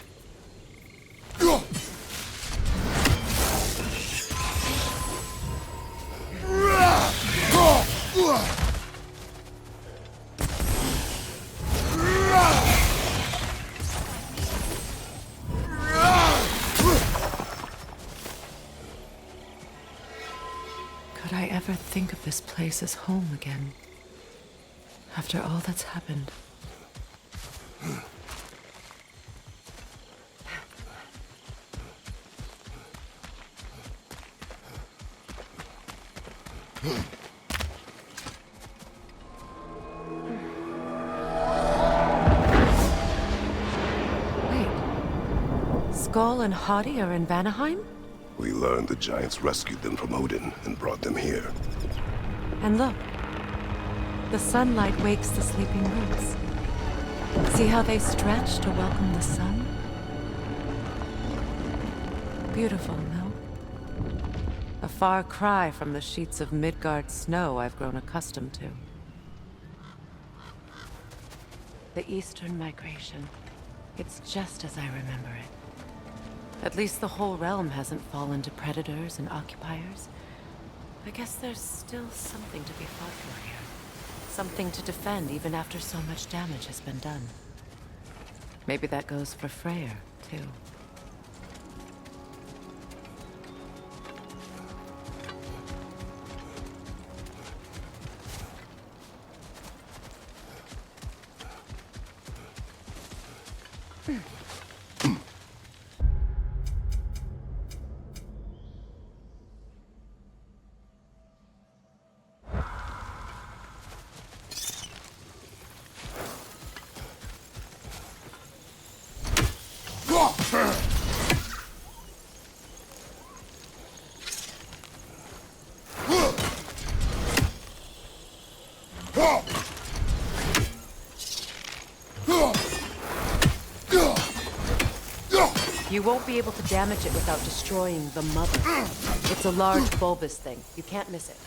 never think of this place as home again. After all that's happened. Skull and Hadi are in Vanaheim? We learned the giants rescued them from Odin and brought them here. And look. The sunlight wakes the sleeping roots. See how they stretch to welcome the sun? Beautiful, no? A far cry from the sheets of Midgard snow I've grown accustomed to. The Eastern Migration. It's just as I remember it. At least the whole realm hasn't fallen to predators and occupiers. I guess there's still something to be fought for here. Something to defend even after so much damage has been done. Maybe that goes for Freyr, too. You won't be able to damage it without destroying the mother. It's a large bulbous thing. You can't miss it.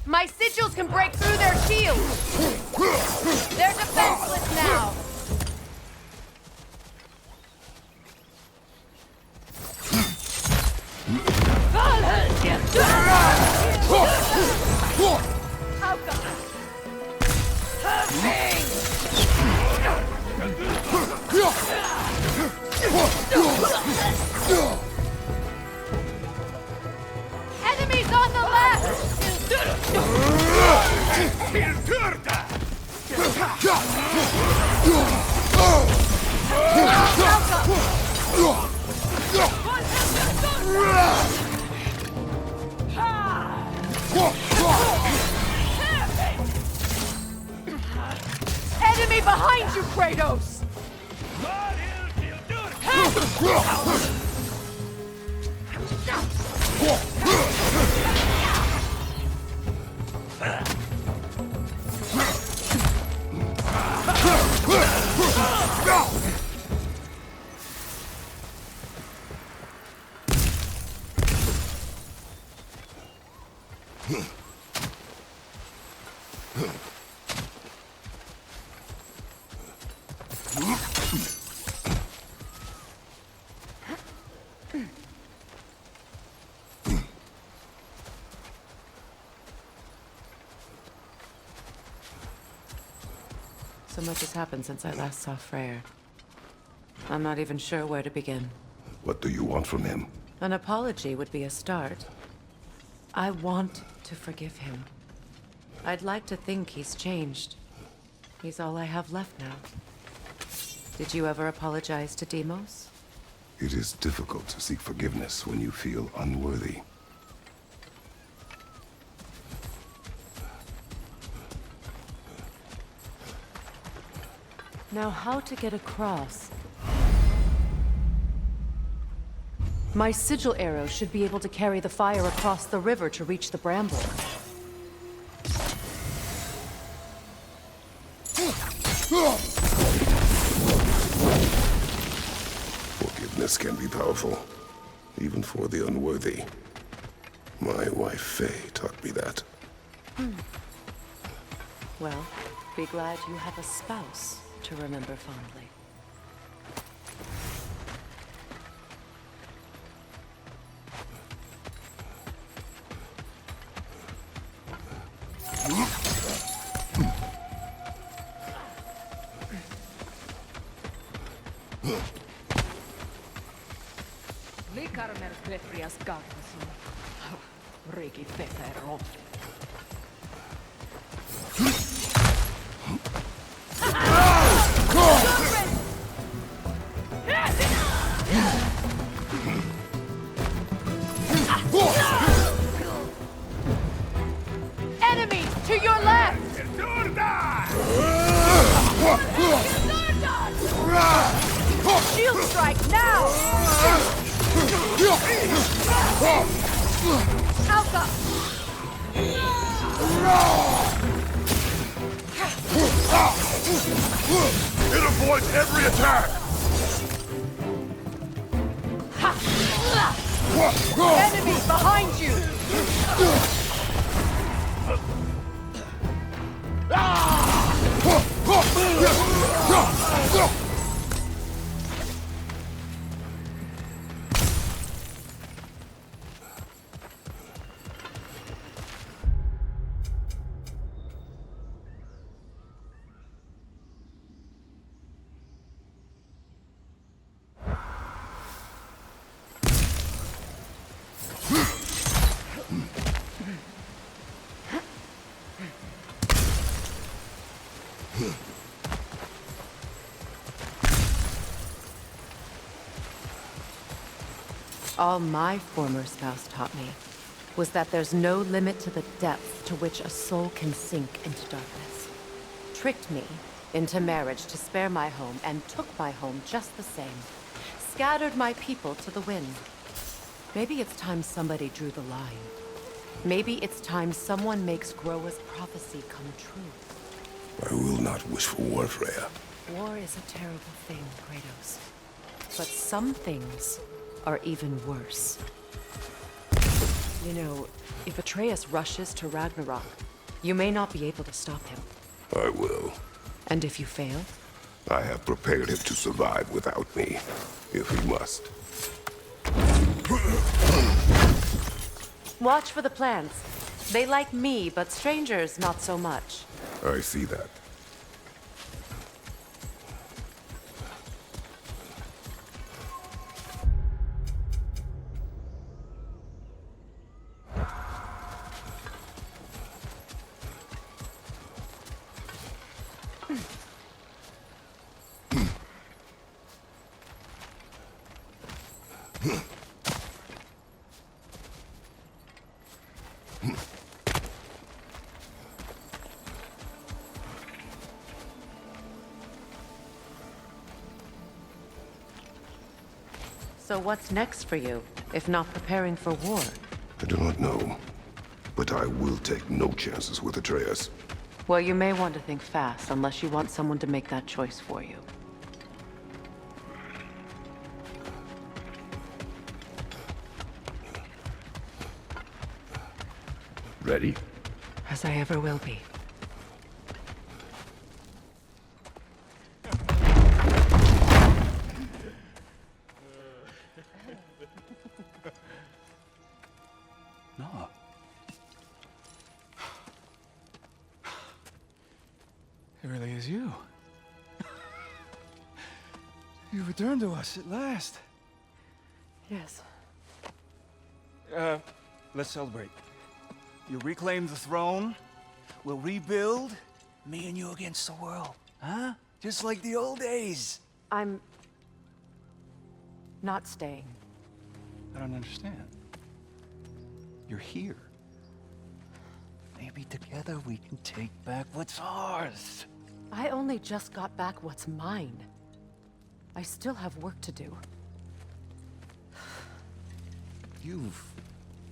My sigils can break through their shields! They're defenseless now! Enemies on the left! Enemy behind you, Kratos! So much has happened since I last saw Freyr. I'm not even sure where to begin. What do you want from him? An apology would be a start. I want to forgive him. I'd like to think he's changed. He's all I have left now. Did you ever apologize to Deimos? It is difficult to seek forgiveness when you feel unworthy. Now, how to get across? My sigil arrow should be able to carry the fire across the river to reach the bramble. Forgiveness can be powerful, even for the unworthy. My wife Faye taught me that. Well, be glad you have a spouse to remember fondly. Likarmer Petrias Garkasun. Riki Pepero. Enemies to your left! Shield strike now! Alpha! It avoids every attack! Enemies behind you! All my former spouse taught me was that there's no limit to the depth to which a soul can sink into darkness. Tricked me into marriage to spare my home and took my home just the same. Scattered my people to the wind. Maybe it's time somebody drew the line. Maybe it's time someone makes Groa's prophecy come true. I will not wish for war, Freya. War is a terrible thing, Kratos. But some things are even worse. You know, if Atreus rushes to Ragnarok, you may not be able to stop him. I will. And if you fail? I have prepared him to survive without me, if he must. Watch for the plants. They like me, but strangers not so much. I see that. So what's next for you, if not preparing for war? I do not know, but I will take no chances with Atreus. Well, you may want to think fast, unless you want someone to make that choice for you. Ready? As I ever will be. No. It really is you. You returned to us at last. Yes. Let's celebrate. You reclaim the throne. We'll rebuild. Me and you against the world. Huh? Just like the old days. I'm not staying. I don't understand. You're here. Maybe together we can take back what's ours. I only just got back what's mine. I still have work to do. You've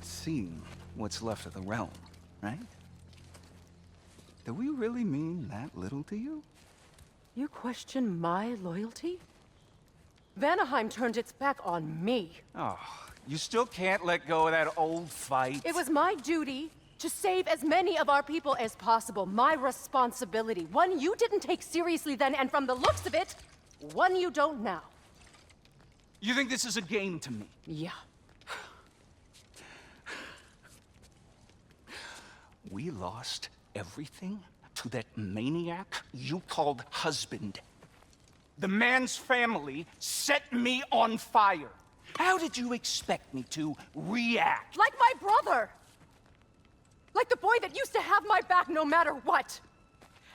seen what's left of the realm, right? Do we really mean that little to you? You question my loyalty? Vanaheim turned its back on me. Oh, you still can't let go of that old fight? It was my duty To save as many of our people as possible. My responsibility. One you didn't take seriously then, and from the looks of it, one you don't now. You think this is a game to me? Yeah. We lost everything to that maniac you called husband. The man's family set me on fire. How did you expect me to react? Like my brother! Like the boy that used to have my back no matter what!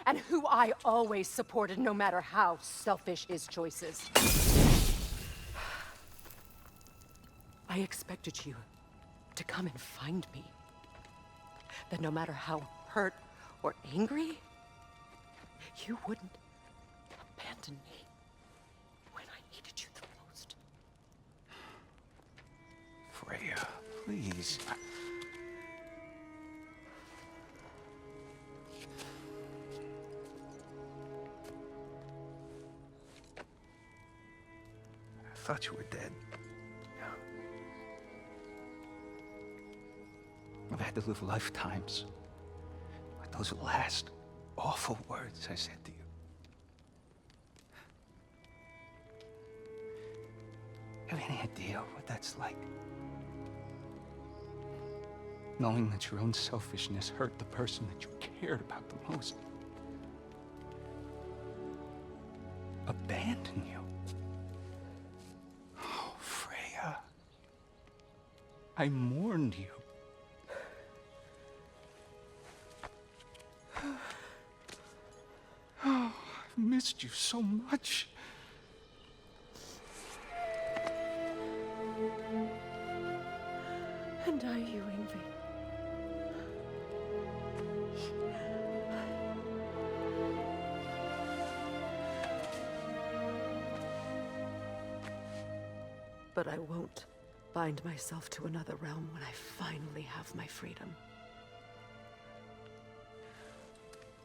And who I always supported no matter how selfish his choices. I expected you to come and find me. That no matter how hurt or angry, you wouldn't abandon me when I needed you the most. Freya, please. I thought you were dead. I've had to live lifetimes with those last awful words I said to you. Have any idea what that's like? Knowing that your own selfishness hurt the person that you cared about the most. Abandon you. Oh, Freya. I mourned you. Oh, I've missed you so much. And are you, Ingvi? But I won't bind myself to another realm when I finally have my freedom.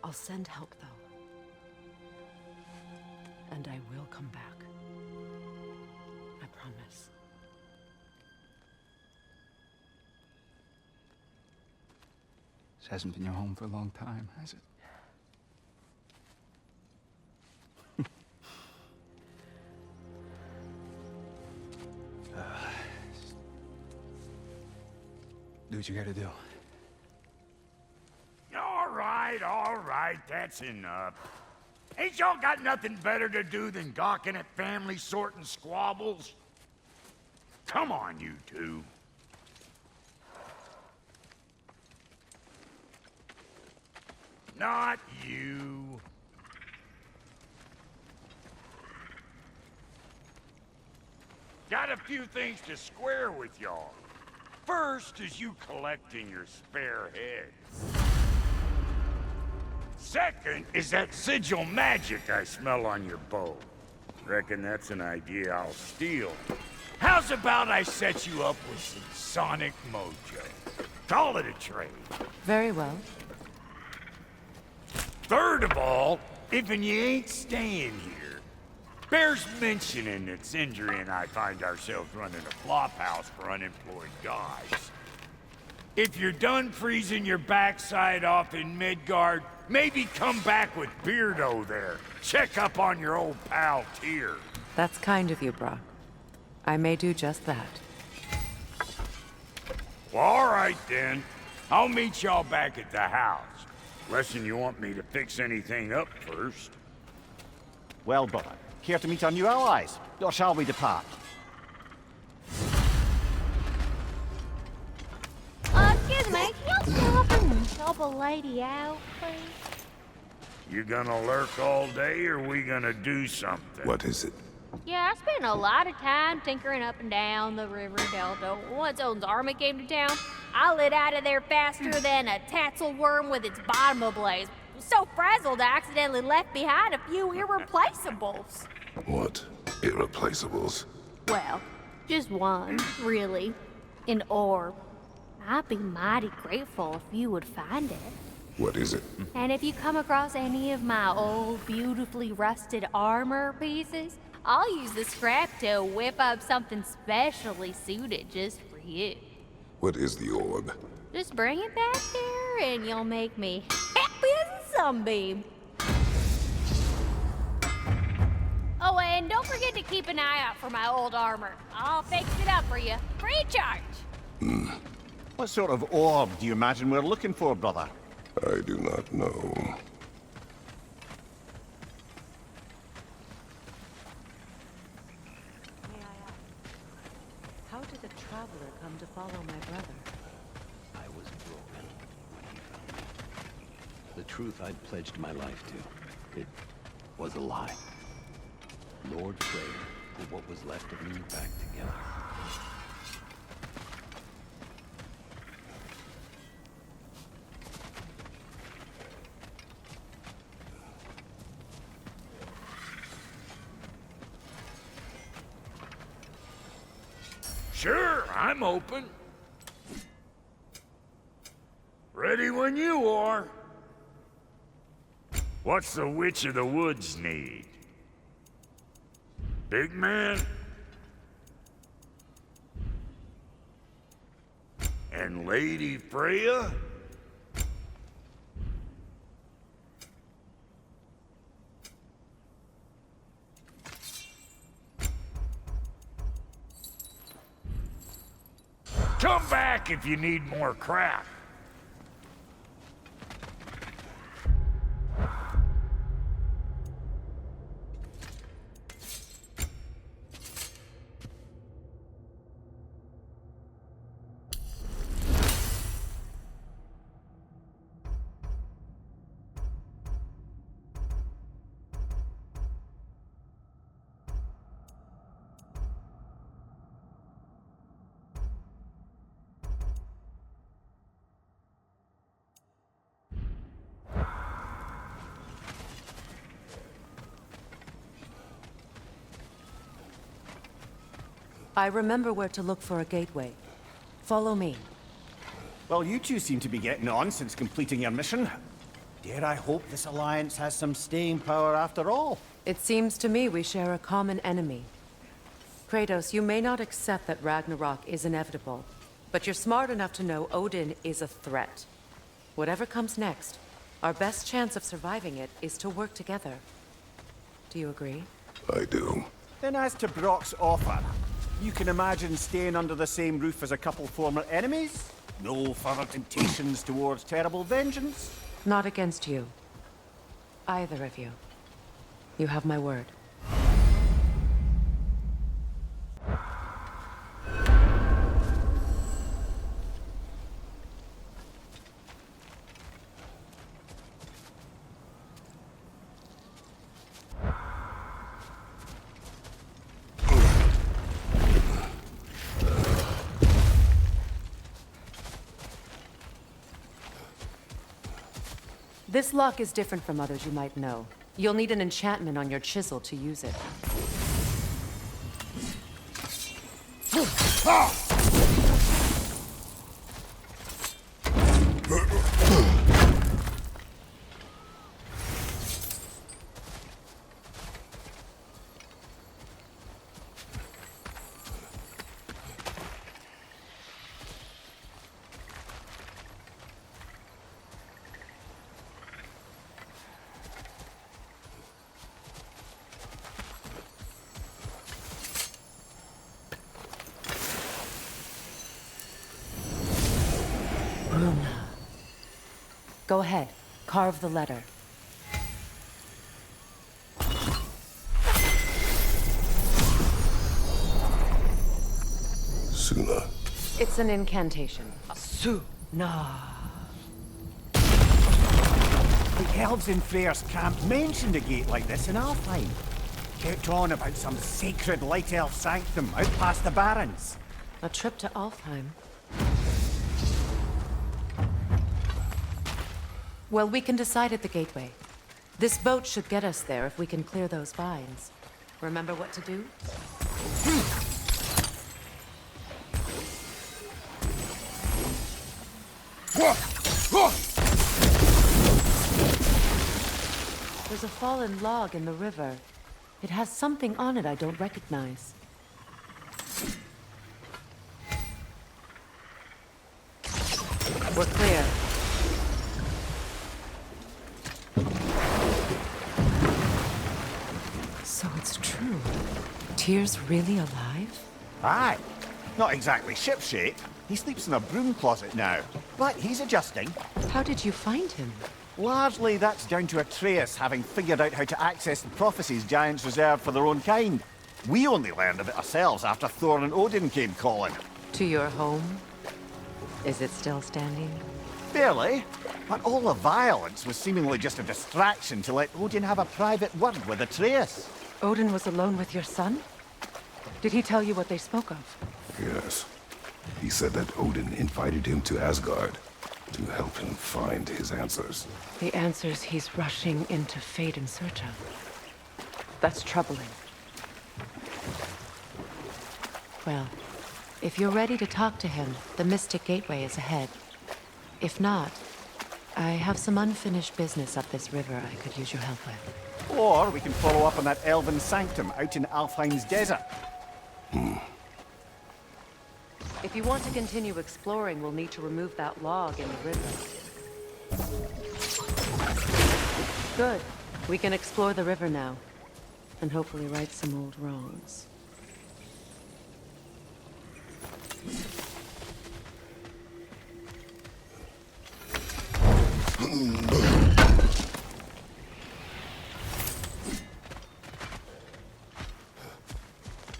I'll send help, though. And I will come back. I promise. This hasn't been your home for a long time, has it? Do what you gotta do. All right, that's enough. Ain't y'all got nothing better to do than gawking at family sorting squabbles? Come on, you two. Not you. Got a few things to square with y'all. First is you collecting your spare heads. Second is that sigil magic I smell on your bow. Reckon that's an idea I'll steal. How's about I set you up with some sonic mojo? Call it a trade. Very well. Third of all, if you ain't staying here, bears mentioning that Sindri and I find ourselves running a flop house for unemployed guys. If you're done freezing your backside off in Midgard, maybe come back with Beardo there. Check up on your old pal Tyr. That's kind of you, Brock. I may do just that. Well, all right then. I'll meet y'all back at the house. Unless you want me to fix anything up first. Well, brother, care to meet our new allies? Or shall we depart? Excuse me, can you stop and help a lady out, please? You gonna lurk all day, or we gonna do something? What is it? Yeah, I spent a lot of time tinkering up and down the river delta. Once Odin's army came to town, I lit out of there faster than a tassel worm with its bottom ablaze. So frazzled, I accidentally left behind a few irreplaceables. What? Irreplaceables? Well, just one, really. An orb. I'd be mighty grateful if you would find it. What is it? And if you come across any of my old, beautifully rusted armor pieces, I'll use the scrap to whip up something specially suited just for you. What is the orb? Just bring it back there and you'll make me happy as a sunbeam. Oh, and don't forget to keep an eye out for my old armor. I'll fix it up for you, free of charge. What sort of orb do you imagine we're looking for, brother? I do not know. May I ask, how did a traveler come to follow my brother? I was broken when he found me. The truth I'd pledged my life to, it was a lie. Lord Freyr put what was left of me back together. Sure, I'm open. Ready when you are. What's the Witch of the Woods need? Big man? And Lady Freya? Come back if you need more crap. I remember where to look for a gateway. Follow me. Well, you two seem to be getting on since completing your mission. Dare I hope this alliance has some staying power after all? It seems to me we share a common enemy. Kratos, you may not accept that Ragnarok is inevitable, but you're smart enough to know Odin is a threat. Whatever comes next, our best chance of surviving it is to work together. Do you agree? I do. Then as to Brock's offer, you can imagine staying under the same roof as a couple former enemies? No further temptations towards terrible vengeance? Not against you. Either of you. You have my word. This lock is different from others you might know. You'll need an enchantment on your chisel to use it. Go ahead. Carve the letter. Suna. It's an incantation. Suna. The elves in Freyr's camp mentioned a gate like this in Alfheim. Kept on about some sacred light elf sanctum out past the Barrens. A trip to Alfheim. Well, we can decide at the gateway. This boat should get us there if we can clear those vines. Remember what to do? There's a fallen log in the river. It has something on it I don't recognize. We're clear. So it's true. Tyr's really alive? Aye. Not exactly shipshape. He sleeps in a broom closet now. But he's adjusting. How did you find him? Largely that's down to Atreus having figured out how to access the prophecies giants reserve for their own kind. We only learned of it ourselves after Thor and Odin came calling. To your home? Is it still standing? Barely. But all the violence was seemingly just a distraction to let Odin have a private word with Atreus. Odin was alone with your son? Did he tell you what they spoke of? Yes. He said that Odin invited him to Asgard to help him find his answers. The answers he's rushing into fate in search of. That's troubling. Well, if you're ready to talk to him, the Mystic Gateway is ahead. If not, I have some unfinished business up this river I could use your help with. Or we can follow up on that elven sanctum out in Alfheim's desert. If you want to continue exploring, we'll need to remove that log in the river. Good. We can explore the river now. And hopefully right some old wrongs.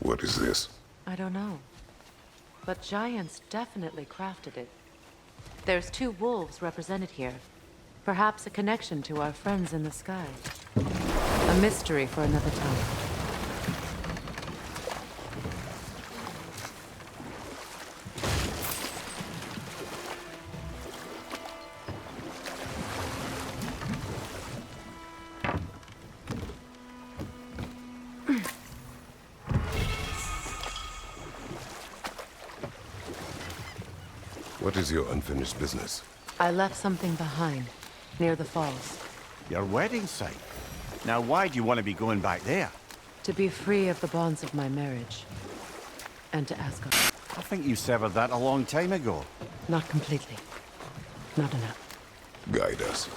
What is this? I don't know. But giants definitely crafted it. There's 2 wolves represented here. Perhaps a connection to our friends in the sky. A mystery for another time. What is your unfinished business? I left something behind, near the falls. Your wedding site. Now why do you want to be going back there? To be free of the bonds of my marriage. And to Asgard. I think you severed that a long time ago. Not completely. Not enough. Guide us.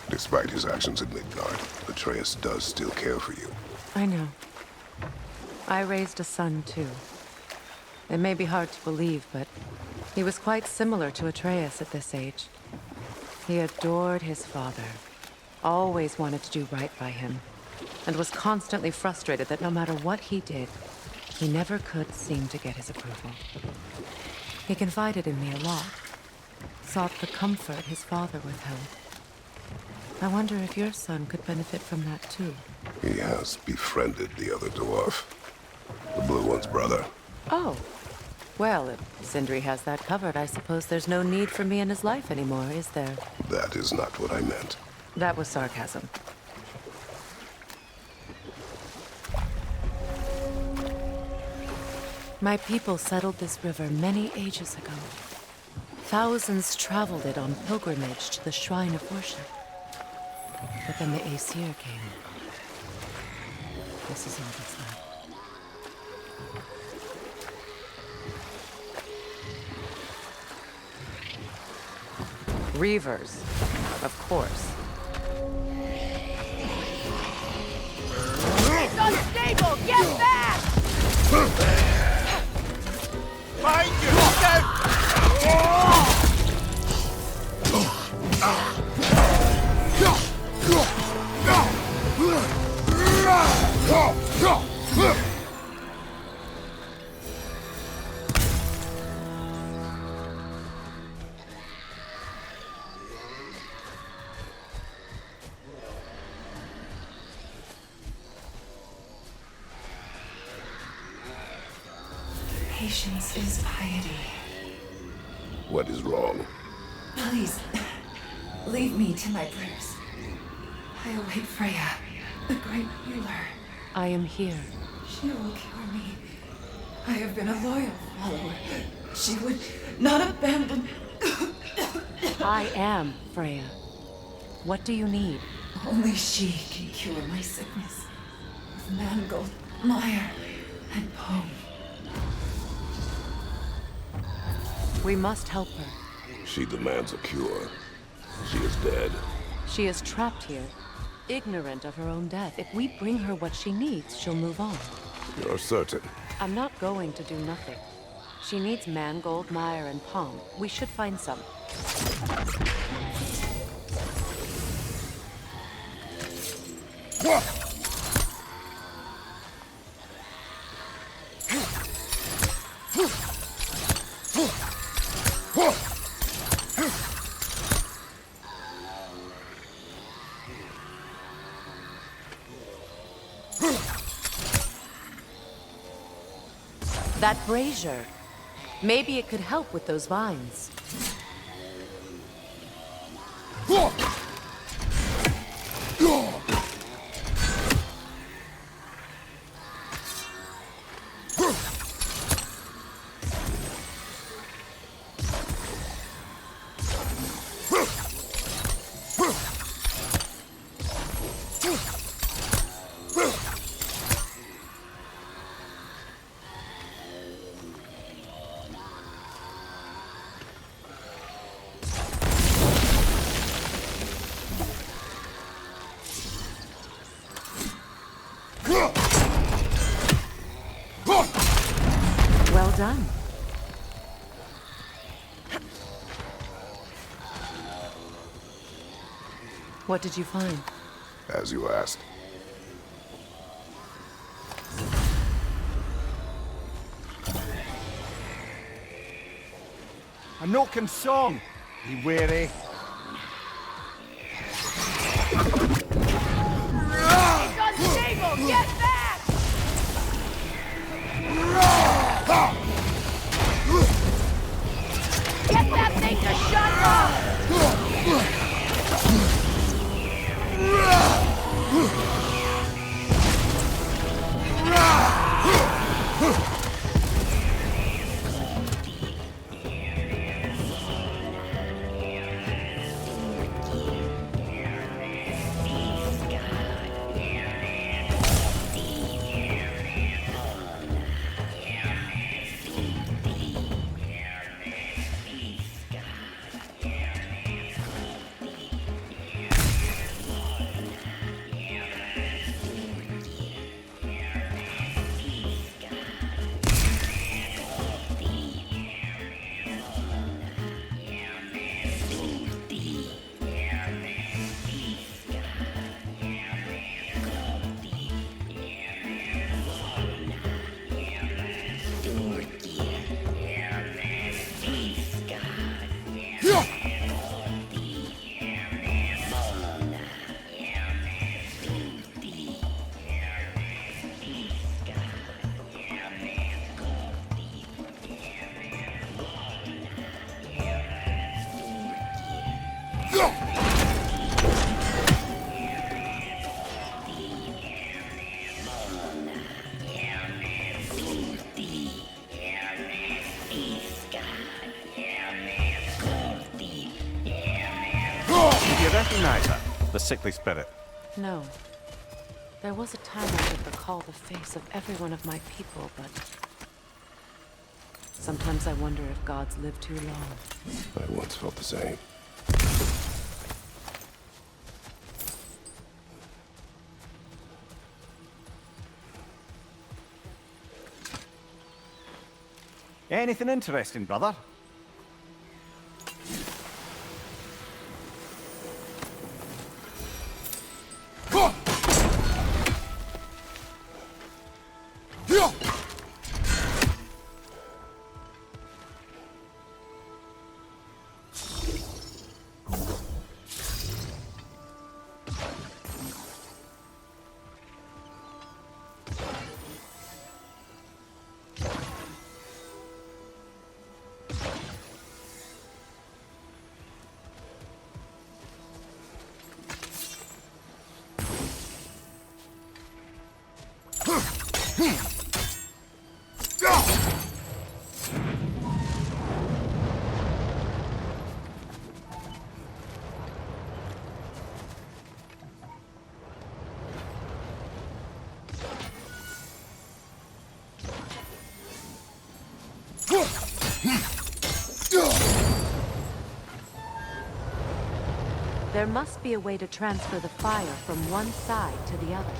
Despite his actions in Midgard, Atreus does still care for you. I know. I raised a son, too. It may be hard to believe, but he was quite similar to Atreus at this age. He adored his father, always wanted to do right by him, and was constantly frustrated that no matter what he did, he never could seem to get his approval. He confided in me a lot, sought the comfort his father withheld. I wonder if your son could benefit from that too. He has befriended the other dwarf. The blue one's brother. Oh. Well, if Sindri has that covered, I suppose there's no need for me in his life anymore, is there? That is not what I meant. That was sarcasm. My people settled this river many ages ago. Thousands traveled it on pilgrimage to the shrine of worship. But then the Aesir came. This is all that's left. Reavers, of course. It's unstable! Get back! Find you! Look out! Patience is piety. What is wrong? Please, leave me to my prayers. I await Freya, the great healer. I am here. She will cure me. I have been a loyal follower. She would not abandon. I am Freya. What do you need? Only she can cure my sickness. With mangold, mire, and poem. We must help her. She demands a cure. She is dead. She is trapped here, ignorant of her own death. If we bring her what she needs, she'll move on. You're certain? I'm not going to do nothing. She needs mangold, mire, and palm. We should find some. That brazier. Maybe it could help with those vines. Well done. What did you find? As you asked. A Noken song. Be wary. It's unstable! Get back! Get that thing to shut up! Do you recognize her? The sickly spirit? No. There was a time I could recall the face of every one of my people, but... sometimes I wonder if gods live too long. I once felt the same. Anything interesting, brother? There must be a way to transfer the fire from one side to the other.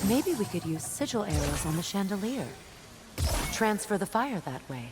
Maybe we could use sigil arrows on the chandelier. Transfer the fire that way.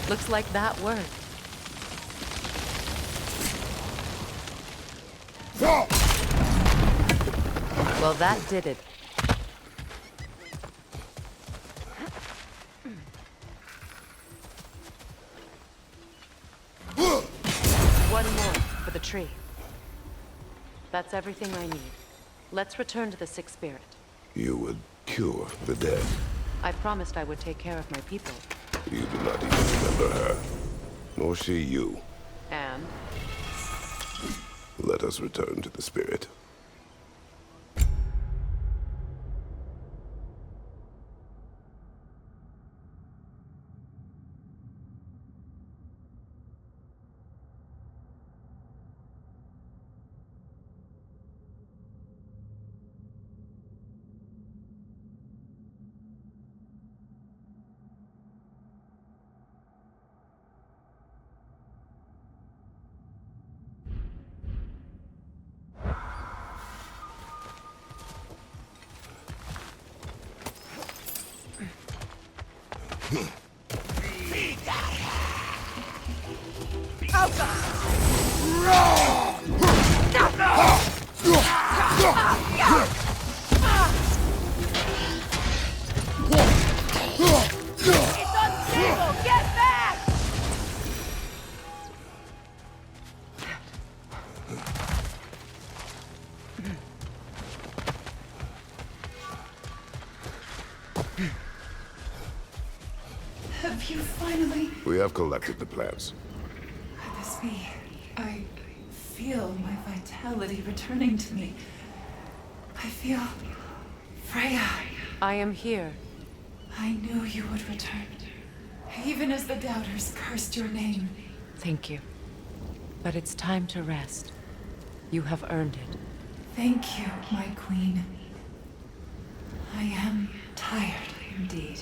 Looks like that worked. Well, that did it. One more for the tree. That's everything I need. Let's return to the Sixth Spirit. You would cure the dead. I promised I would take care of my people. You do not even remember her, nor she you. And? Let us return to the spirit. Have you finally... We have collected the plants. Could this be? I feel my vitality returning to me. I feel... Freya. I am here. I knew you would return. Even as the doubters cursed your name. Thank you. But it's time to rest. You have earned it. Thank you, my queen. I am tired indeed.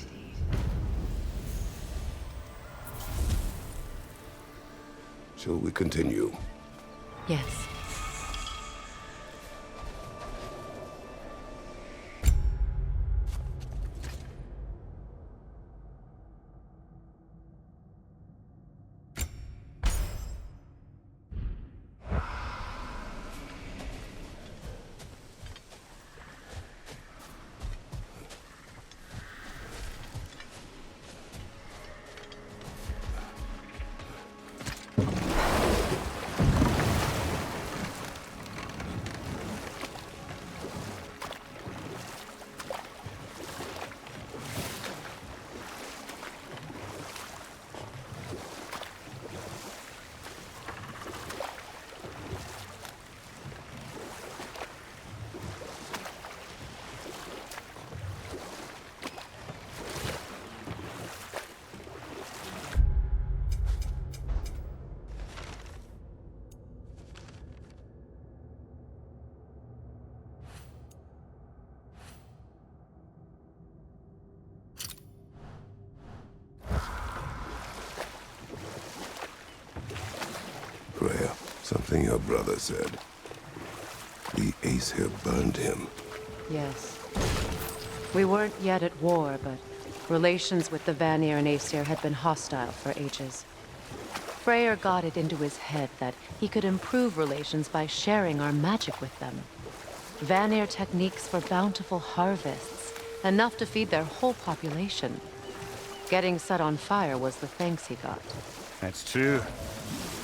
Shall we continue? Yes. something your brother said. The Aesir burned him. Yes. We weren't yet at war, but relations with the Vanir and Aesir had been hostile for ages. Freyr got it into his head that he could improve relations by sharing our magic with them. Vanir techniques for bountiful harvests, enough to feed their whole population. Getting set on fire was the thanks he got. That's true.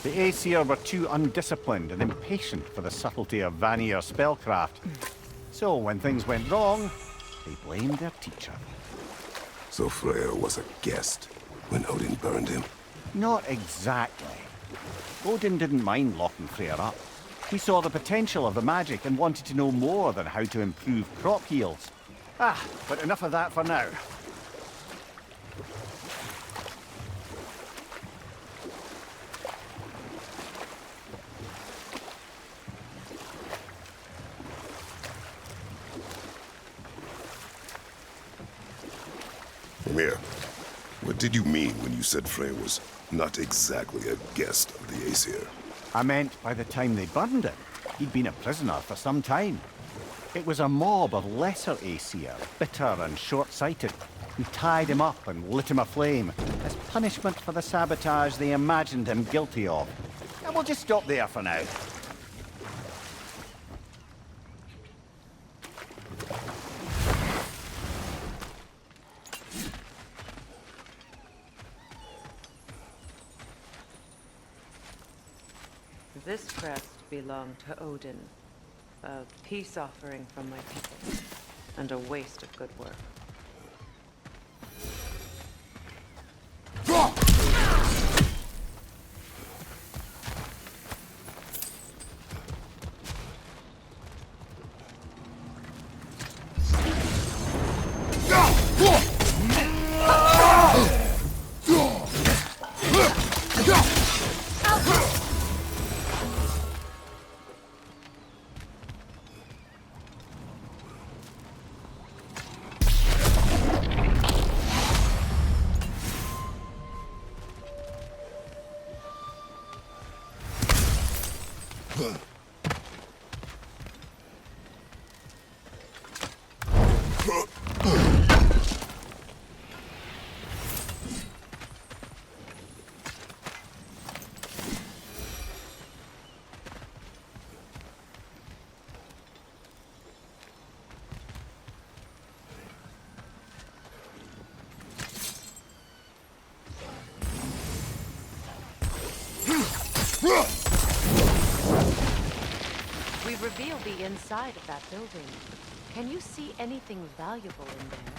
The Aesir were too undisciplined and impatient for the subtlety of Vanir spellcraft. So when things went wrong, they blamed their teacher. So Freyr was a guest when Odin burned him? Not exactly. Odin didn't mind locking Freyr up. He saw the potential of the magic and wanted to know more than how to improve crop yields. But enough of that for now. Mimir, what did you mean when you said Freyr was not exactly a guest of the Aesir? I meant by the time they burned him, he'd been a prisoner for some time. It was a mob of lesser Aesir, bitter and short-sighted, who tied him up and lit him aflame as punishment for the sabotage they imagined him guilty of. And we'll just stop there for now. This crest belonged to Odin. A peace offering from my people. And a waste of good work. We've revealed the inside of that building. Can you see anything valuable in there?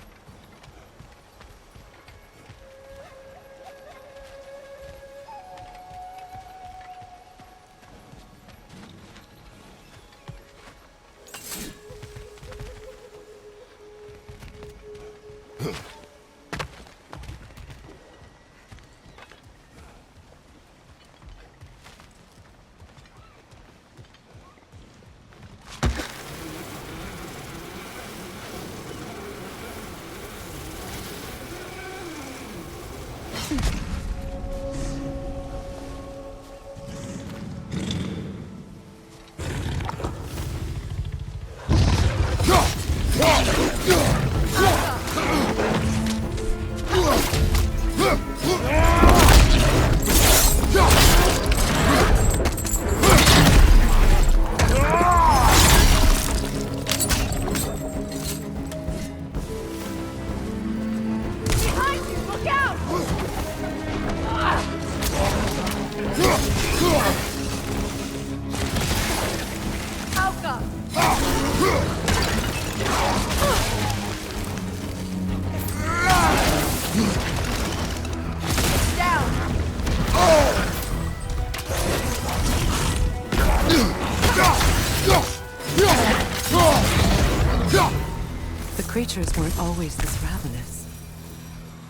The creatures weren't always this ravenous.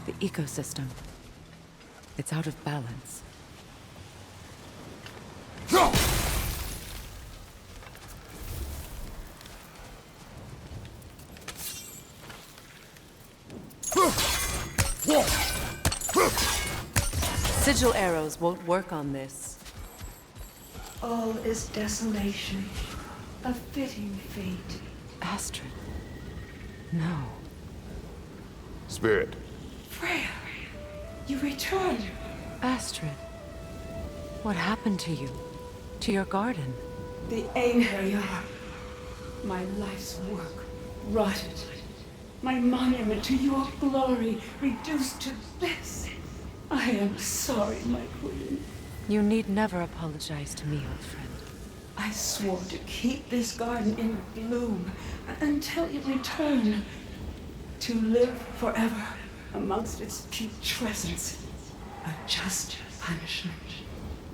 The ecosystem, it's out of balance. Sigil arrows won't work on this. All is desolation. A fitting fate. Astrid. No. Spirit. Freya, you return. Astrid. What happened to you? To your garden? The Einherjar. My life's work rotted. My monument to your glory reduced to this. I am sorry, my queen. You need never apologize to me, old friend. I swore to keep this garden in bloom until you return. To live forever amongst its putrescence. A just punishment.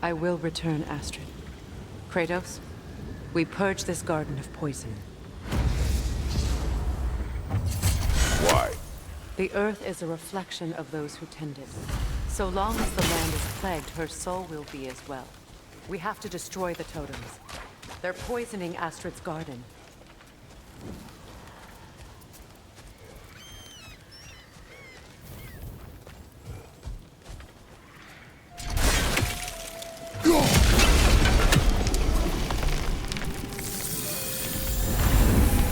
I will return, Astrid. Kratos, we purge this garden of poison. Why? The earth is a reflection of those who tend it. So long as the land is plagued, her soul will be as well. We have to destroy the totems. They're poisoning Astrid's garden.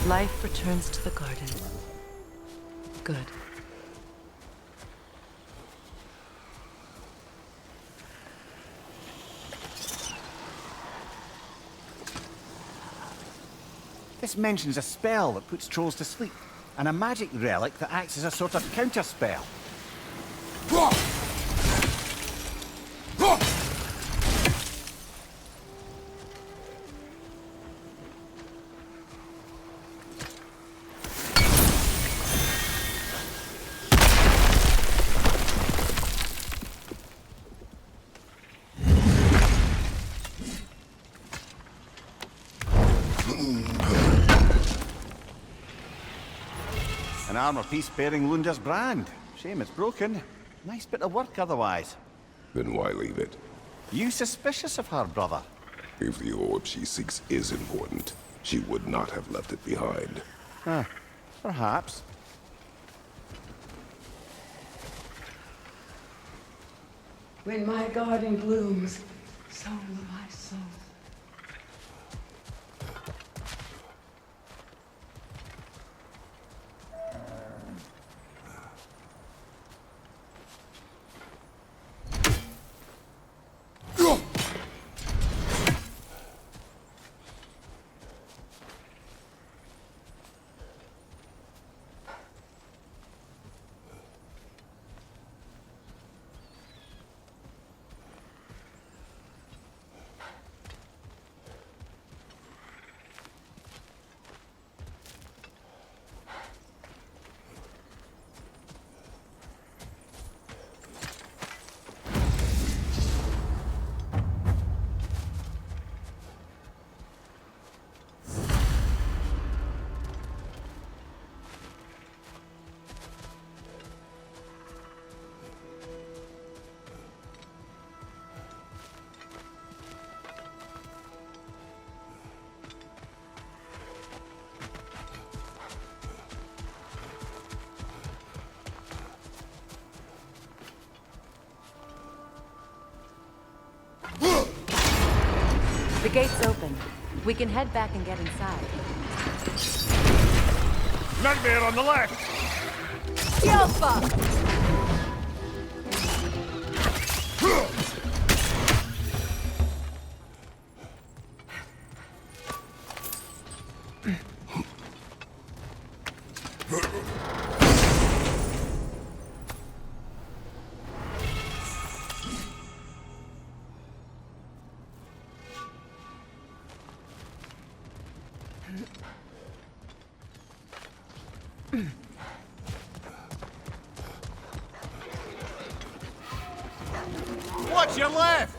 Life returns to the garden. Good. This mentions a spell that puts trolls to sleep, and a magic relic that acts as a sort of counter-spell. An armor piece bearing Lunda's brand. Shame it's broken. Nice bit of work otherwise. Then why leave it? You suspicious of her, brother? If the orb she seeks is important, she would not have left it behind. Perhaps. When my garden blooms, so will my soul. The gate's open. We can head back and get inside. Nightmare on the left! Yelpa! Watch your left!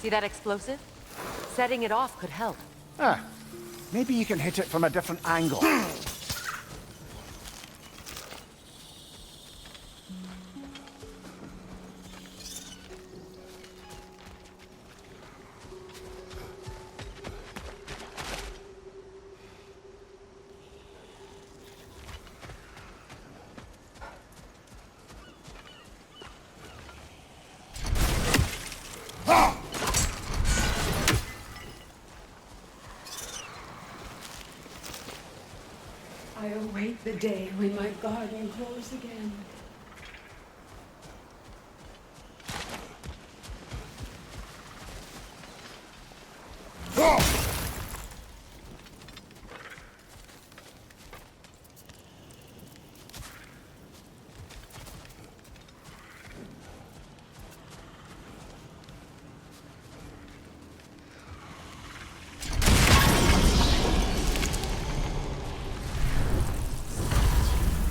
See that explosive? Setting it off could help. Maybe you can hit it from a different angle. I await the day when my garden grows again.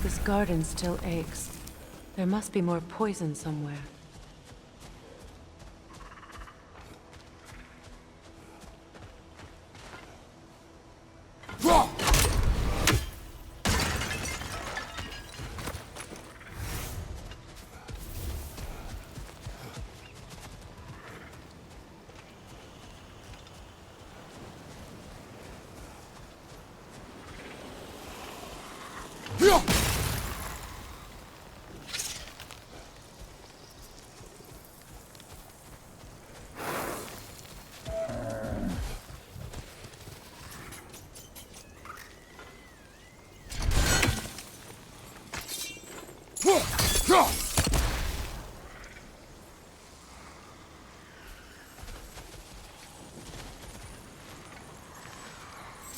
This garden still aches. There must be more poison somewhere.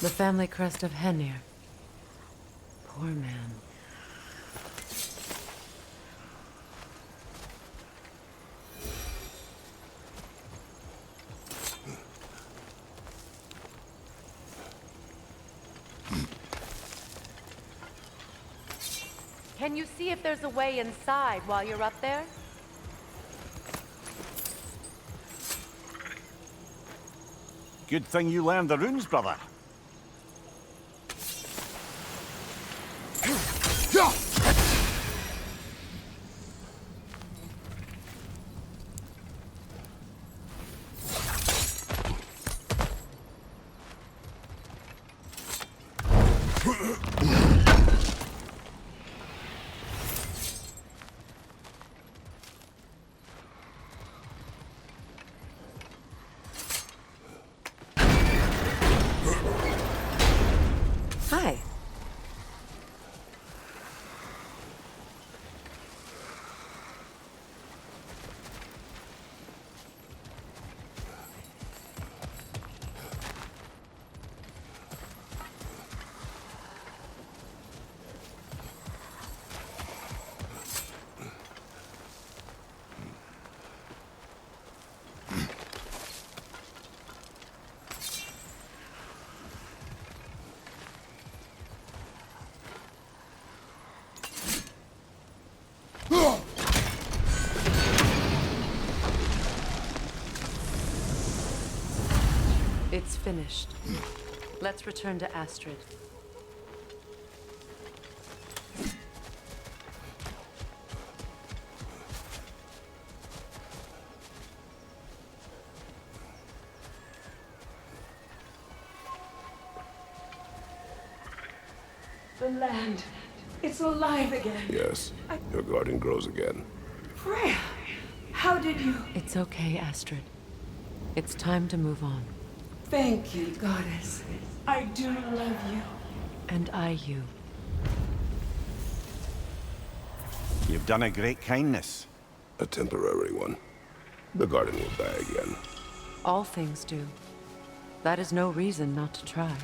The family crest of Henir. Poor man. Can you see if there's a way inside while you're up there? Good thing you learned the runes, brother. Hi. It's finished. Let's return to Astrid. The land. It's alive again. Yes, your garden grows again. Freya, how did you... It's okay, Astrid. It's time to move on. Thank you, goddess. I do love you. And I you. You've done a great kindness. A temporary one. The garden will die again. All things do. That is no reason not to try.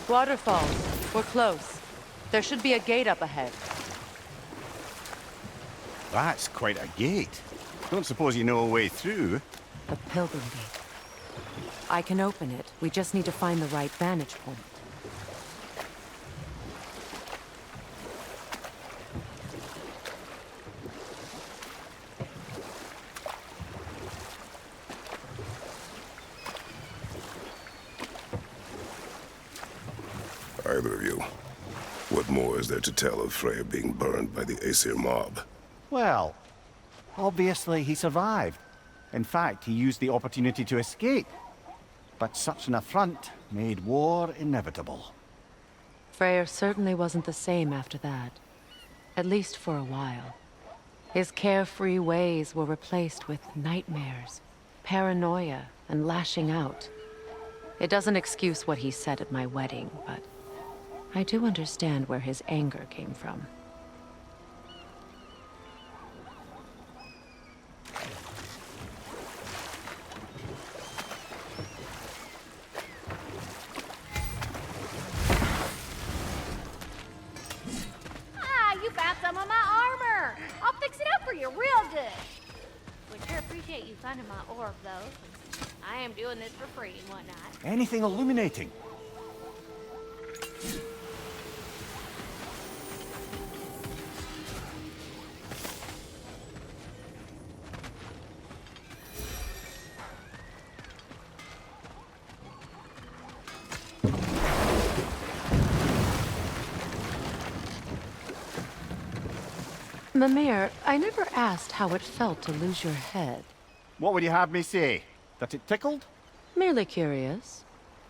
Waterfalls. We're close. There should be a gate up ahead. That's quite a gate. Don't suppose you know a way through? The Pilgrim Gate. I can open it. We just need to find the right vantage point. Either of you, what more is there to tell of Freyr being burned by the Aesir mob? Well, obviously he survived. In fact, he used the opportunity to escape. But such an affront made war inevitable. Freyr certainly wasn't the same after that. At least for a while. His carefree ways were replaced with nightmares, paranoia, and lashing out. It doesn't excuse what he said at my wedding, but I do understand where his anger came from. Ah, you found some of my armor. I'll fix it up for you real good. Would sure appreciate you finding my orb, though, since I am doing this for free and whatnot. Anything illuminating? Mimir, I never asked how it felt to lose your head. What would you have me say? That it tickled? Merely curious.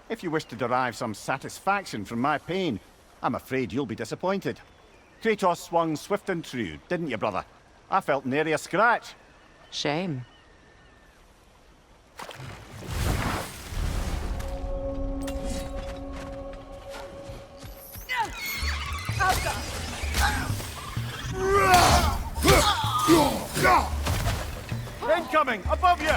If you wish to derive some satisfaction from my pain, I'm afraid you'll be disappointed. Kratos swung swift and true, didn't you, brother? I felt nary a scratch. Shame. Incoming! Above you!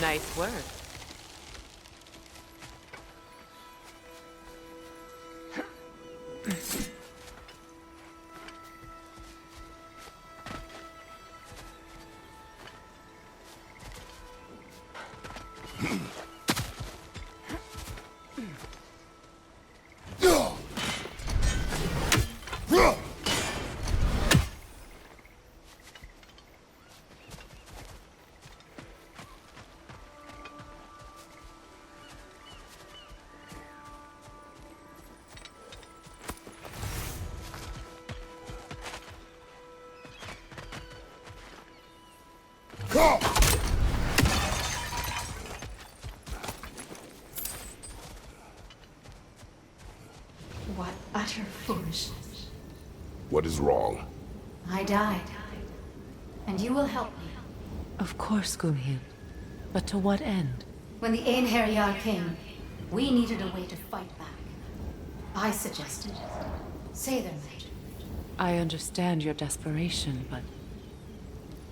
Nice work. What utter foolishness. What is wrong? I died. And you will help me. Of course, Gunhild. But to what end? When the Einherjar came, we needed a way to fight back. I suggested say their magic. I understand your desperation, but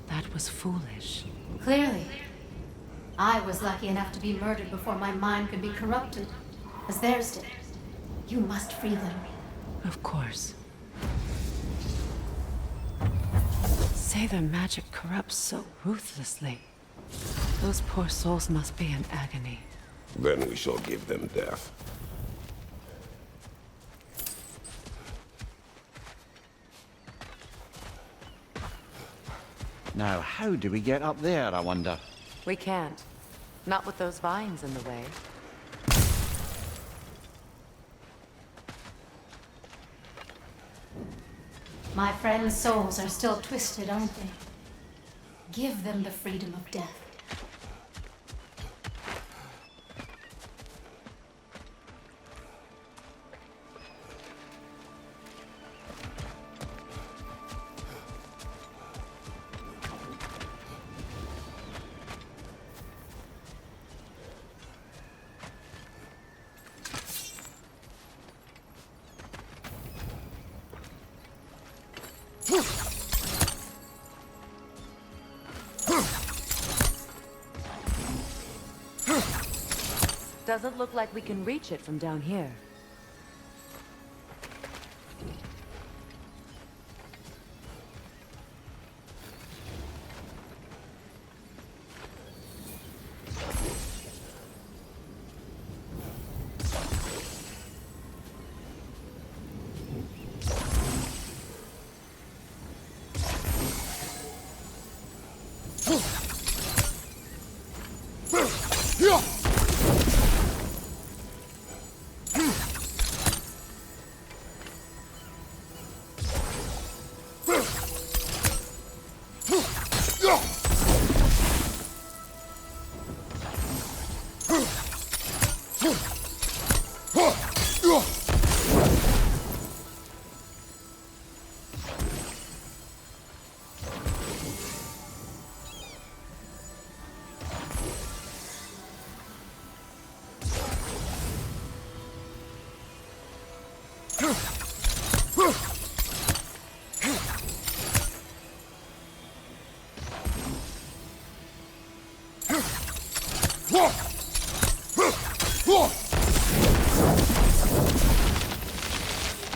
that was foolish. Clearly. I was lucky enough to be murdered before my mind could be corrupted, as theirs did. You must free them. Of course. Say their magic corrupts so ruthlessly. Those poor souls must be in agony. Then we shall give them death. Now, how do we get up there, I wonder? We can't. Not with those vines in the way. My friends' souls are still twisted, aren't they? Give them the freedom of death. Doesn't look like we can reach it from down here.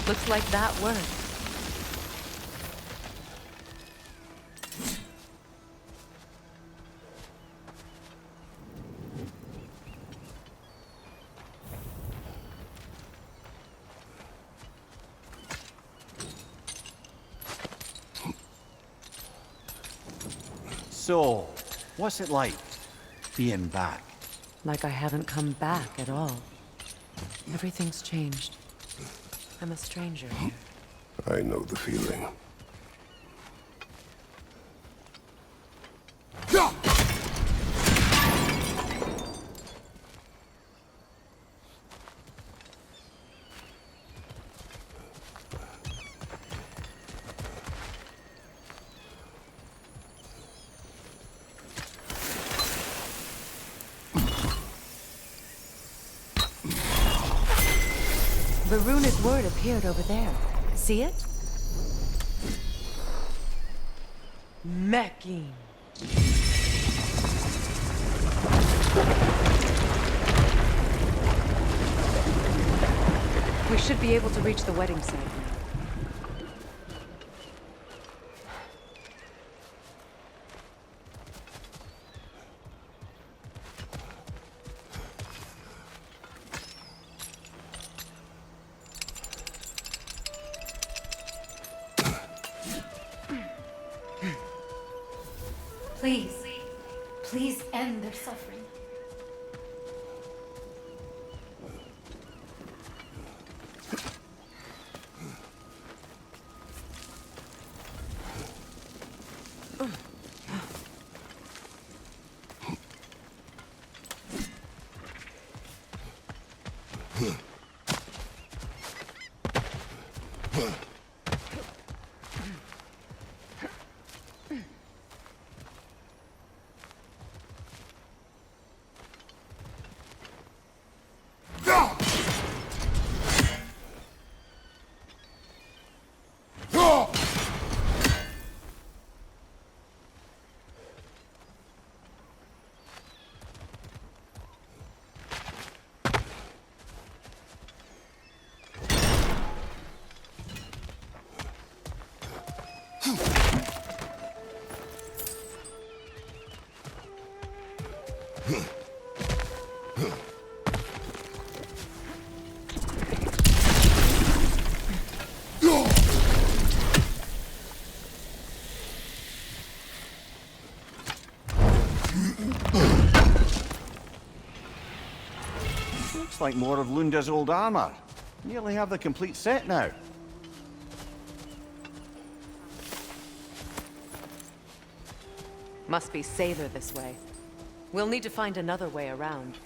Looks like that worked. So, what's it like, being back? Like I haven't come back at all. Everything's changed. I'm a stranger here. I know the feeling. The runic word appeared over there. See it? Mekin. We should be able to reach the wedding site now. Please, please end their suffering. Looks like more of Lunda's old armor. Nearly have the complete set now. Must be safer this way. We'll need to find another way around.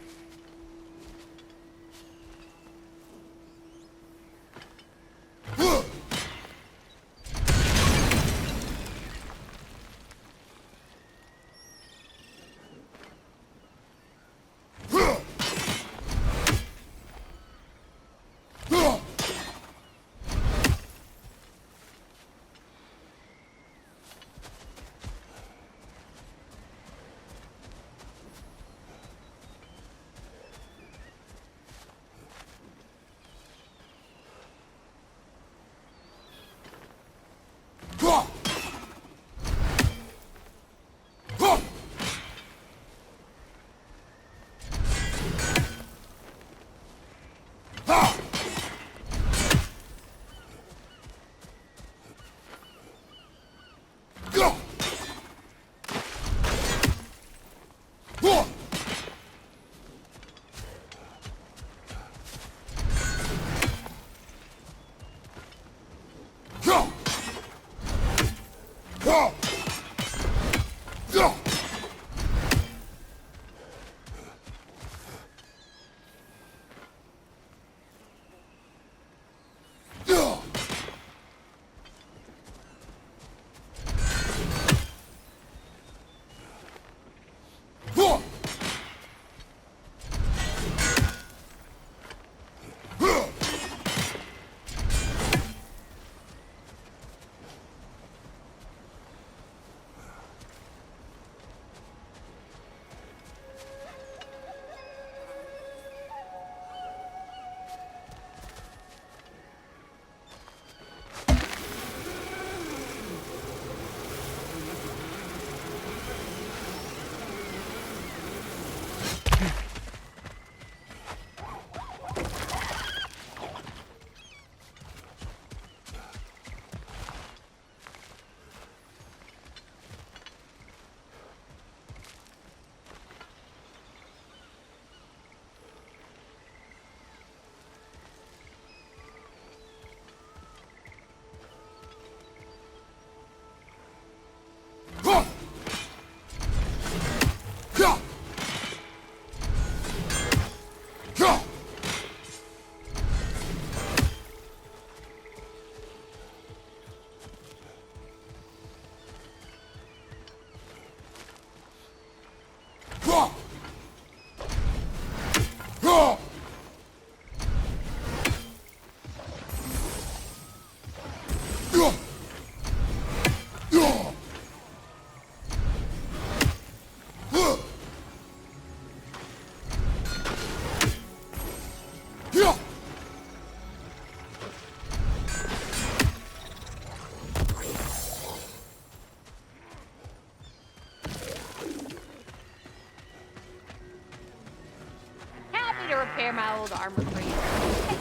To repair my old armor for you. Hey,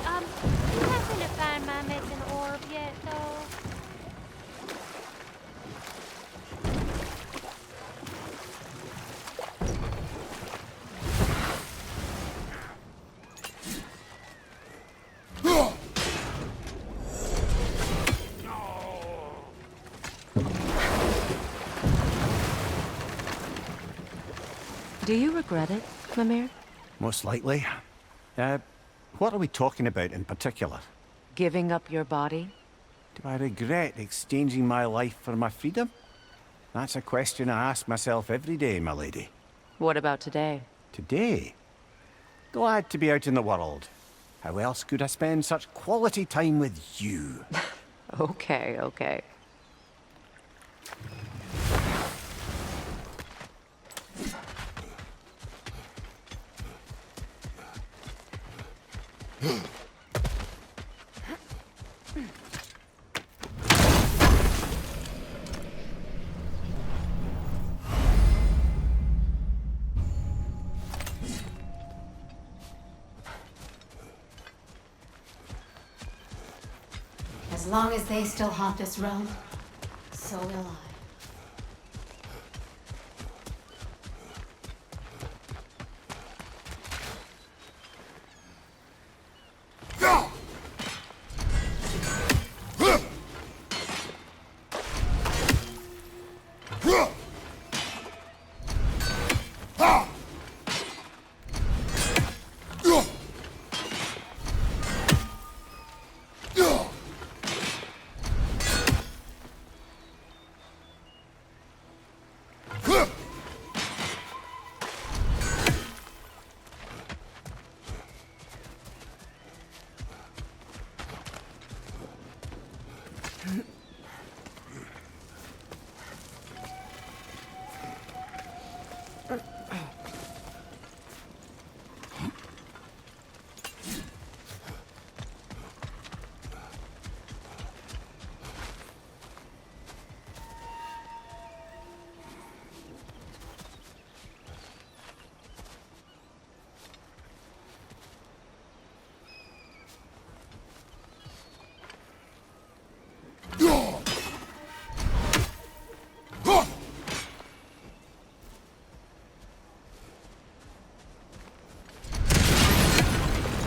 you happen to find my missing orb yet, though? Do you regret it, Mimir? Most likely. What are we talking about in particular? Giving up your body? Do I regret exchanging my life for my freedom? That's a question I ask myself every day, my lady. What about today? Today? Glad to be out in the world. How else could I spend such quality time with you? Okay, okay. As long as they still haunt this realm, so will I.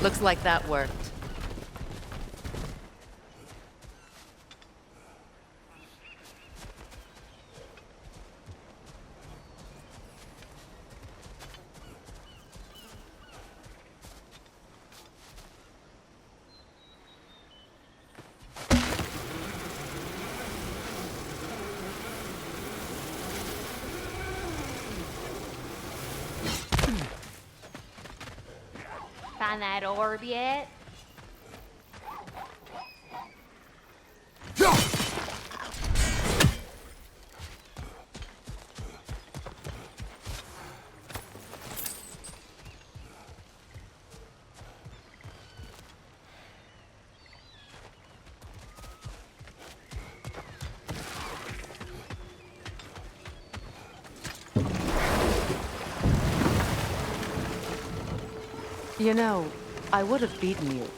Looks like that worked. Find that orb yet? You know, I would have beaten you.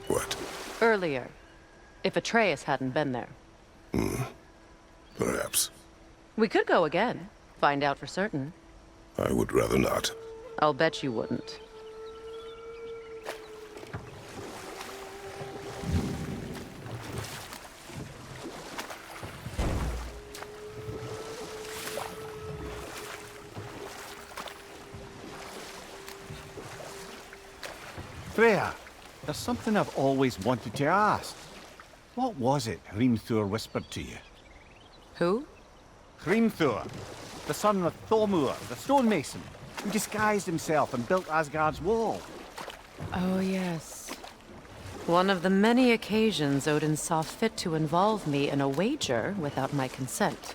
What? Earlier. If Atreus hadn't been there. Perhaps. We could go again. Find out for certain. I would rather not. I'll bet you wouldn't. Freya, there's something I've always wanted to ask. What was it Hrimthur whispered to you? Who? Hrimthur, the son of Thormur, the stonemason, who disguised himself and built Asgard's wall. Oh, yes. One of the many occasions Odin saw fit to involve me in a wager without my consent.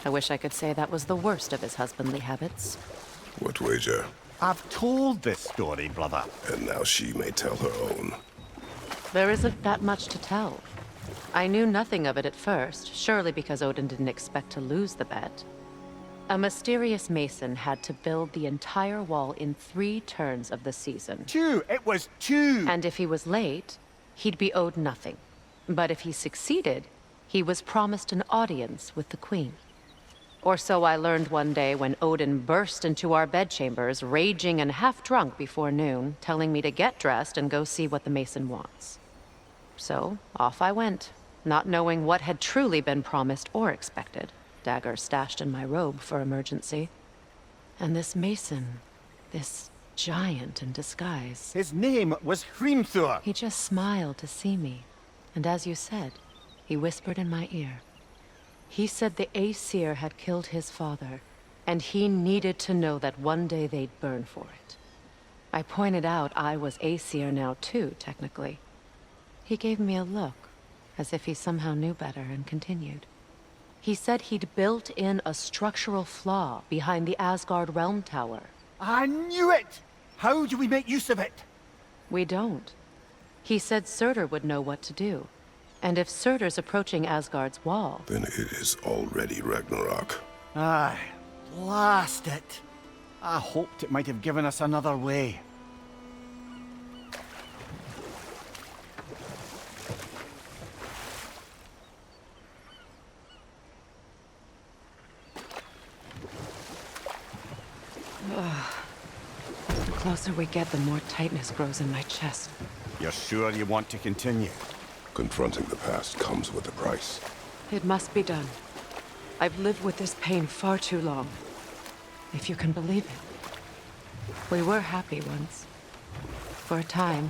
I wish I could say that was the worst of his husbandly habits. What wager? I've told this story, brother. And now she may tell her own. There isn't that much to tell. I knew nothing of it at first, surely because Odin didn't expect to lose the bet. A mysterious mason had to build the entire wall in 3 turns of the season. 2! It was 2! And if he was late, he'd be owed nothing. But if he succeeded, he was promised an audience with the queen. Or so I learned one day when Odin burst into our bedchambers, raging and half-drunk before noon, telling me to get dressed and go see what the mason wants. So, off I went, not knowing what had truly been promised or expected, dagger stashed in my robe for emergency. And this mason, this giant in disguise. His name was Hrimthur. He just smiled to see me. And as you said, he whispered in my ear. He said the Aesir had killed his father, and he needed to know that one day they'd burn for it. I pointed out I was Aesir now too, technically. He gave me a look, as if he somehow knew better, and continued. He said he'd built in a structural flaw behind the Asgard Realm Tower. I knew it! How do we make use of it? We don't. He said Surtur would know what to do. And if Surtur's approaching Asgard's wall... Then it is already Ragnarok. Aye, blast it. I hoped it might have given us another way. The closer we get, the more tightness grows in my chest. You're sure you want to continue? Confronting the past comes with a price. It must be done. I've lived with this pain far too long. If you can believe it. We were happy once. For a time,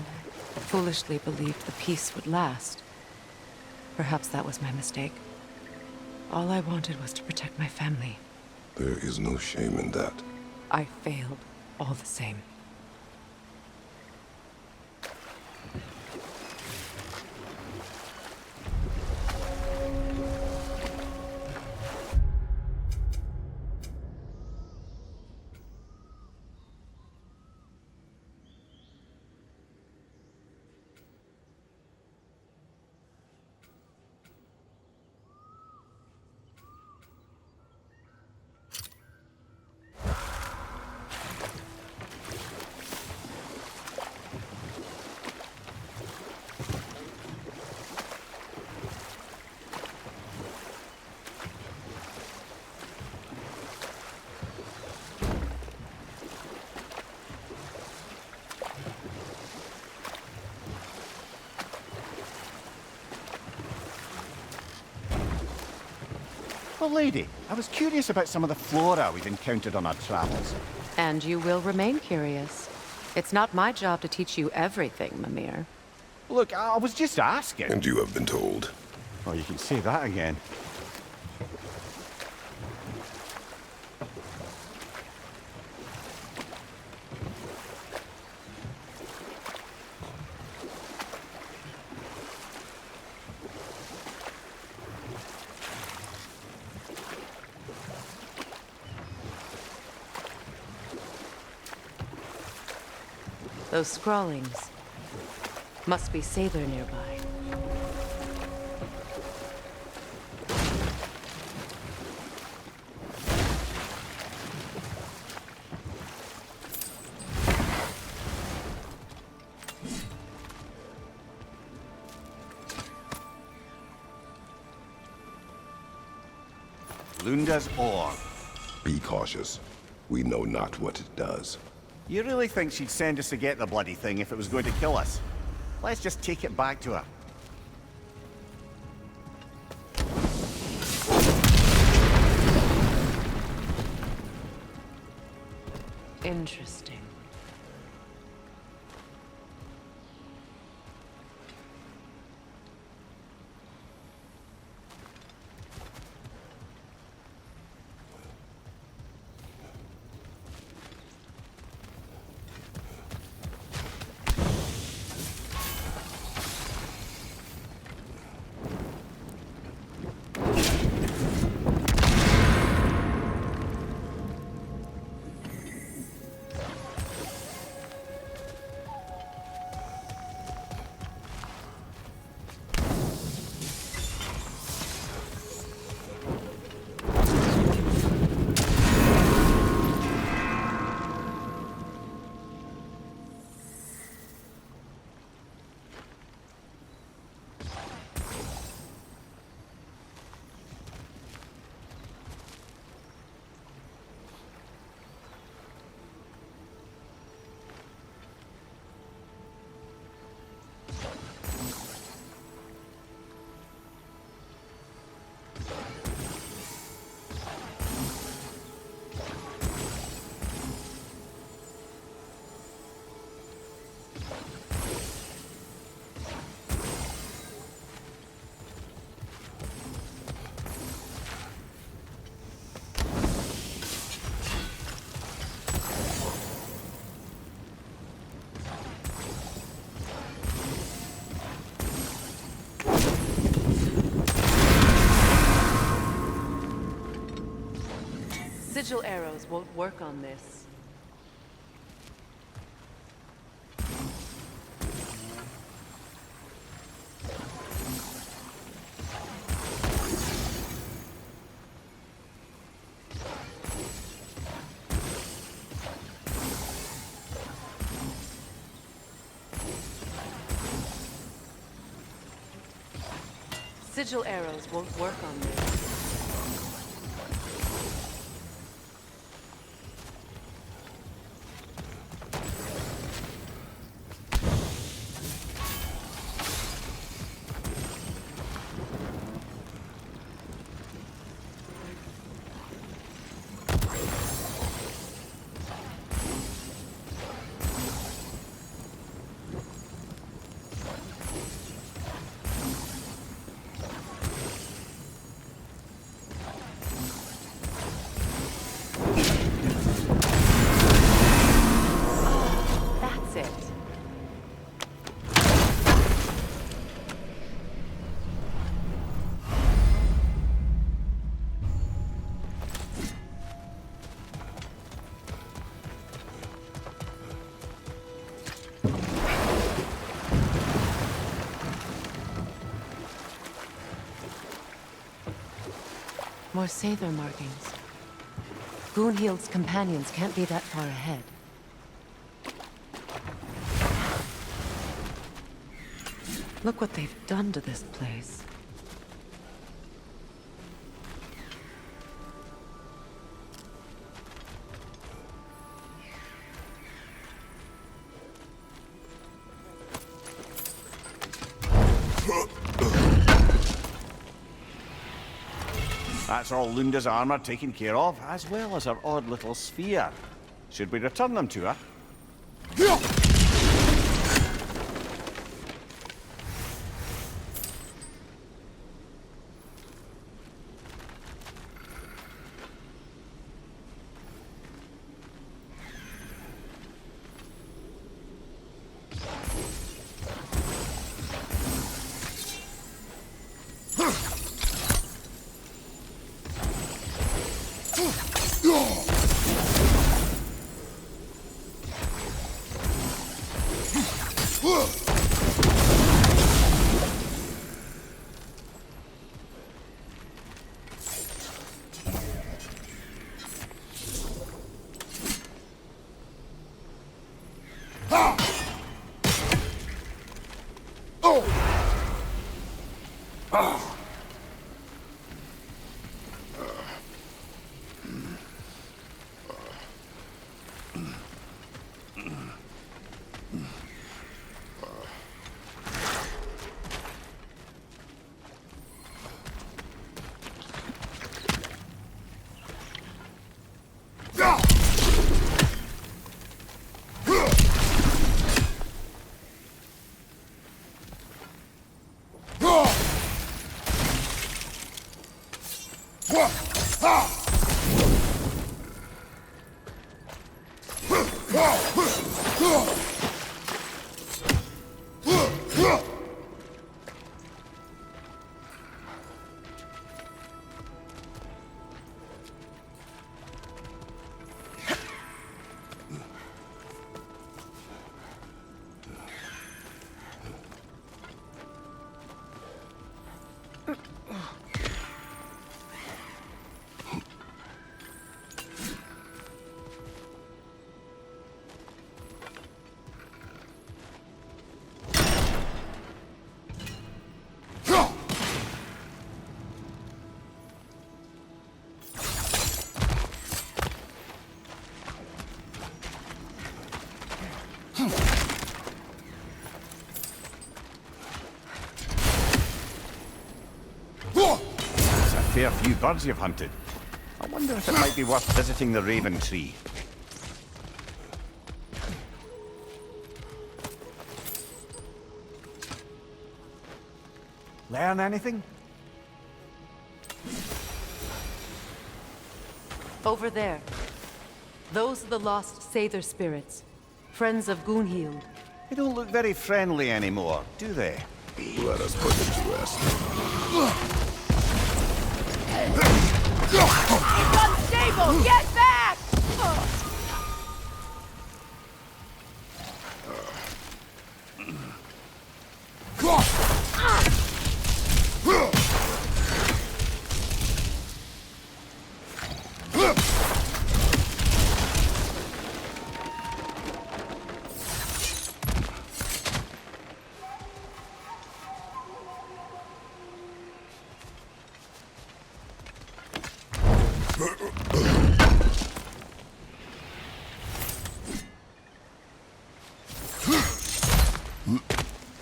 I foolishly believed the peace would last. Perhaps that was my mistake. All I wanted was to protect my family. There is no shame in that. I failed, all the same. Well, lady, I was curious about some of the flora we've encountered on our travels. And you will remain curious. It's not my job to teach you everything, Mimir. Look, I was just asking. And you have been told. Oh, you can say that again. Those scrawlings must be Sailor nearby. Lunda's orb. Be cautious. We know not what it does. You really think she'd send us to get the bloody thing if it was going to kill us? Let's just take it back to her. Interesting. Sigil arrows won't work on this. Sigil arrows won't work on this. More Sather markings. Gunhild's companions can't be that far ahead. Look what they've done to this place. That's all Lunda's armor taken care of, as well as her odd little sphere. Should we return them to her? Fair few birds you've hunted. I wonder if it might be worth visiting the Raven Tree. Learn anything? Over there. Those are the lost Sather spirits. Friends of Gunhild. They don't look very friendly anymore, do they? Let us put them to rest. It's unstable! unstable! Get back!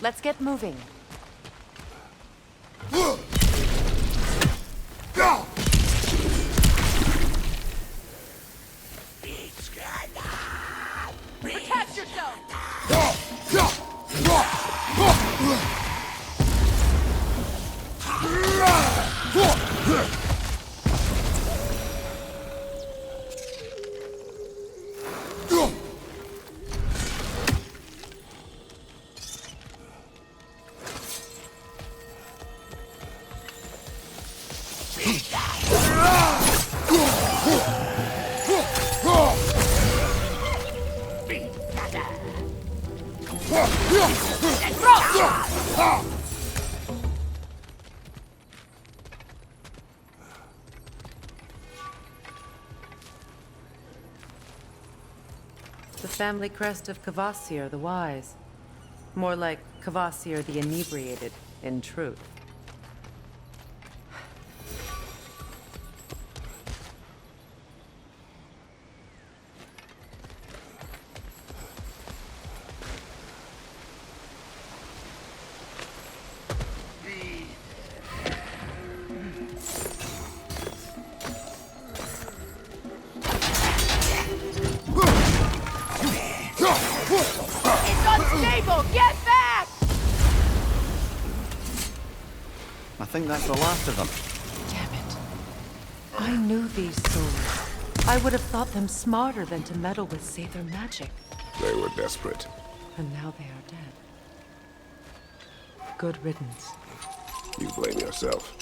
Let's get moving. Protect yourself! The family crest of Kvasir the Wise. More like Kvasir the Inebriated, in truth. It's unstable! Get back! I think that's the last of them. Damn it. I knew these souls. I would have thought them smarter than to meddle with Sather magic. They were desperate. And now they are dead. Good riddance. You blame yourself.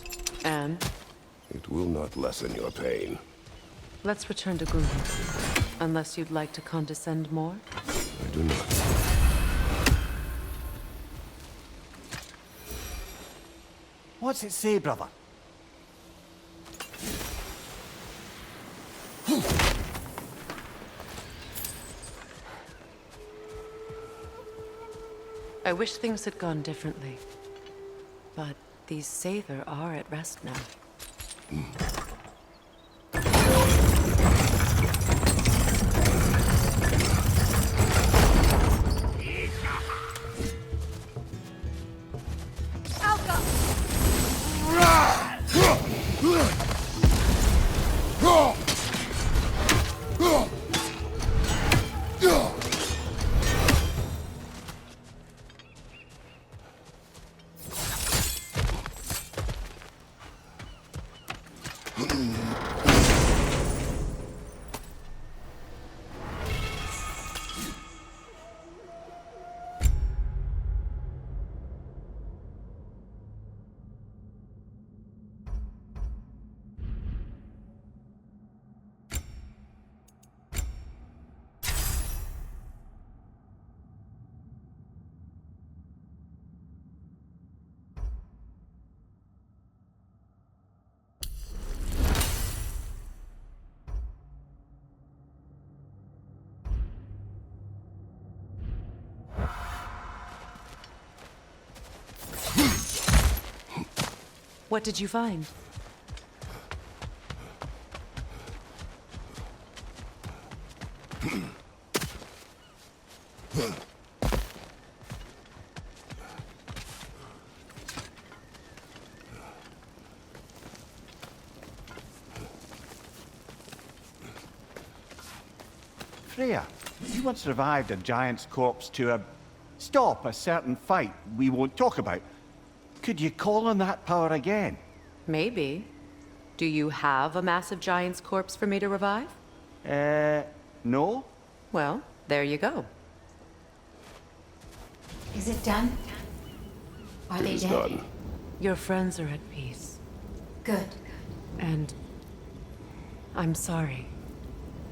And It will not lessen your pain. let's return to Grunwald. Unless you'd like to condescend more? I do not. What's it say, brother? I wish things had gone differently. But these Sather are at rest now. What did you find? Freya, you once revived a giant's corpse to stop a certain fight we won't talk about. Could you call on that power again? Maybe. Do you have a massive giant's corpse for me to revive? No? Well, there you go. Is it done? Are they It is dead? done. Your friends are at peace. Good. And I'm sorry.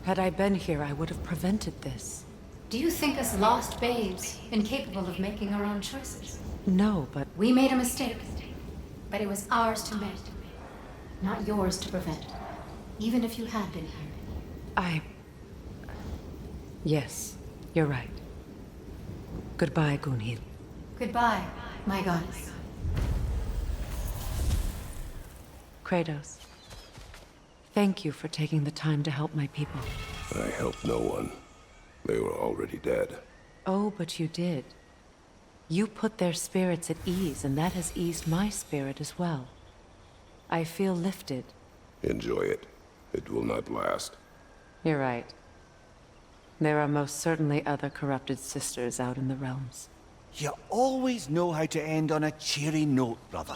Had I been here, I would have prevented this. Do you think us lost babes, incapable of making our own choices? No, but... We made a mistake, but it was ours to make, not yours to prevent, even if you had been here. Yes, you're right. Goodbye, Gunhild. Goodbye, my goddess. Kratos. Thank you for taking the time to help my people. I helped no one. They were already dead. Oh, but you did. You put their spirits at ease, and that has eased my spirit as well. I feel lifted. Enjoy it. It will not last. You're right. There are most certainly other corrupted sisters out in the realms. You always know how to end on a cheery note, brother.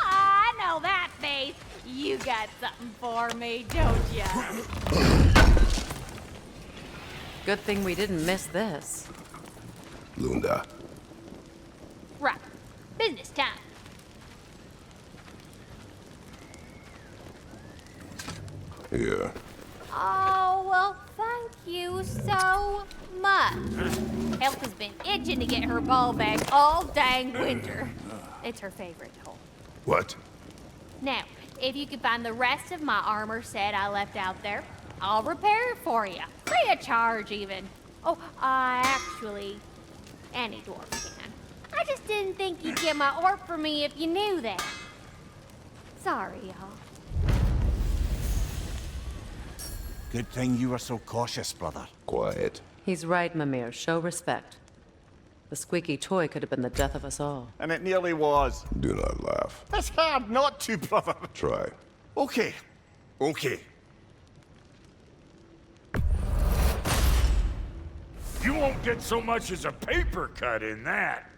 I know that face. You got something for me, don't ya? Good thing we didn't miss this. Lunda. Right. Business time. Here. Oh, well, thank you so much. Elf has been itching to get her ball back all dang winter. It's her favorite hole. What? Now, if you could find the rest of my armor set I left out there, I'll repair it for you. Free of charge, even. Oh, actually, any dwarf can. I just didn't think you'd get my orc for me if you knew that. Sorry, y'all. Good thing you were so cautious, brother. Quiet. He's right, Mimir. Show respect. The squeaky toy could have been the death of us all. And it nearly was. Do not laugh. It's hard not to, brother. Try. Okay. Okay. You won't get so much as a paper cut in that.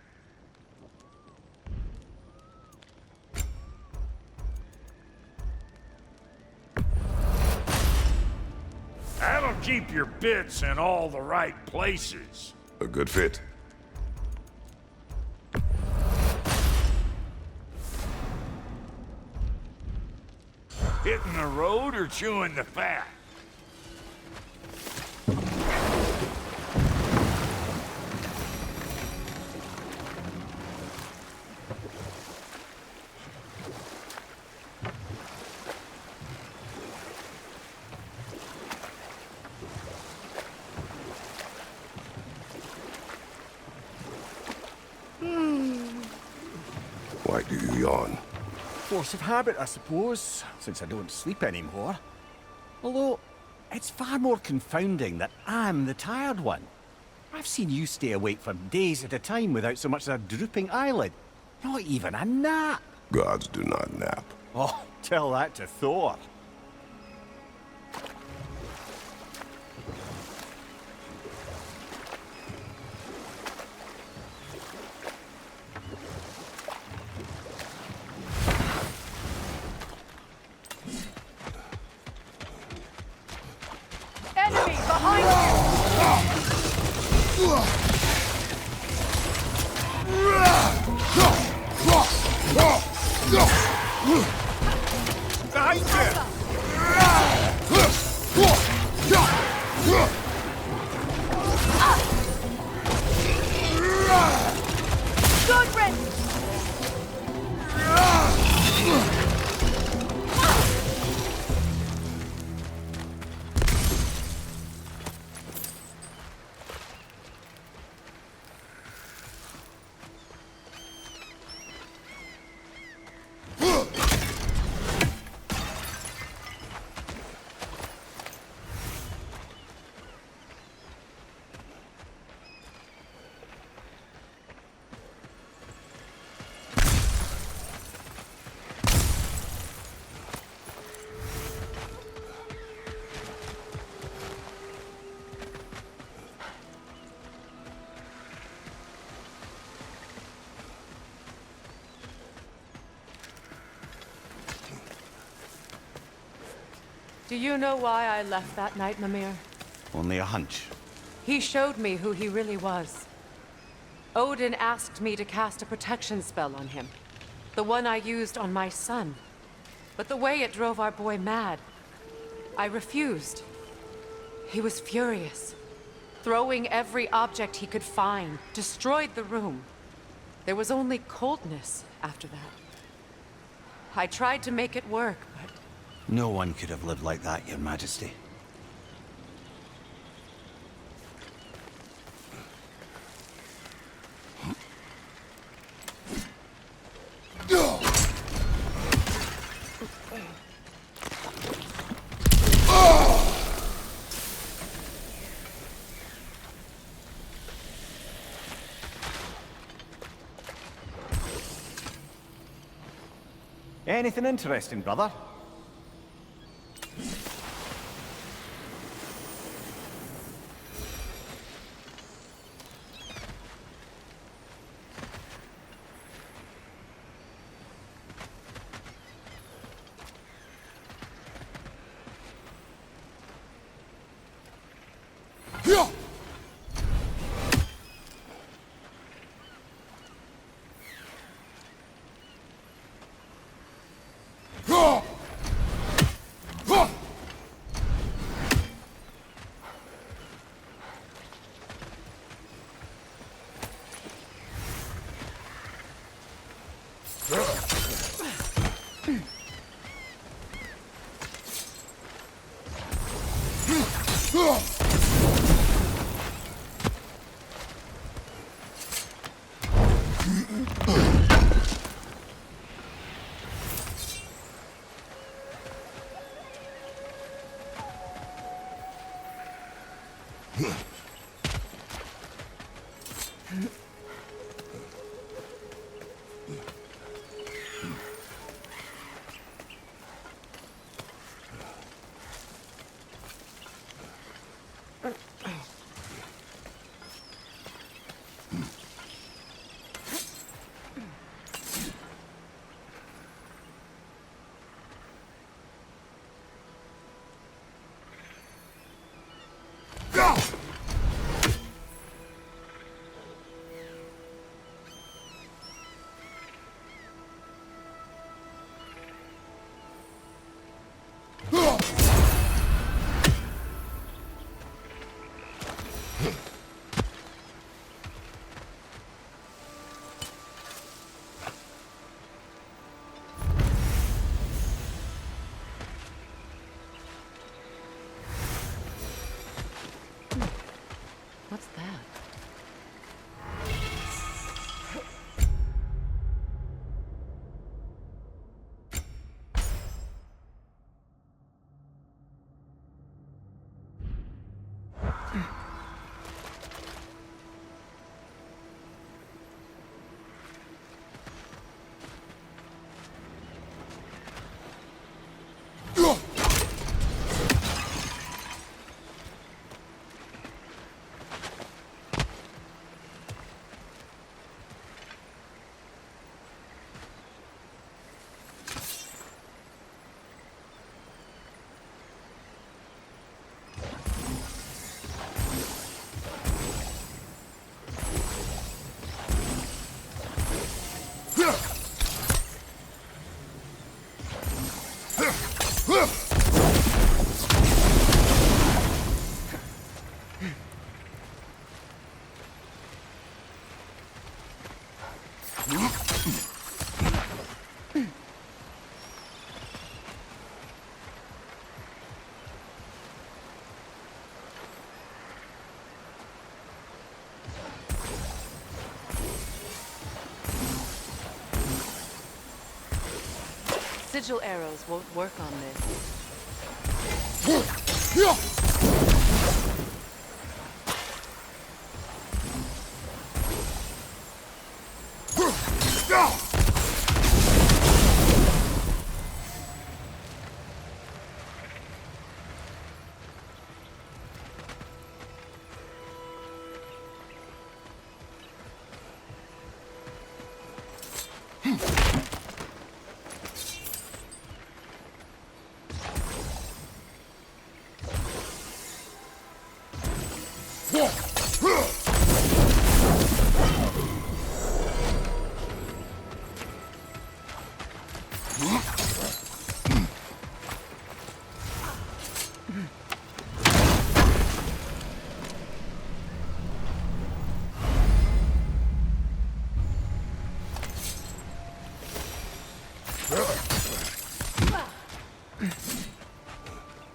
That'll keep your bits in all the right places. A good fit. Hitting the road or chewing the fat? Why do you yawn? Force of habit, I suppose, since I don't sleep anymore. Although, it's far more confounding that I'm the tired one. I've seen you stay awake for days at a time without so much as a drooping eyelid. Not even a nap. Gods do not nap. Oh, tell that to Thor. Enemy behind Behind Good riddance! Do you know why I left that night, Mimir? Only a hunch. He showed me who he really was. Odin asked me to cast a protection spell on him. The one I used on my son. But the way it drove our boy mad, I refused. He was furious, throwing every object he could find, destroyed the room. There was only coldness after that. I tried to make it work, but... No one could have lived like that, Your Majesty. Anything interesting, brother? What's that? Sigil arrows won't work on this.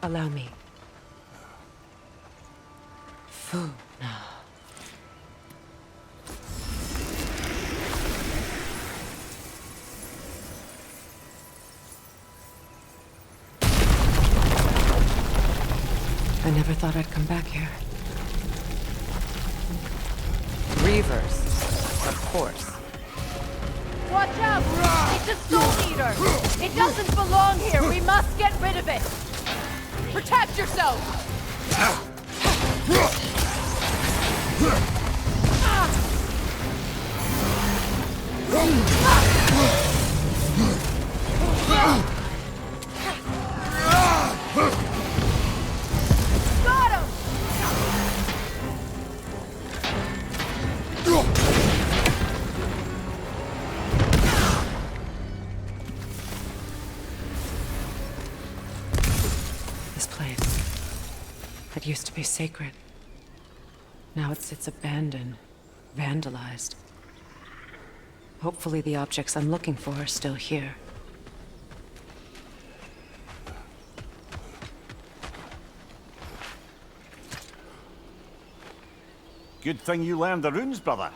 Allow me. Fu now. I never thought I'd come back here. Reavers, of course. Watch out! It's a soul eater! It doesn't belong here! We must get rid of it! Protect yourself! Got him! This place. It used to be sacred. Now it sits abandoned, vandalized. Hopefully the objects I'm looking for are still here. Good thing you learned the runes, brother.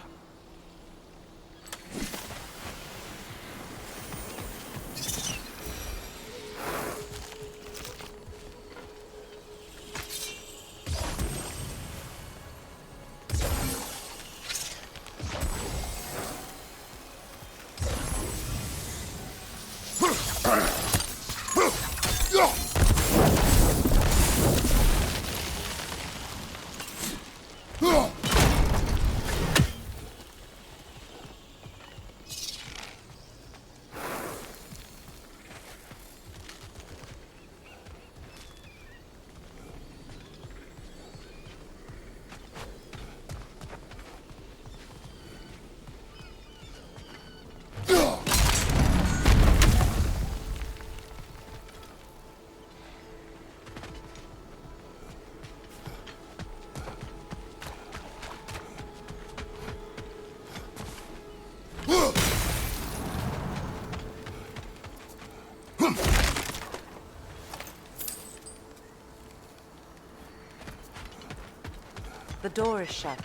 The door is shut.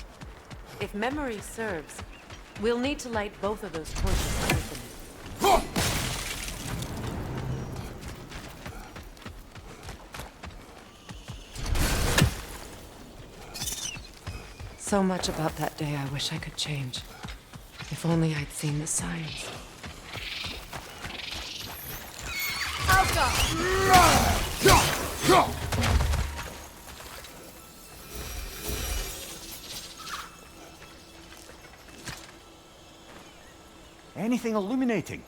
If memory serves, we'll need to light both of those torches to open it. So much about that day I wish I could change. If only I'd seen the signs. Anything illuminating?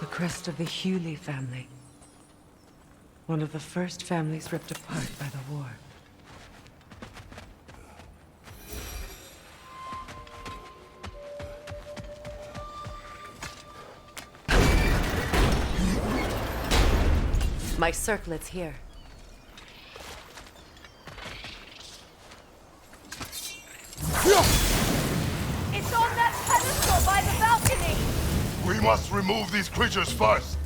The crest of the Hewley family. One of the first families ripped apart by the war. My circlet's here. It's on that pedestal by the balcony! We must remove these creatures first.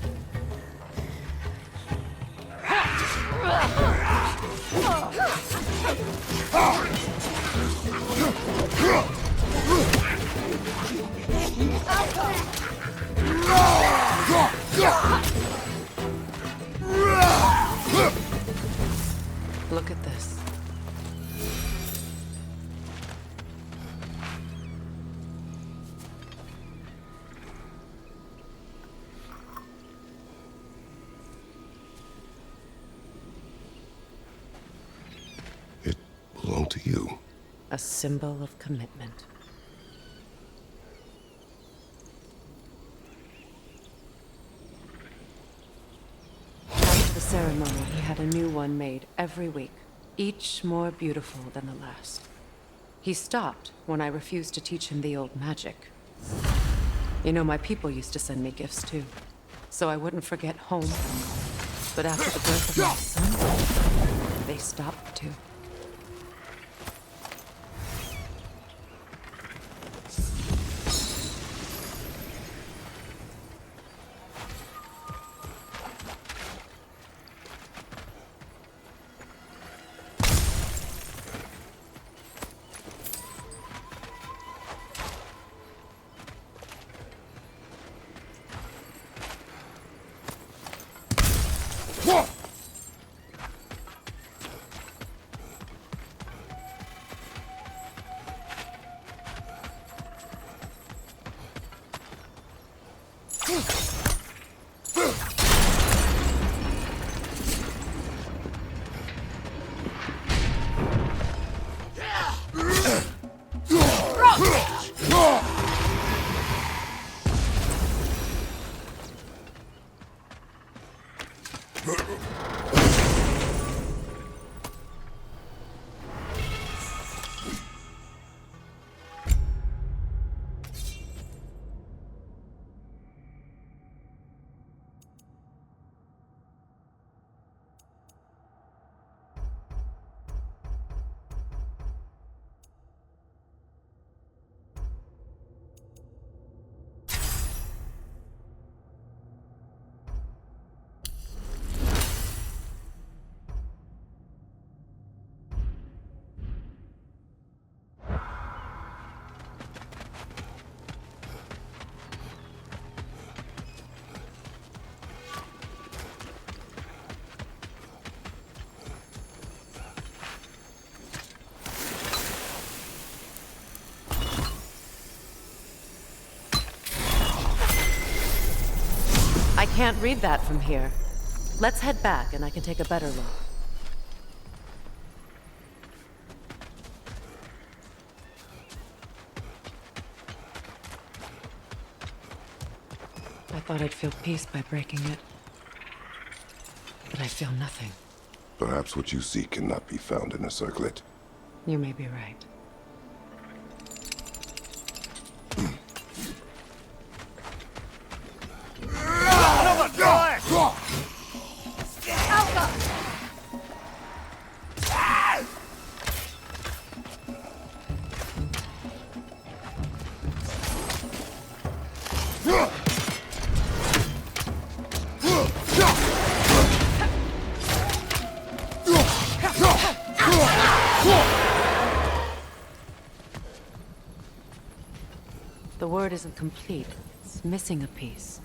Look at this. you? A symbol of commitment. After the ceremony, he had a new one made every week, each more beautiful than the last. He stopped when I refused to teach him the old magic. You know, my people used to send me gifts too, so I wouldn't forget home. But after the birth of my son, they stopped too. I can't read that from here. Let's head back and I can take a better look. I thought I'd feel peace by breaking it. But I feel nothing. Perhaps what you seek cannot be found in a circlet. You may be right. The word isn't complete. It's missing a piece.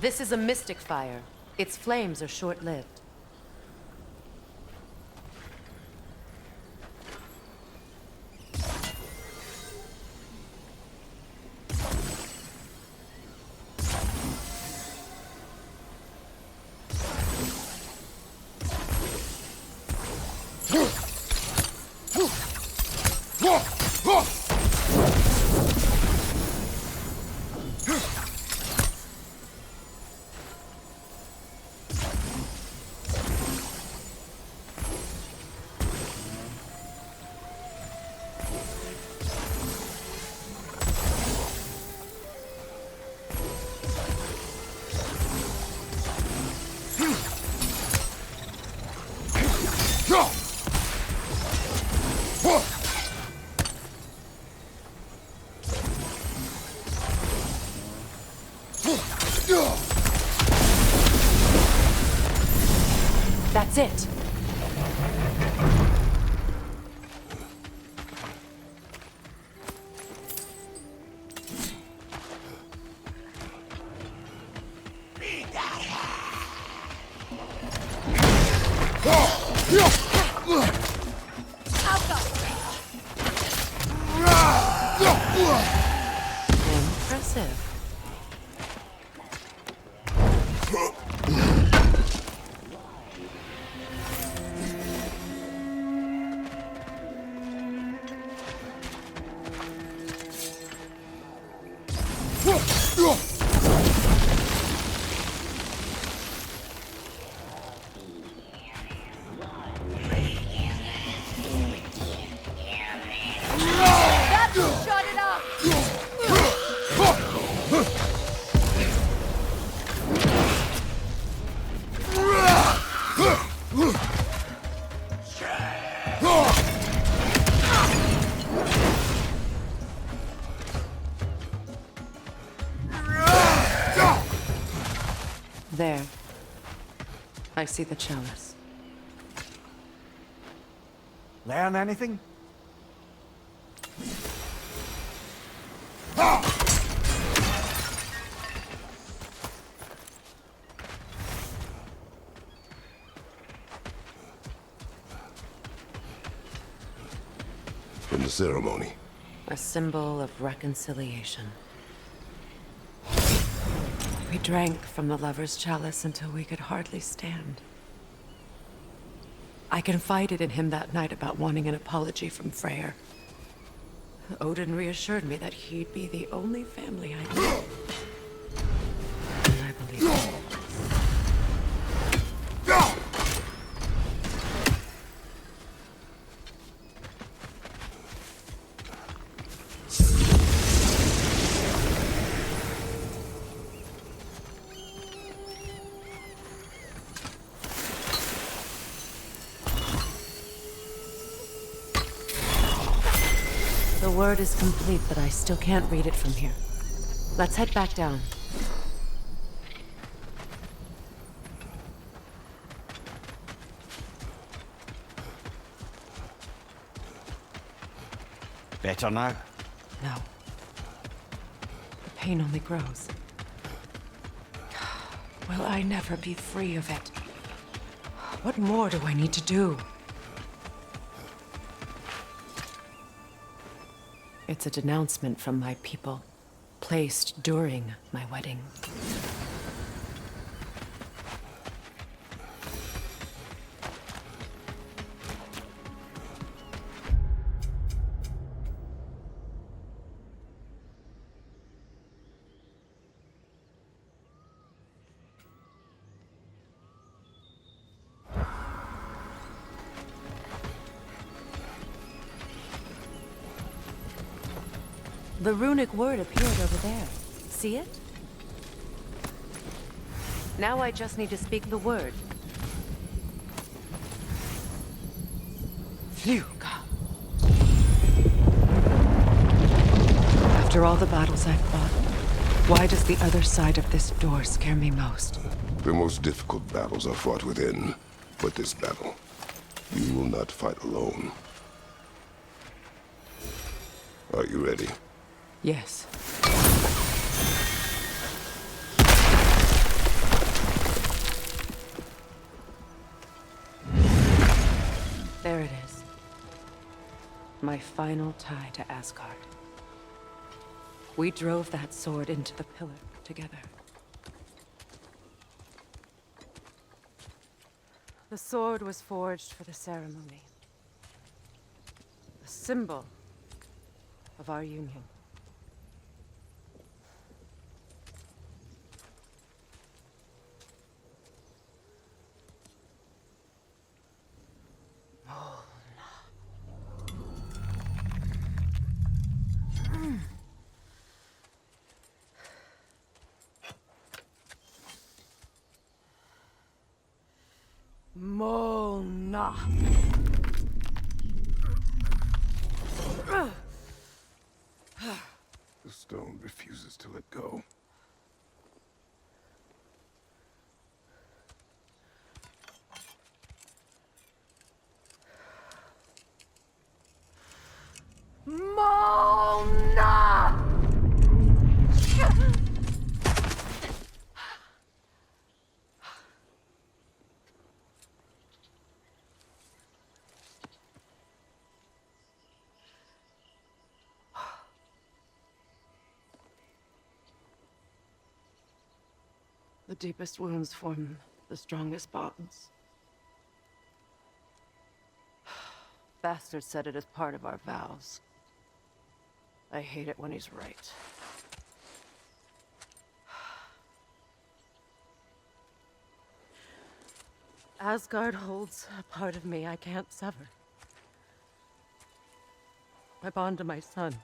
This is a mystic fire. Its flames are short-lived. That's it. Impressive. That will shut it up! There. I see the chalice. Learn anything? From the ceremony. A symbol of reconciliation. We drank from the lover's chalice until we could hardly stand. I confided in him that night about wanting an apology from Freyr. Odin reassured me that he'd be the only family I knew. And I believed him. The word is complete, but I still can't read it from here. Let's head back down. Better now? No. The pain only grows. Will I never be free of it? What more do I need to do? It's a denouncement from my people, placed during my wedding. The runic word appeared over there. See it? Now I just need to speak the word. Fluga. After all the battles I've fought, why does the other side of this door scare me most? The most difficult battles are fought within. But this battle, you will not fight alone. Are you ready? Yes. There it is. My final tie to Asgard. We drove that sword into the pillar together. The sword was forged for the ceremony. The symbol of our union. Mona. The stone refuses to let go. Mona! The deepest wounds form the strongest bonds. Bastard said it as part of our vows. I hate it when he's right. Asgard holds a part of me I can't sever. I bond to my son.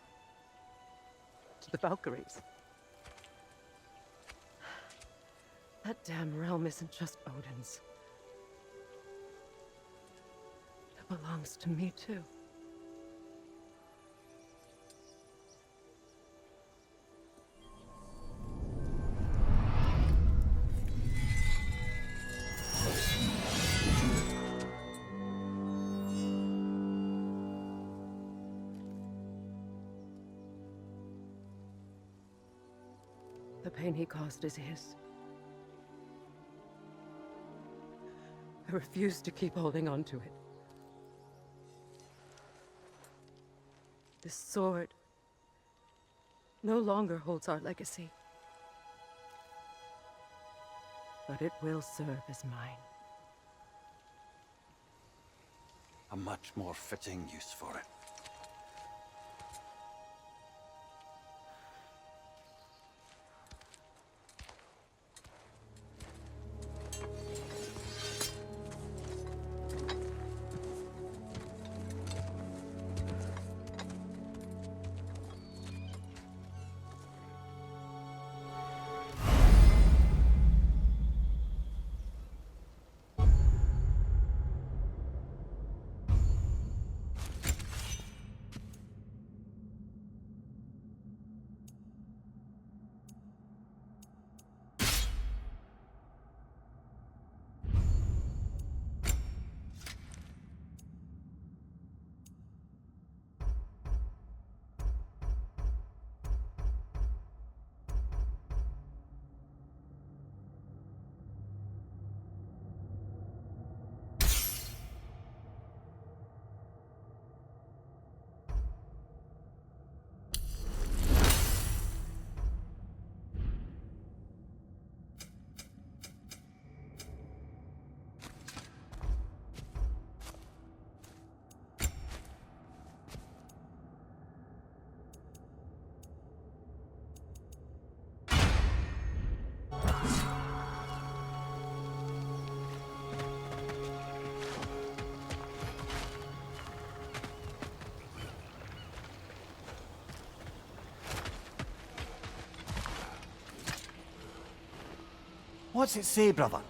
To the Valkyries. That damn realm isn't just Odin's. It belongs to me, too. The pain he caused is his. I refuse to keep holding on to it. This sword no longer holds our legacy. But it will serve as mine. A much more fitting use for it. What's it say, brother?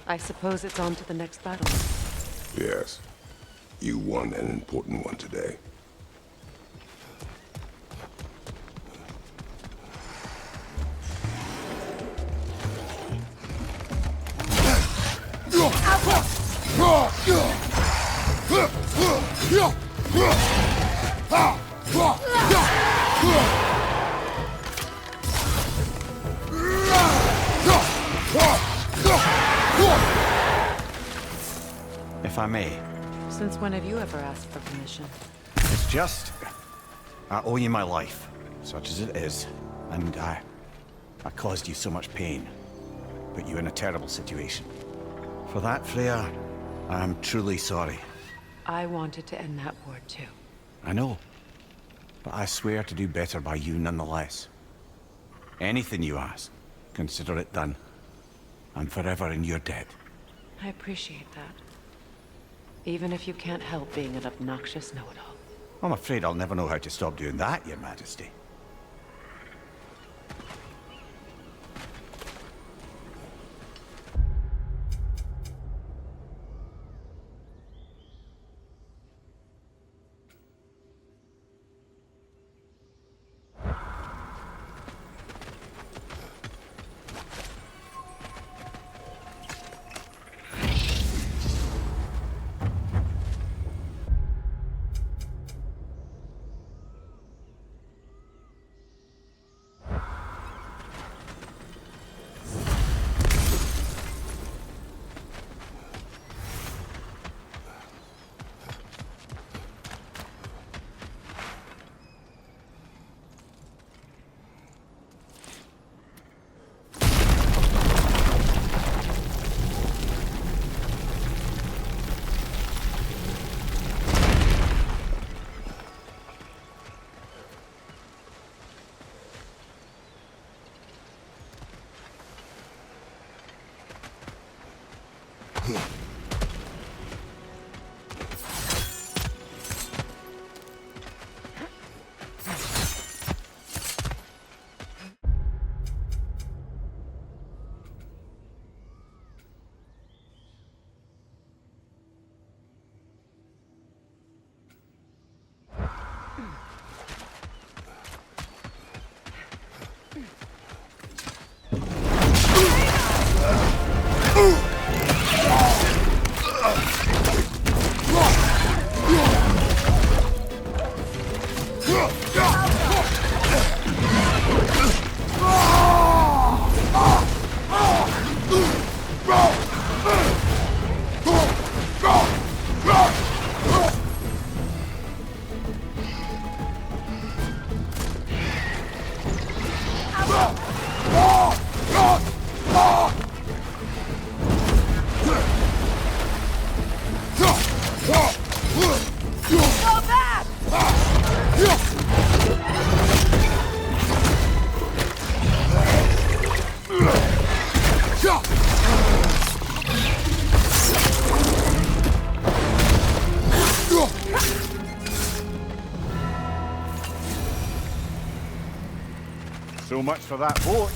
I suppose it's on to the next battle. Yes. You won an important one today. If I may. Since when have you ever asked for permission? It's just... I owe you my life, such as it is. And I caused you so much pain. Put you in a terrible situation. For that, Freya, I am truly sorry. I wanted to end that war too. I know. But I swear to do better by you nonetheless. Anything you ask, consider it done. I'm forever in your debt. I appreciate that. Even if you can't help being an obnoxious know-it-all. I'm afraid I'll never know how to stop doing that, Your Majesty. Go back! So much for that boat.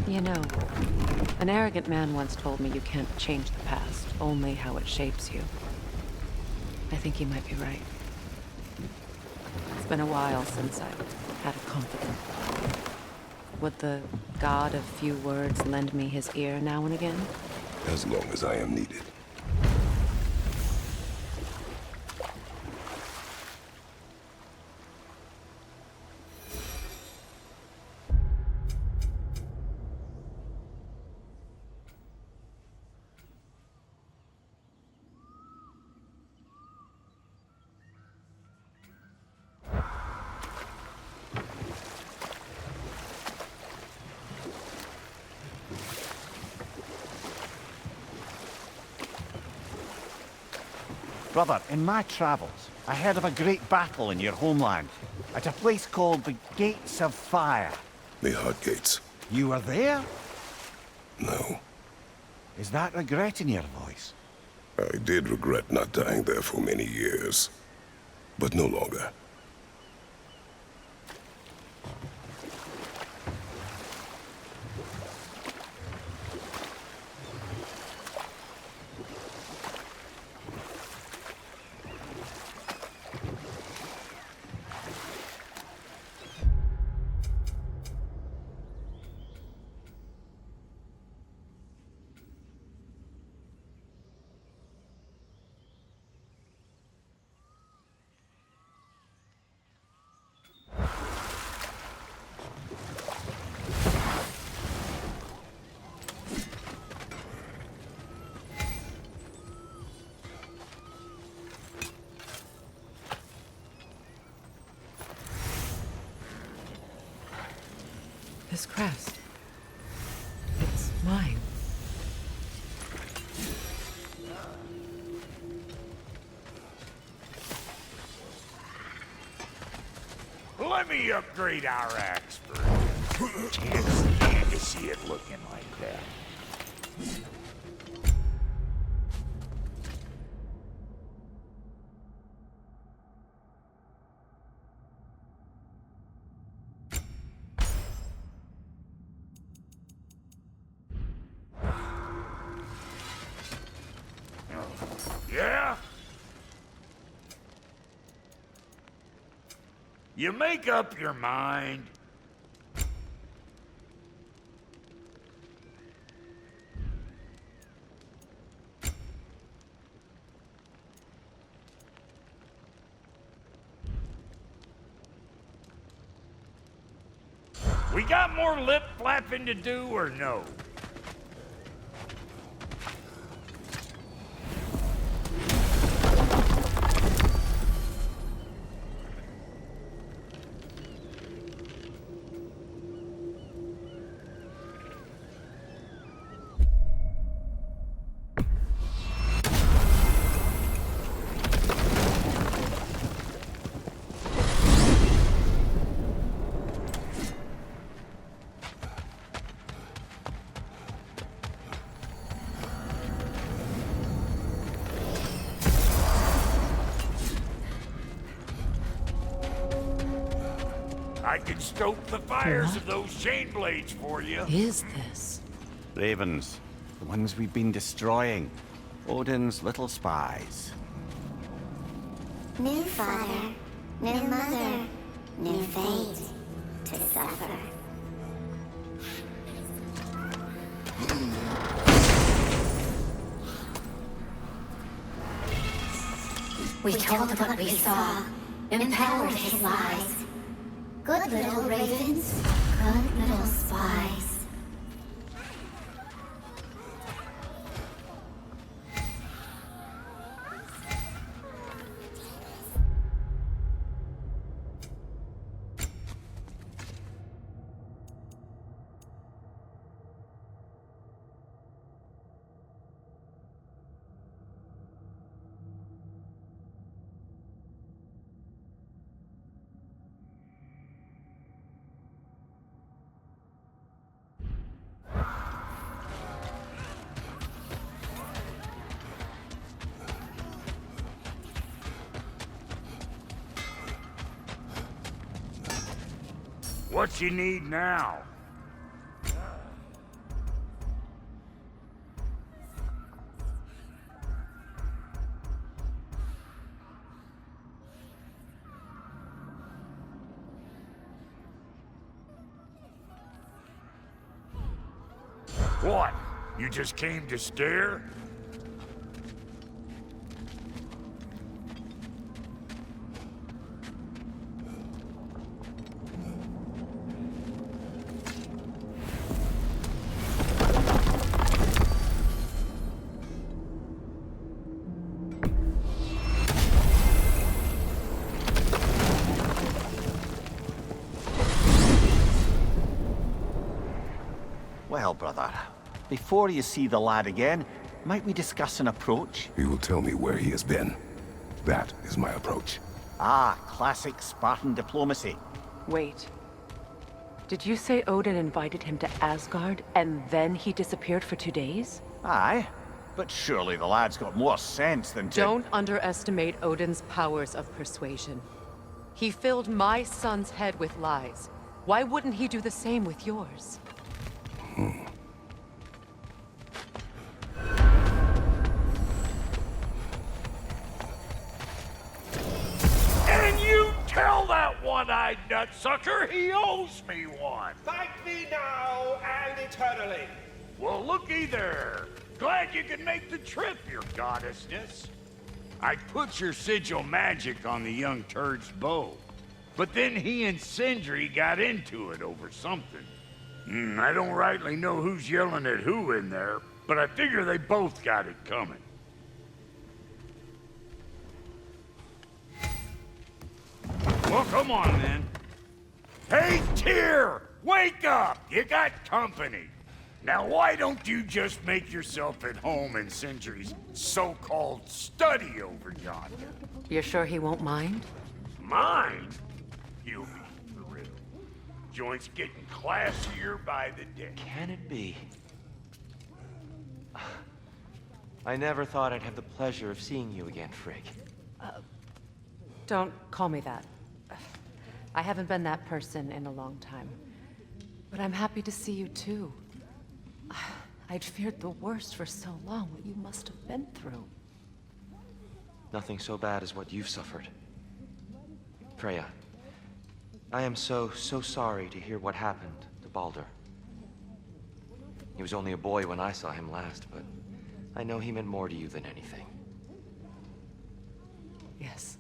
You know, an arrogant man once told me you can't change the past, only how it shapes you. I think he might be right. It's been a while since I've had a confidant. Would the god of few words lend me his ear now and again? As long as I am needed. Brother, in my travels, I heard of a great battle in your homeland, at a place called the Gates of Fire. The Hot Gates. You were there? No. Is that regret in your voice? I did regret not dying there for many years, but no longer. This crest. It's mine. Let me upgrade our axe for you. Can't stand to see it looking like that. Yeah? You make up your mind. We got more lip flapping to do or no? can stoke the fires of those chain blades for you. Is this? Ravens. The ones we've been destroying. Odin's little spies. New father, new mother, new fate to suffer. We told what we saw, empowered his lies. Good little ravens, good little spies. What you need now? What? You just came to stare? Well, brother, before you see the lad again, might we discuss an approach? He will tell me where he has been. That is my approach. Ah, classic Spartan diplomacy. Wait. Did you say Odin invited him to Asgard, and then he disappeared for 2 days? Aye, but surely the lad's got more sense than to— Don't underestimate Odin's powers of persuasion. He filled my son's head with lies. Why wouldn't he do the same with yours? And you tell that one-eyed nutsucker he owes me one. Thank me now and eternally. Well, looky there. Glad you could make the trip, your goddessness. I put your sigil magic on the young turd's bow, but then he and Sindri got into it over something. I don't rightly know who's yelling at who in there, but I figure they both got it coming. Well, come on, then. Hey, Tyr! Wake up! You got company. Now, why don't you just make yourself at home in Sindri's so-called study over yonder? You're sure he won't mind? Mine? You'll be thrilled. Joint's getting classier by the day. Can it be? I never thought I'd have the pleasure of seeing you again, Frigg. Don't call me that. I haven't been that person in a long time. But I'm happy to see you too. I'd feared the worst for so long, what you must have been through. Nothing so bad as what you've suffered. Freya, I am so sorry to hear what happened to Baldur. He was only a boy when I saw him last, but I know he meant more to you than anything. Yes.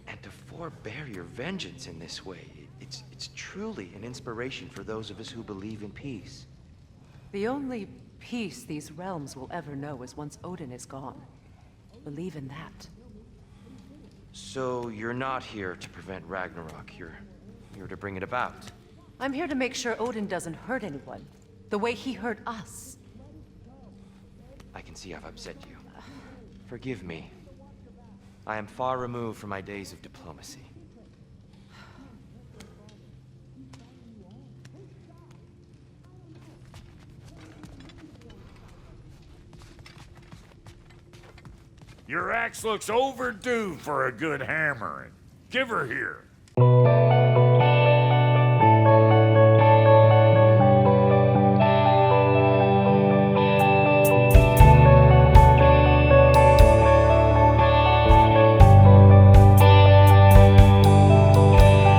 And to forbear your vengeance in this way, it's truly an inspiration for those of us who believe in peace. The only peace these realms will ever know is once Odin is gone. Believe in that. So you're not here to prevent Ragnarok, you're to bring it about. I'm here to make sure Odin doesn't hurt anyone, the way he hurt us. I can see I've upset you. Forgive me. I am far removed from my days of diplomacy. Your axe looks overdue for a good hammering. Give her here.